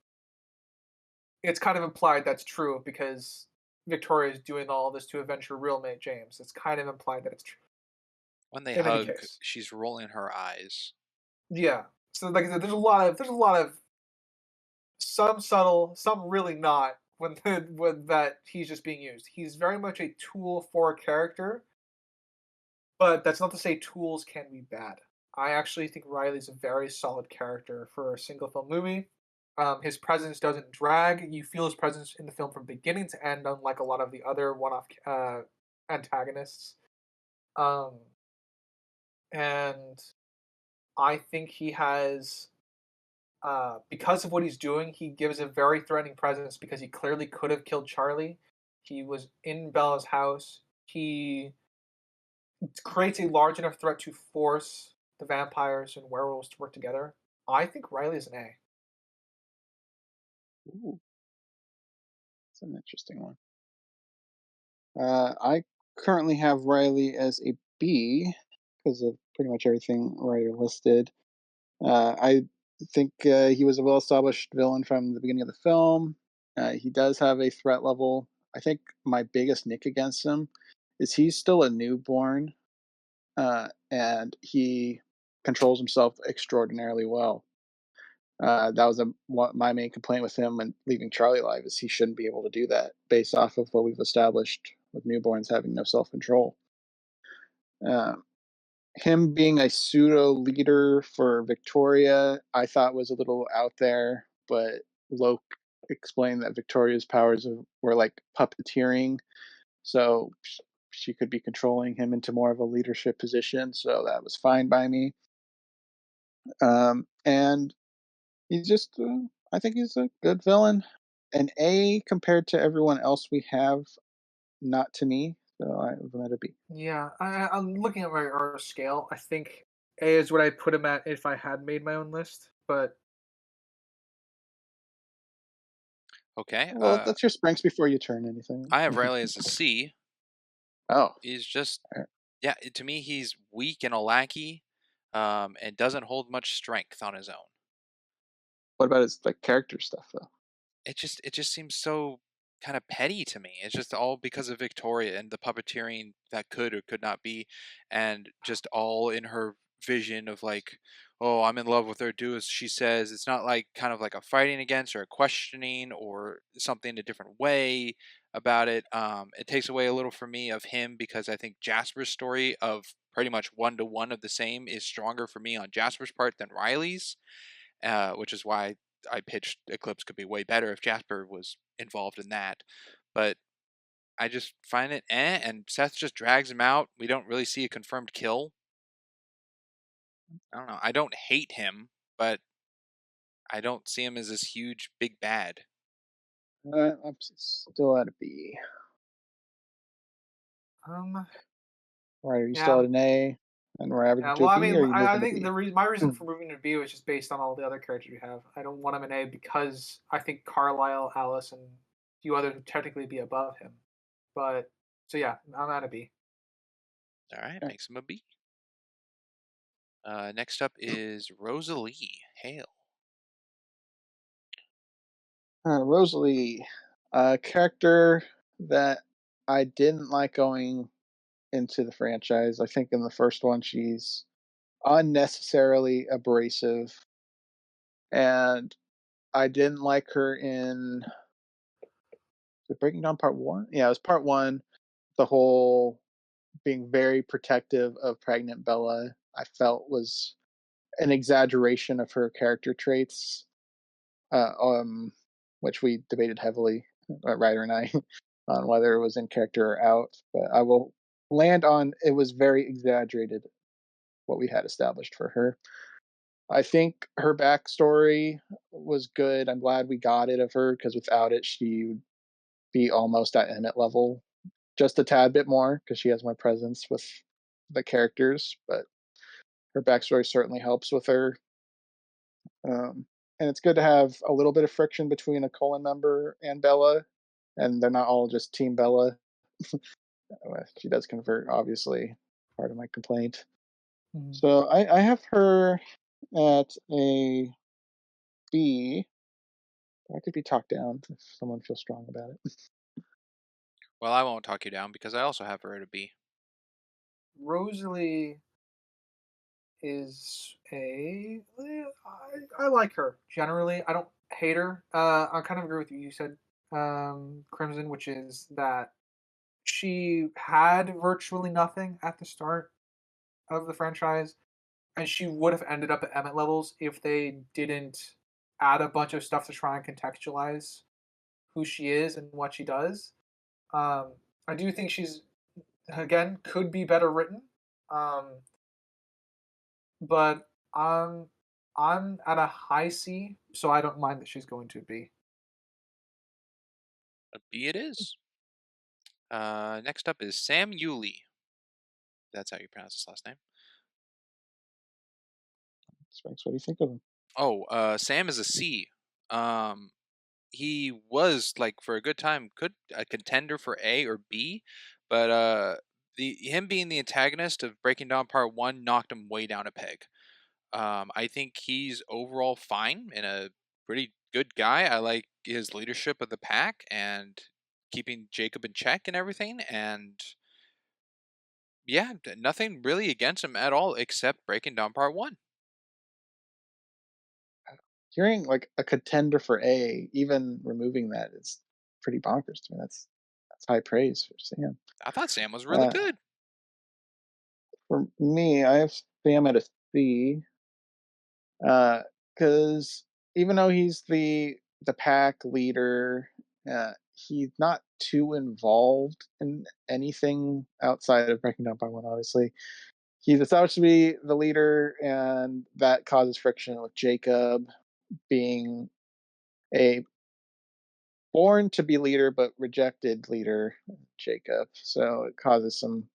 it's kind of implied that's true because Victoria is doing all this to avenge her real mate James. It's kind of implied that it's true. When they In any hug, case. she's rolling her eyes. Yeah. So like I said, there's a lot of some subtle, some really not when that he's just being used. He's very much a tool for a character, but that's not to say tools can be bad. I actually think Riley's a very solid character for a single film movie. His presence doesn't drag. You feel his presence in the film from beginning to end, unlike a lot of the other one-off antagonists. And I think he has, because of what he's doing, he gives a very threatening presence because he clearly could have killed Charlie. He was in Bella's house. He creates a large enough threat to force the vampires and werewolves to work together. I think Riley is an A. Ooh, that's an interesting one. I currently have Riley as a B because of pretty much everything Ryder listed. I think he was a well-established villain from the beginning of the film. He does have a threat level. I think my biggest nick against him is he's still a newborn, and he controls himself extraordinarily well. That was my main complaint with him and leaving Charlie alive is he shouldn't be able to do that based off of what we've established with newborns having no self-control. Uh, him being a pseudo leader for Victoria, I thought was a little out there, but Loke explained that Victoria's powers were like puppeteering, so she could be controlling him into more of a leadership position, so that was fine by me. And he's just, I think he's a good villain. An A compared to everyone else we have, not to me, so I'm going to B. Yeah, I'm looking at our scale. I think A is what I'd put him at if I had made my own list, but Okay. Well, that's your strengths before you turn anything. I have Riley as a C. Oh. He's just, yeah, to me, he's weak and a lackey, and doesn't hold much strength on his own. What about his like character stuff though? It just seems so kind of petty to me. It's just all because of Victoria and the puppeteering that could or could not be, and just all in her vision of like, oh, I'm in love with her. Do as she says. It's not like kind of like a fighting against or a questioning or something a different way about it. It takes away a little for me of him because I think Jasper's story of pretty much 1-to-1 of the same is stronger for me on Jasper's part than Riley's, which is why I pitched Eclipse could be way better if Jasper was involved in that. But I just find it and Seth just drags him out. We don't really see a confirmed kill. I don't know. I don't hate him, but I don't see him as this huge big bad. I'm still at a B. Right, are you still yeah, at an A? And we're averaging yeah. to a Well, I B, or mean, are you I moving to think B? my reason for moving to B was just based on all the other characters we have. I don't want him in A because I think Carlisle, Alice, and a few others would technically be above him, but So yeah, I'm at a B. All right, Yeah. makes him a B. Next up is Rosalie Hale. Rosalie, a character that I didn't like going into the franchise. I think in the first one she's unnecessarily abrasive, and I didn't like her in Breaking Down Part One. Yeah, it was Part One. The whole being very protective of pregnant Bella, I felt was an exaggeration of her character traits, uh, um, which we debated heavily, Ryder and I, on whether it was in character or out. But I will land on it was very exaggerated what we had established for her. I think her backstory was good. I'm glad we got it of her because without it, she would be almost at Emmett level, just a tad bit more because she has more presence with the characters. But her backstory certainly helps with her. And it's good to have a little bit of friction between a Cullen member and Bella, and they're not all just Team Bella. She does convert, obviously, part of my complaint. Mhm. So I have her at a B. I could be talked down if someone feels strong about it. Well, I won't talk you down because I also have her at a B. Rosalie is I like her generally. I don't hate her. I kind of agree with you. You said Crimson, which is that she had virtually nothing at the start of the franchise, and she would have ended up at Emmett levels if they didn't add a bunch of stuff to try and contextualize who she is and what she does. Um, I do think she's again could be better written, um, but I'm at a high C, so I don't mind that she's going to B. A B it is. Next up is Sam Yulee. That's how you pronounce his last name. Spanks, what do you think of him? Oh, Sam is a C. Um, he was like for a good time a contender for A or B, but the him being the antagonist of Breaking Down Part One knocked him way down a peg. I think he's overall fine and a pretty good guy. I like his leadership of the pack and keeping Jacob in check and everything. And yeah, nothing really against him at all except Breaking Down Part One. Hearing like a contender for A, even removing that is pretty bonkers to me. That's high praise for Sam. I thought Sam was really Uh, good. for me, I have Sam at a C, because even though he's the pack leader, he's not too involved in anything outside of Breaking Down by One. Obviously, he's established to be the leader, and that causes friction with Jacob being a born to be leader but rejected leader, Jacob. So it causes some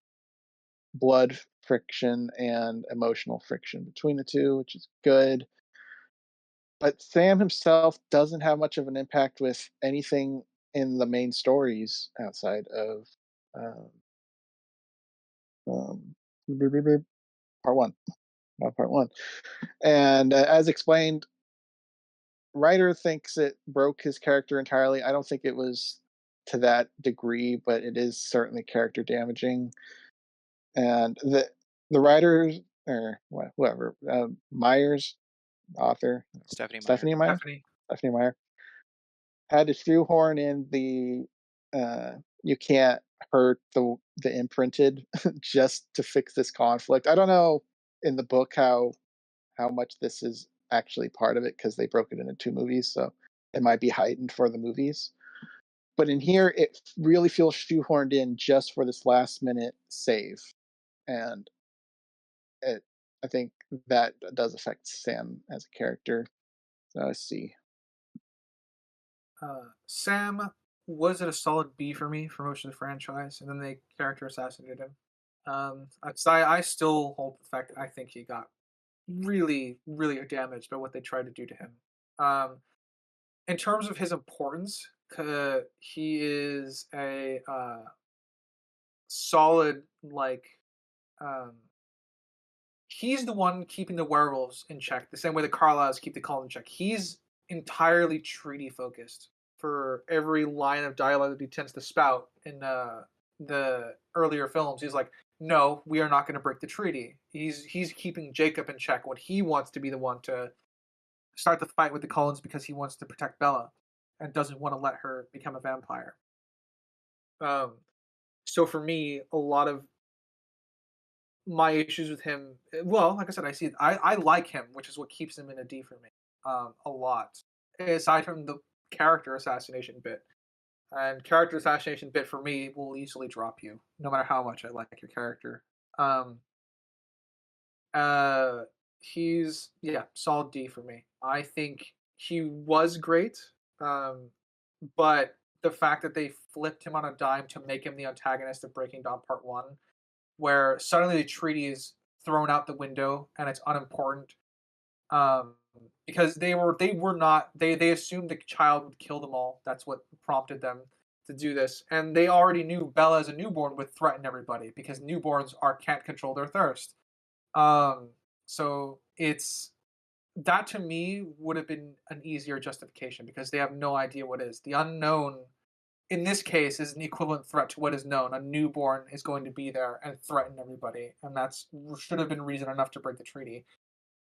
blood friction and emotional friction between the two, which is good. But Sam himself doesn't have much of an impact with anything in the main stories outside of um, um, part one, not part one. And as explained, Ryder thinks it broke his character entirely. I don't think it was to that degree, but it is certainly character damaging. And the writers or whoever Myers, author Stephanie Meyer. Stephanie Meyer, Stephanie. Stephanie Meyer had to shoehorn in the you can't hurt the imprinted just to fix this conflict. I don't know in the book how much this is actually part of it because they broke it into two movies, so it might be heightened for the movies. But in here, it really feels shoehorned in just for this last minute save, and it, I think that does affect Sam as a character. So I see. Sam was at a solid B for me for most of the franchise, and then they character assassinated him. I still hold the fact that I think he got really, really damaged by what they tried to do to him. Um, in terms of his importance, he is solid um he's the one keeping the werewolves in check, the same way the Carlyles keep the cult in check. He's entirely treaty focused for every line of dialogue that he tends to spout in the earlier films. He's like, "No, we are not going to break the treaty." He's keeping Jacob in check when he wants to be the one to start the fight with the Cullens because he wants to protect Bella and doesn't want to let her become a vampire. Um, so for me, a lot of my issues with him, well, like I said, I like him, which is what keeps him in a D for me, a lot. Aside from the character assassination bit, and character assassination bit for me will easily drop you, no matter how much I like your character. Um, uh, he's solid D for me. I think he was great, um, but the fact that they flipped him on a dime to make him the antagonist of Breaking Dawn Part One, where suddenly the treaty is thrown out the window and it's unimportant, um, because they assumed the child would kill them all. That's what prompted them to do this, and they already knew Bella as a newborn would threaten everybody because newborns can't control their thirst. Um, so it's that to me would have been an easier justification because they have no idea what is the unknown. In this case, is an equivalent threat to what is known. A newborn is going to be there and threaten everybody, and that's should have been reason enough to break the treaty.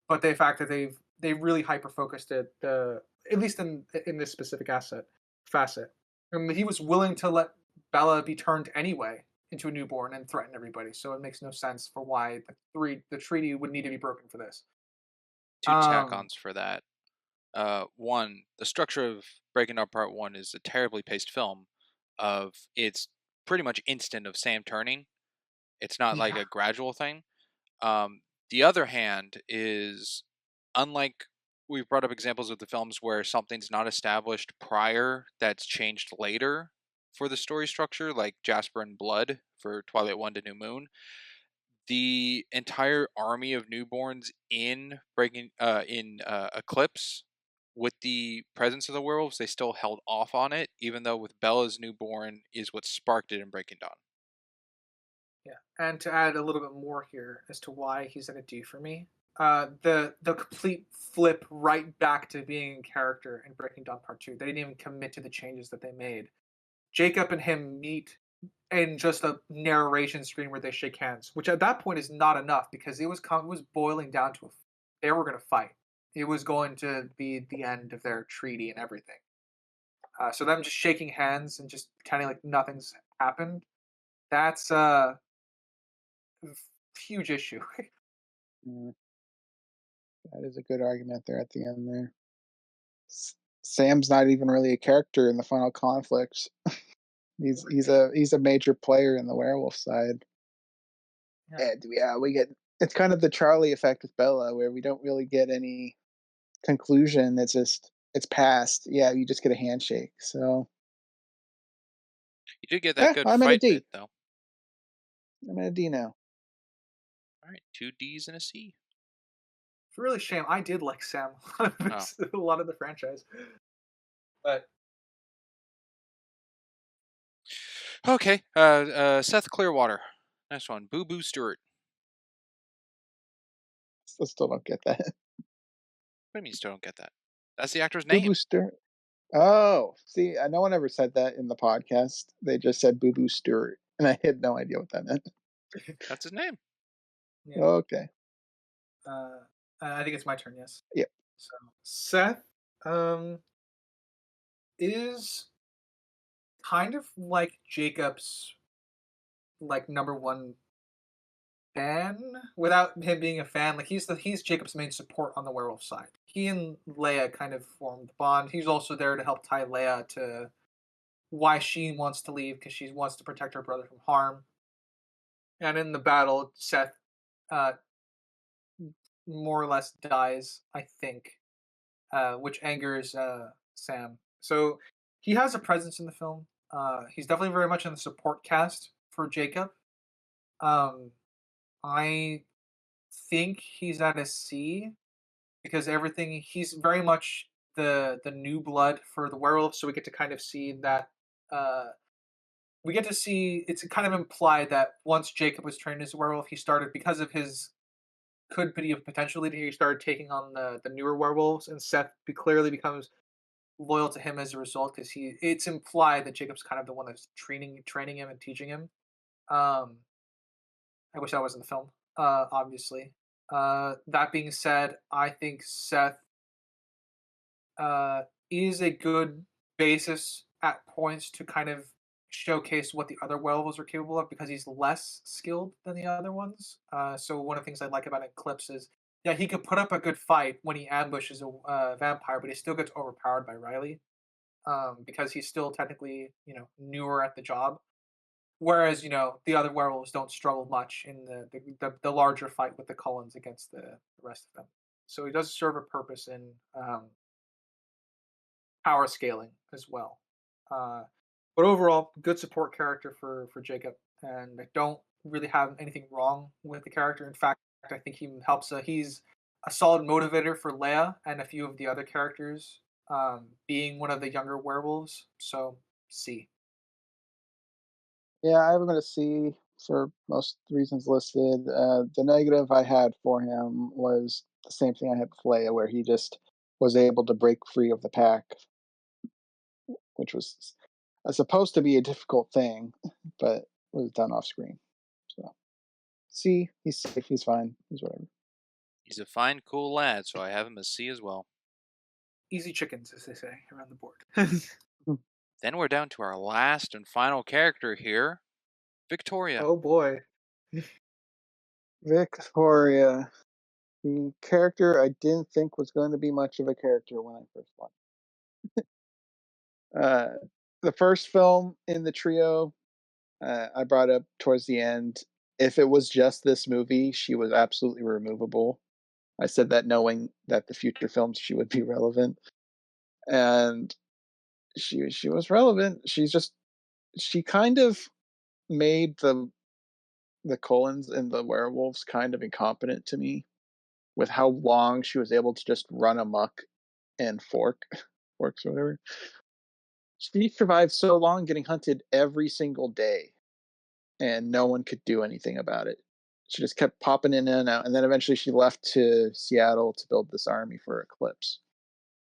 But the fact that they really hyper focused it, at least in this specific facet, and he was willing to let Bella be turned anyway into a newborn and threaten everybody. So it makes no sense for why the treaty would need to be broken for this. Two tack-ons for that. One, the structure of Breaking Up Part 1 is a terribly paced film. It's pretty much instant of Sam turning. It's not like a gradual thing. The other hand is, unlike we've brought up examples of the films where something's not established prior that's changed later for the story structure, like Jasper and Blood for Twilight 1 to New Moon, the entire army of newborns in Eclipse, with the presence of the werewolves, they still held off on it, even though with Bella's newborn is what sparked it in Breaking Dawn. Yeah, and to add a little bit more here as to why he's in a D for me, the complete flip right back to being in character in Breaking Dawn Part Two. They didn't even commit to the changes that they made. Jacob and him meet in just a narration screen where they shake hands, which at that point is not enough because it was boiling down to they were going to fight. It was going to be the end of their treaty and everything. So them just shaking hands and just pretending like nothing's happened. That's huge issue. Mm, that is a good argument there at the end there. Sam's not even really a character in the final conflict. he's a major player in the werewolf side. Yeah. And we get it's kind of the Charlie effect with Bella, where we don't really get any conclusion. It's past. Yeah, you just get a handshake. So You did get that good I'm at a fight D. bit, though. I'm at a D now. All right, 2 Ds and a C. It's really a shame. I did like Sam a lot of the franchise, but Okay, Seth Clearwater. Nice one. Boo Boo Stewart. Still don't get that. What do you mean you still don't get that? That's the actor's Boo name. Boo Stewart. Oh, see, no one ever said that in the podcast. They just said Boo Boo Stewart, and I had no idea what that meant. That's his name. yeah. Okay. I think it's my turn. Yes. Yep. So Seth is kind of like Jacob's number one fan without him being a fan. Like he's Jacob's main support on the werewolf side. He and Leia kind of formed the bond. He's also there to help tie Leia to why she wants to leave because she wants to protect her brother from harm. And in the battle, Seth uh, more or less dies, I think, which angers Sam. So he has a presence in the film. He's definitely very much in the support cast for Jacob. I think he's at a C because everything he's very much the new blood for the werewolf, so we get to kind of see that uh, we get to see it's kind of implied that once Jacob was trained as a werewolf, he started because of his could be a potential leader. He started taking on the newer werewolves, and Seth clearly becomes loyal to him as a result because he. It's implied that Jacob's kind of the one that's training him and teaching him. Um, I wish that was in the film, obviously. That being said, I think Seth uh, is a good basis at points to kind of showcase what the other werewolves are capable of because he's less skilled than the other ones. So one of the things I like about Eclipse is, yeah, he could put up a good fight when he ambushes a vampire, but he still gets overpowered by Riley because he's still technically, newer at the job. Whereas, the other werewolves don't struggle much in the larger fight with the Cullens against the rest of them. So he does serve a purpose in power scaling as well. Uh, but overall, good support character for Jacob, and I don't really have anything wrong with the character. In fact, I think he helps. He's a solid motivator for Leia and a few of the other characters, being one of the younger werewolves. So C. Yeah, I have him at a C for most reasons listed. The negative I had for him was the same thing I had with Leia, where he just was able to break free of the pack, which was supposed to be a difficult thing, but was done off screen. So, C, he's safe, he's fine, he's whatever. He's a fine, cool lad, so I have him as C as well. Easy chickens, as they say around the board. Then we're down to our last and final character here, Victoria. Oh boy. Victoria, the character I didn't think was going to be much of a character when I first watched. The first film in the trio, I brought up towards the end. If it was just this movie, she was absolutely removable. I said that knowing that the future films she would be relevant, and she was relevant. She kind of made the Cullens and the werewolves kind of incompetent to me with how long she was able to just run amok and forks or whatever. She survived so long getting hunted every single day, and no one could do anything about it. She just kept popping in and out, and then eventually she left to Seattle to build this army for Eclipse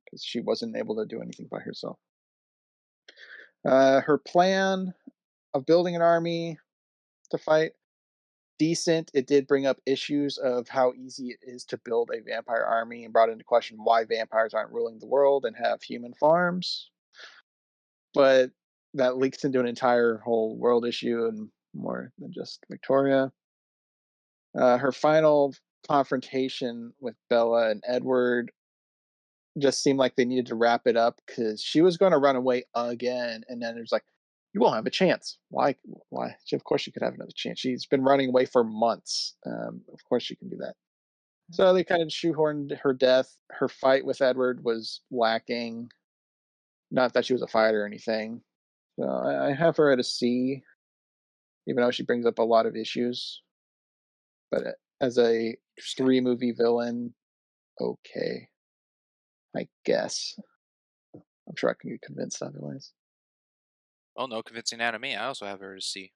because she wasn't able to do anything by herself. Her plan of building an army to fight, decent. It did bring up issues of how easy it is to build a vampire army and brought into question why vampires aren't ruling the world and have human farms. But that leaks into an entire whole world issue and more than just Victoria. Her final confrontation with Bella and Edward just seemed like they needed to wrap it up because she was going to run away again, and then there's like, you won't have a chance. Why? Of course she could have another chance. She's been running away for months. Of course she can do that. So they kind of shoehorned her death. Her fight with Edward was lacking. Not that she was a fighter or anything. So I have her at a C, even though she brings up a lot of issues. But as a 3-movie villain, okay, I guess. I'm sure I can get convinced otherwise. Well, no convincing out of me. I also have her as C.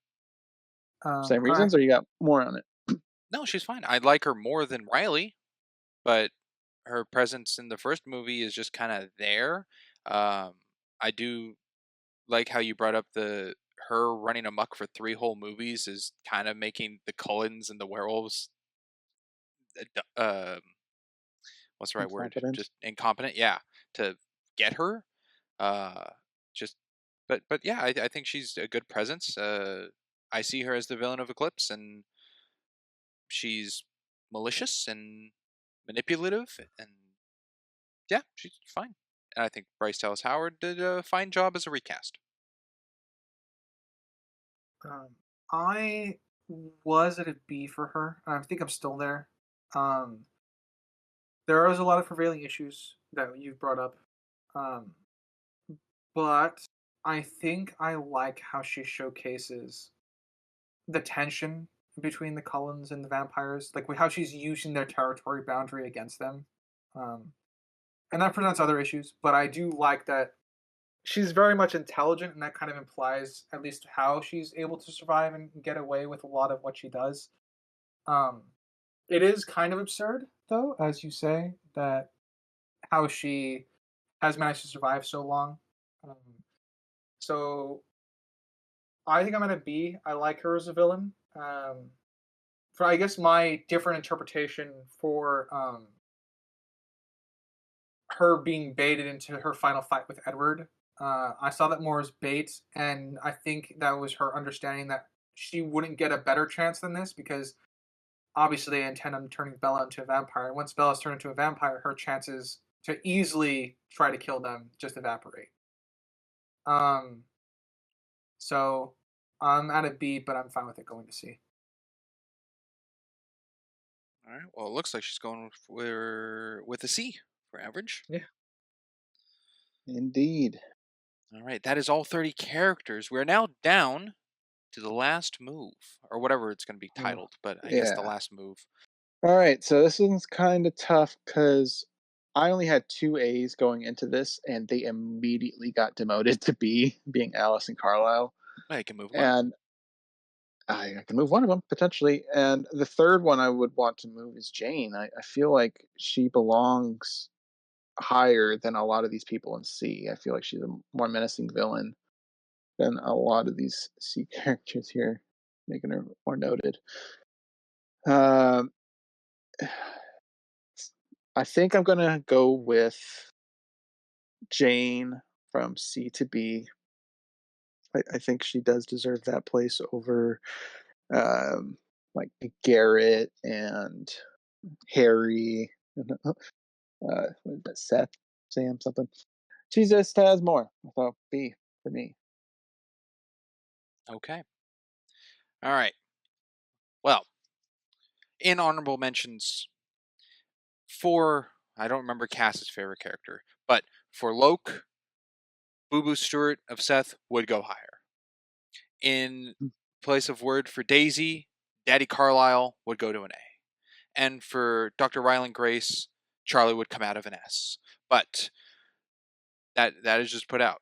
Same reasons, or you got more on it? No, she's fine. I like her more than Riley, but her presence in the first movie is just kind of there. I do like how you brought up her running amok for 3 whole movies is kind of making the Cullens and the werewolves what's the right word? Just incompetent. Yeah, to get her. Just, but yeah, I think she's a good presence. I see her as the villain of Eclipse, and she's malicious and manipulative, and yeah, she's fine. And I think Bryce Dallas Howard did a fine job as a recast. I was at a B for her. I think I'm still there. There is a lot of prevailing issues that you've brought up, but I think I like how she showcases the tension between the Cullens and the vampires, like how she's using their territory boundary against them, and that presents other issues. But I do like that she's very much intelligent, and that kind of implies at least how she's able to survive and get away with a lot of what she does. Um, it is kind of absurd, though, as you say, that how she has managed to survive so long. Um, so I think I'm at a B. I like her as a villain. For I guess my different interpretation for her being baited into her final fight with Edward, I saw that more as bait, and I think that was her understanding that she wouldn't get a better chance than this because obviously they intend on turning Bella into a vampire. Once Bella's turned into a vampire, her chances to easily try to kill them just evaporate. Um, so I'm at a B, but I'm fine with it going to C. All right. Well, it looks like she's going with a C for average. Yeah. Indeed. All right. That is all 30 characters. We're now down to the last move, or whatever it's going to be titled, but I guess the Yeah. last move. All right, so this one's kind of tough because I only had 2 A's going into this, and they immediately got demoted to B, being Alice and Carlisle. I can move one. And I can move one of them potentially. And the third one I would want to move is Jane. I feel like she belongs higher than a lot of these people in C. I feel like she's a more menacing villain than a lot of these C characters here, making her more noted. Um, I think I'm gonna go with Jane from C to B. I think she does deserve that place over like Garrett and Harry. What is that? Seth, Sam, something. She just has more. So B for me. Okay. All right. Well, in honorable mentions, for I don't remember Cass's favorite character, but for Loke, Boo Boo Stewart of Seth would go higher. In place of word for Daisy, Daddy Carlisle would go to an A. And for Dr. Ryland Grace, Charlie would come out of an S. But that is just put out.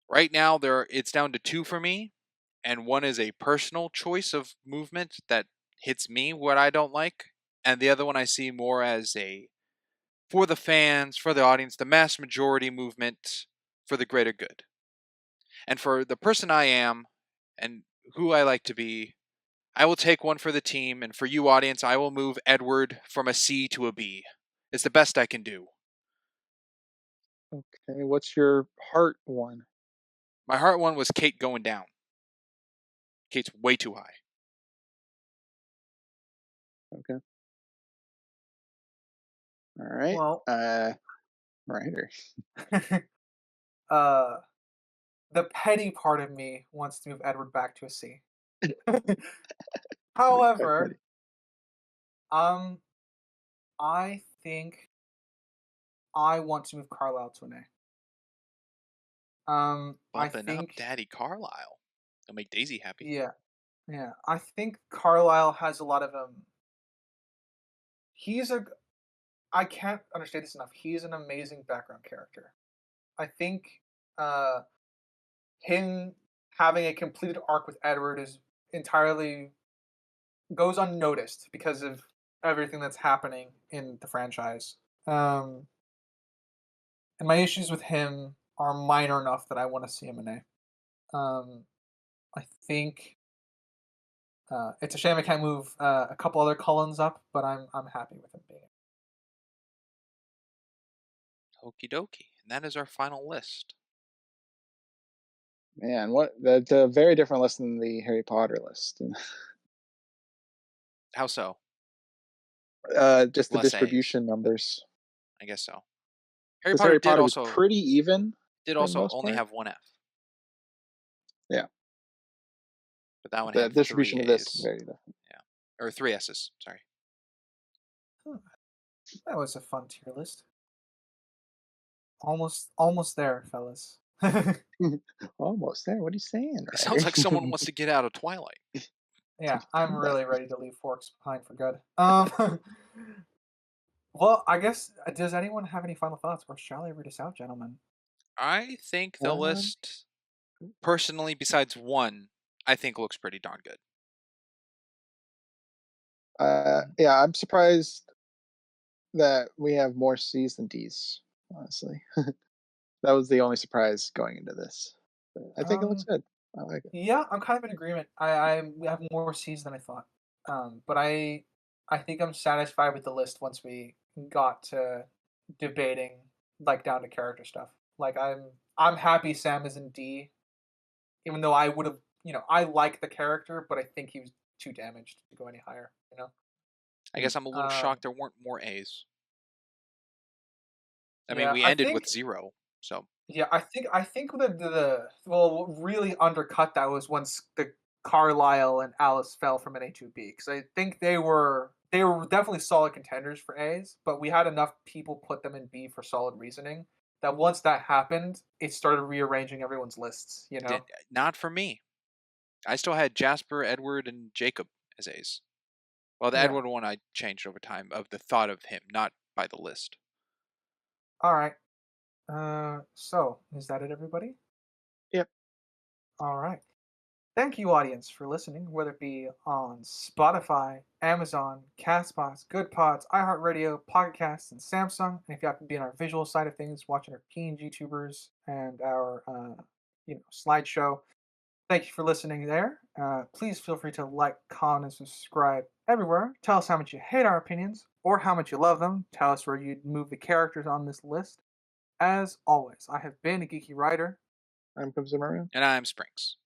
Right now it's down to 2 for me, and one is a personal choice of movement that hits me what I don't like, and the other one I see more as a for the fans, for the audience, the mass majority movement for the greater good. And for the person I am and who I like to be, I will take one for the team, and for you audience, I will move Edward from a C to a B. It's the best I can do. Okay, what's your heart one? My heart one was Kate going down. Kate's way too high. Okay. All right. Well, Writer. the petty part of me wants to move Edward back to a C. However, I think I want to move Carlisle to an A. I Bumping up think, Daddy Carlisle. It'll make Daisy happy. yeah. I think Carlisle has a lot of He's a. I can't understate this enough. He's an amazing background character. I think, uh, him having a completed arc with Edward is entirely goes unnoticed because of everything that's happening in the franchise. And my issues with him are minor enough that I want to see him in A. I think it's a shame I can't move a couple other Cullens up, but I'm happy with him being. Okie dokie. And that is our final list. Man, that's a very different list than the Harry Potter list. How so? Just the Less distribution numbers. I guess so. Harry Because Potter Harry did Potter was also pretty even. did for the also most only part. have one F. Yeah. But that one The had distribution 3 of this A's. is very different. Or 3 S's, sorry. That was a fun tier list. Almost there, fellas. Almost there. What are you saying? It sounds like someone wants to get out of Twilight. Yeah, I'm really ready to leave Forks behind for good. Well, I guess does anyone have any final thoughts, or shall I read us out, gentlemen? I think the Um, list, personally, besides one, I think looks pretty darn good. Yeah, I'm surprised that we have more C's than D's. Honestly, that was the only surprise going into this. But I think it looks Um, good. I like it. yeah, I'm kind of in agreement. I have more C's than I thought. But I think I'm satisfied with the list once we got to debating like down to character stuff. Like I'm happy Sam is in D, even though I would have, I like the character, but I think he was too damaged to go any higher. I guess I'm a little Um, shocked there weren't more A's. I mean, yeah, we I ended think with 0, so Yeah, I think the well, what really undercut that was once the Carlisle and Alice fell from an A2B, because I think they were definitely solid contenders for A's, but we had enough people put them in B for solid reasoning that once that happened, it started rearranging everyone's lists. not for me. I still had Jasper, Edward, and Jacob as A's. Well, the Yeah. Edward one I changed over time of the thought of him, not by the list. All right. So is that it, everybody? Yep. All right. Thank you, audience, for listening, whether it be on Spotify, Amazon, Castbox, Good Pods, iHeartRadio, Pocket Casts, and Samsung. And if you happen to be on our visual side of things, watching our PNG tubers and our slideshow, thank you for listening there. Please feel free to like, comment, and subscribe everywhere. Tell us how much you hate our opinions or how much you love them. Tell us where you'd move the characters on this list. As always, I have been a geeky writer. I'm Maroon. And I'm Springs.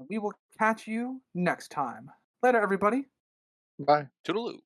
We will catch you next time. Later, everybody. Bye. Toodaloo.